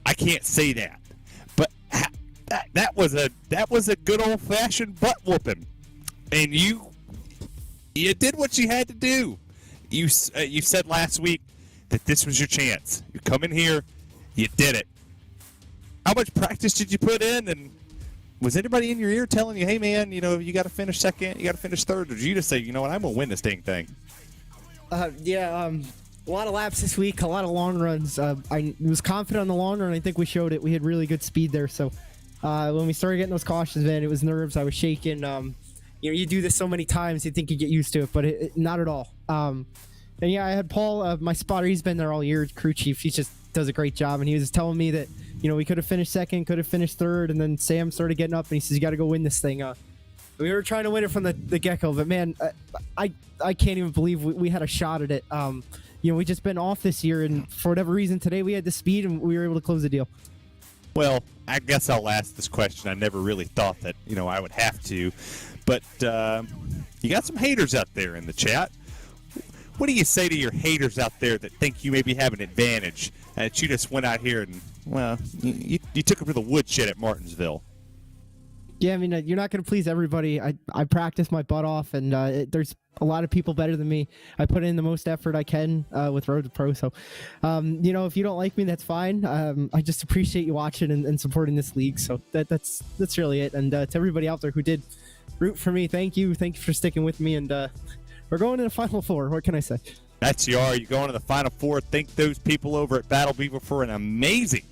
I can't say that, but that was a good old-fashioned butt whooping, and you did what you had to do. You said last week that this was your chance. You come in here, you did it. How much practice did you put in, and was anybody in your ear telling you, hey, man, you know, you got to finish second, you got to finish third, or did you just say, you know what, I'm going to win this dang thing? A lot of laps this week, a lot of long runs. I was confident on the long run. I think we showed it. We had really good speed there. So when we started getting those cautions, man, it was nerves. I was shaking. You do this so many times, you think you get used to it, but not at all. And yeah, I had Paul, my spotter. He's been there all year, crew chief. He just does a great job, and he was telling me that, you know, we could have finished second, could have finished third, and then Sam started getting up, and he says, you got to go win this thing. We were trying to win it from the get-go, but man, I can't even believe we had a shot at it. We just been off this year, and for whatever reason today we had the speed and we were able to close the deal. Well, I guess I'll ask this question. I never really thought that, you know, I would have to, but you got some haters out there in the chat. What do you say to your haters out there that think you maybe have an advantage, that you just went out here and, well, you took them to the woodshed at Martinsville? Yeah, I mean, you're not going to please everybody. I practice my butt off, and there's a lot of people better than me. I put in the most effort I can with Road to Pro. So, if you don't like me, that's fine. I just appreciate you watching and supporting this league. So that's really it. And to everybody out there who did root for me, thank you. Thank you for sticking with me. And we're going to the Final Four. What can I say? That's you are. You're going to the Final Four. Thank those people over at Battle Beaver for an amazing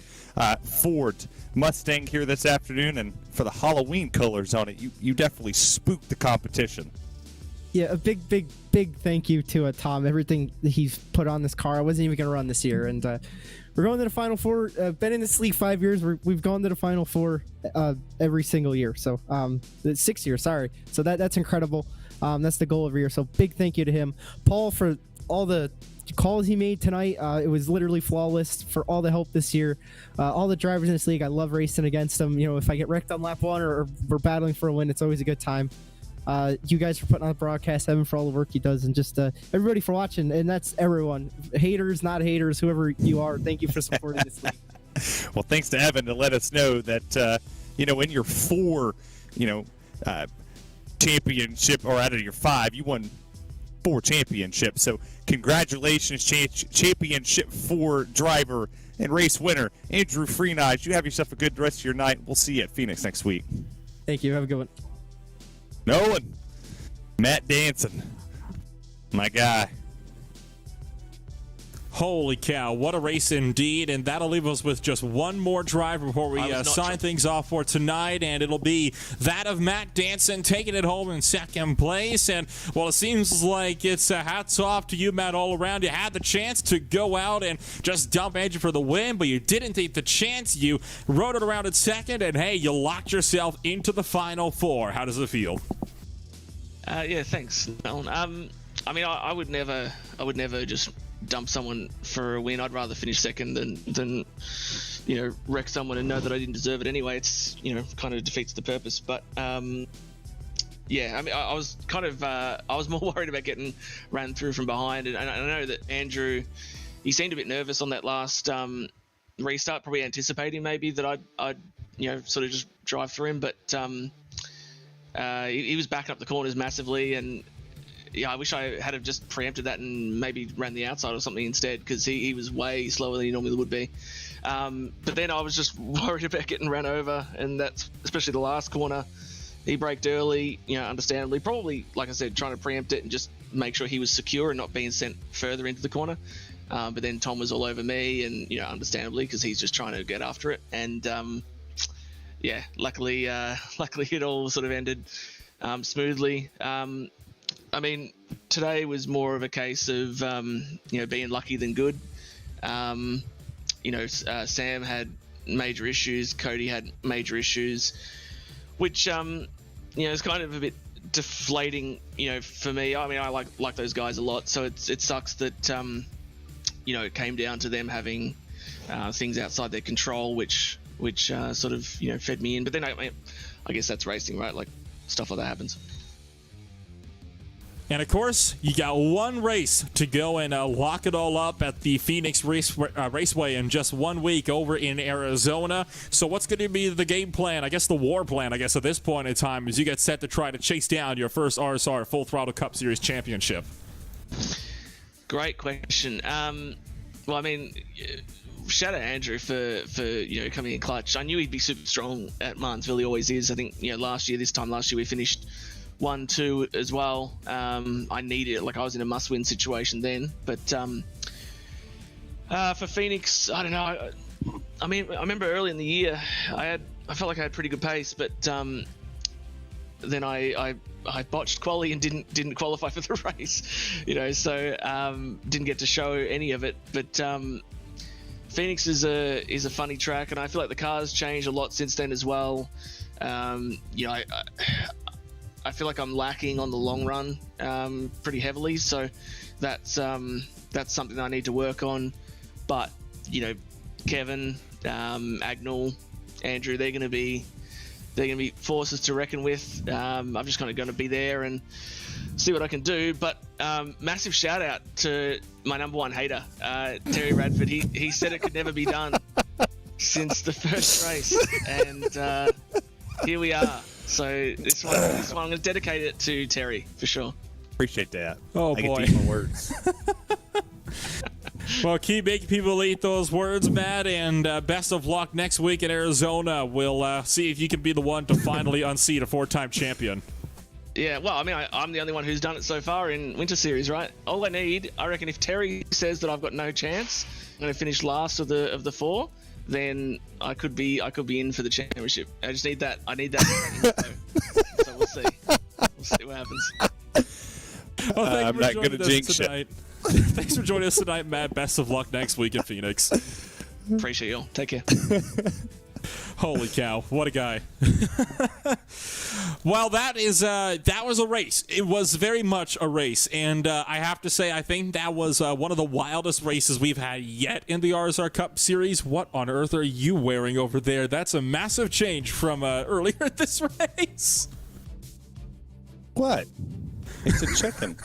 Ford Mustang here this afternoon, and for the Halloween colors on it. You definitely spooked the competition. Yeah, a big thank you to Tom. Everything that he's put on this car, I wasn't even going to run this year, and we're going to the Final Four. Been in this league 5 years. We've gone to the Final Four every single year. So 6 years, sorry. So that's incredible. That's the goal every year. So big thank you to him, Paul, for all the calls he made tonight. It was literally flawless, for all the help this year. All the drivers in this league, I love racing against them. You know, if I get wrecked on lap one or we're battling for a win, it's always a good time. You guys for putting on the broadcast, Evan for all the work he does, and just everybody for watching. And that's everyone, haters, not haters, whoever you are. Thank you for supporting this league. Well, thanks to Evan to let us know that in your 4 championship, or out of your 5, you won 4 championships. So congratulations, championship 4 driver and race winner Andrew Freenage. You have yourself a good rest of your night. We'll see you at Phoenix next week. Thank you. Have a good one. Nolan, Matt Danson, my guy. Holy cow, what a race indeed, and that'll leave us with just one more driver before we sign things off for tonight, and it'll be that of Matt Danson taking it home in second place. And, well, it seems like it's hats off to you, Matt, all around. You had the chance to go out and just dump Andrew for the win, but you didn't take the chance. You rode it around at second, and, hey, you locked yourself into the Final Four. How does it feel? Yeah, thanks, Nolan. I mean, I would never just dump someone for a win. I'd rather finish second than wreck someone and know that I didn't deserve it anyway. It's kind of defeats the purpose. But yeah, I mean, I was kind of I was more worried about getting ran through from behind, and I know that Andrew, he seemed a bit nervous on that last restart, probably anticipating maybe that I'd sort of just drive through him, but he was backing up the corners massively, and yeah, I wish I had have just preempted that and maybe ran the outside or something instead, because he was way slower than he normally would be. But then I was just worried about getting ran over, and that's especially the last corner. He braked early, understandably. Probably, like I said, trying to preempt it and just make sure he was secure and not being sent further into the corner. But then Tom was all over me, and understandably, because he's just trying to get after it. And yeah, luckily it all sort of ended smoothly. I mean, today was more of a case of being lucky than good. Sam had major issues, Cody had major issues, which is kind of a bit deflating, for me. I mean, I like those guys a lot, so it sucks that it came down to them having things outside their control, which sort of fed me in. But then I guess that's racing, right? Like, stuff like that happens. And of course, you got one race to go and lock it all up at the Phoenix Raceway in just 1 week over in Arizona. So what's going to be the game plan? I guess the war plan, at this point in time, as you get set to try to chase down your first RSR Full Throttle Cup Series championship. Great question. Well, I mean, shout out Andrew for coming in clutch. I knew he'd be super strong at Martinsville. He always is. I think last year we finished 1-2 as well. I needed it. Like, I was in a must-win situation then. But for Phoenix, I don't know. I mean, I remember early in the year, I felt like I had pretty good pace, but then I botched quali and didn't qualify for the race. So didn't get to show any of it. But Phoenix is a funny track, and I feel like the car's changed a lot since then as well. I feel like I'm lacking on the long run pretty heavily, so that's something I need to work on. But Kevin, Agnell, Andrew, they're going to be forces to reckon with. I'm just kind of going to be there and see what I can do. But massive shout out to my number one hater, Terry Radford. He said it could never be done since the first race, and here we are. So this one I'm going to dedicate it to Terry for sure. Appreciate that. Oh, I boy. get to eat my words. Well, keep making people eat those words, Matt, and best of luck next week in Arizona. We'll see if you can be the one to finally unseat a 4-time champion. Yeah, well, I mean, I'm the only one who's done it so far in Winter Series, right? All I need, I reckon, if Terry says that I've got no chance, I'm going to finish last of the 4, then I could be in for the championship. I just need that. I need that. So we'll see. We'll see what happens. Well, I'm not going to jinx it. Thanks for joining us tonight, Matt. Best of luck next week in Phoenix. Appreciate y'all. Take care. Holy cow, what a guy. Well, that was a race. It was very much a race, and I have to say, I think that was one of the wildest races we've had yet in the RSR Cup Series. What on earth are you wearing over there? That's a massive change from earlier this race. What? It's a chicken.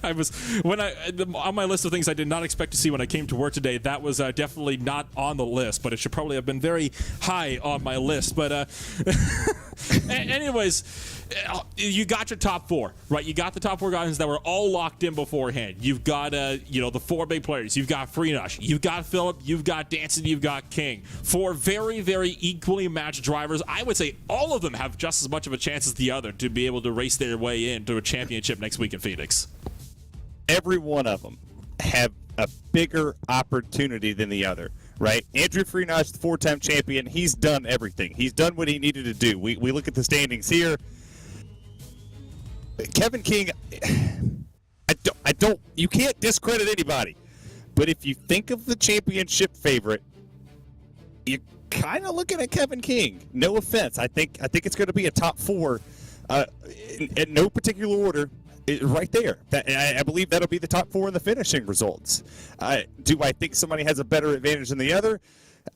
On my list of things I did not expect to see when I came to work today, that was definitely not on the list, but it should probably have been very high on my list. But anyways, you got your top 4, right? You got the top 4 guys that were all locked in beforehand. You've got the 4 big players. You've got Freenush, you've got Phillip, you've got Danson, you've got King. 4 very, very equally matched drivers. I would say all of them have just as much of a chance as the other to be able to race their way into a championship next week in Phoenix. Every one of them have a bigger opportunity than the other, right? Andrew Freenush, the 4-time champion, he's done everything. He's done what he needed to do. We look at the standings here. Kevin King, you can't discredit anybody, but if you think of the championship favorite, you're kind of looking at Kevin King. No offense. I think it's going to be a top 4 in no particular order. Right there. I believe that'll be the top 4 in the finishing results. Do I think somebody has a better advantage than the other?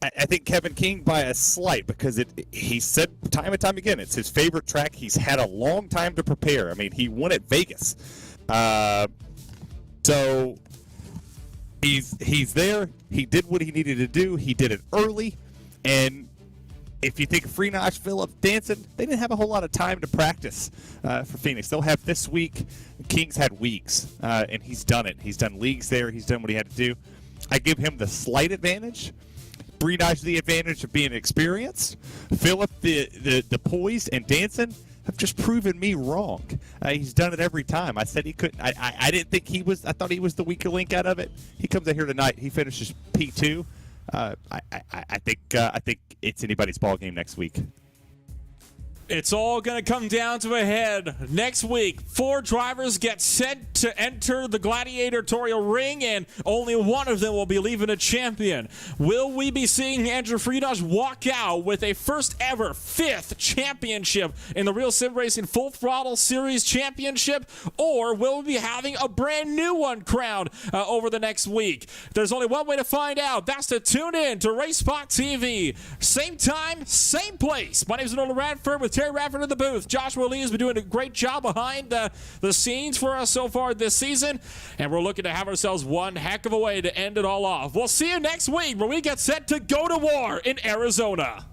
I think Kevin King by a slight, because he said time and time again, it's his favorite track. He's had a long time to prepare. I mean, he won at Vegas. So he's there. He did what he needed to do. He did it early. And if you think of Freenush, Phillip, Danson, they didn't have a whole lot of time to practice for Phoenix. They'll have this week. King's had weeks, and he's done it. He's done leagues there. He's done what he had to do. I give him the slight advantage. Freenush the advantage of being experienced. Phillip the poise, and Danson have just proven me wrong. He's done it every time. I said he couldn't. I didn't think he was. I thought he was the weaker link out of it. He comes out here tonight. He finishes P2. I think it's anybody's ball game next week. It's all going to come down to a head next week. 4 drivers get sent to enter the gladiatorial ring, and only one of them will be leaving a champion. Will we be seeing Andrew Friedrich walk out with a first ever 5th championship in the Real Sim Racing Full Throttle Series Championship, or will we be having a brand new one crowned over the next week? There's only one way to find out. That's to tune in to RaceSpotTV. Same time, same place. My name is Nolan Radford with Terry Radford in the booth. Joshua Lee has been doing a great job behind the scenes for us so far this season, and we're looking to have ourselves one heck of a way to end it all off. We'll see you next week where we get set to go to war in Arizona.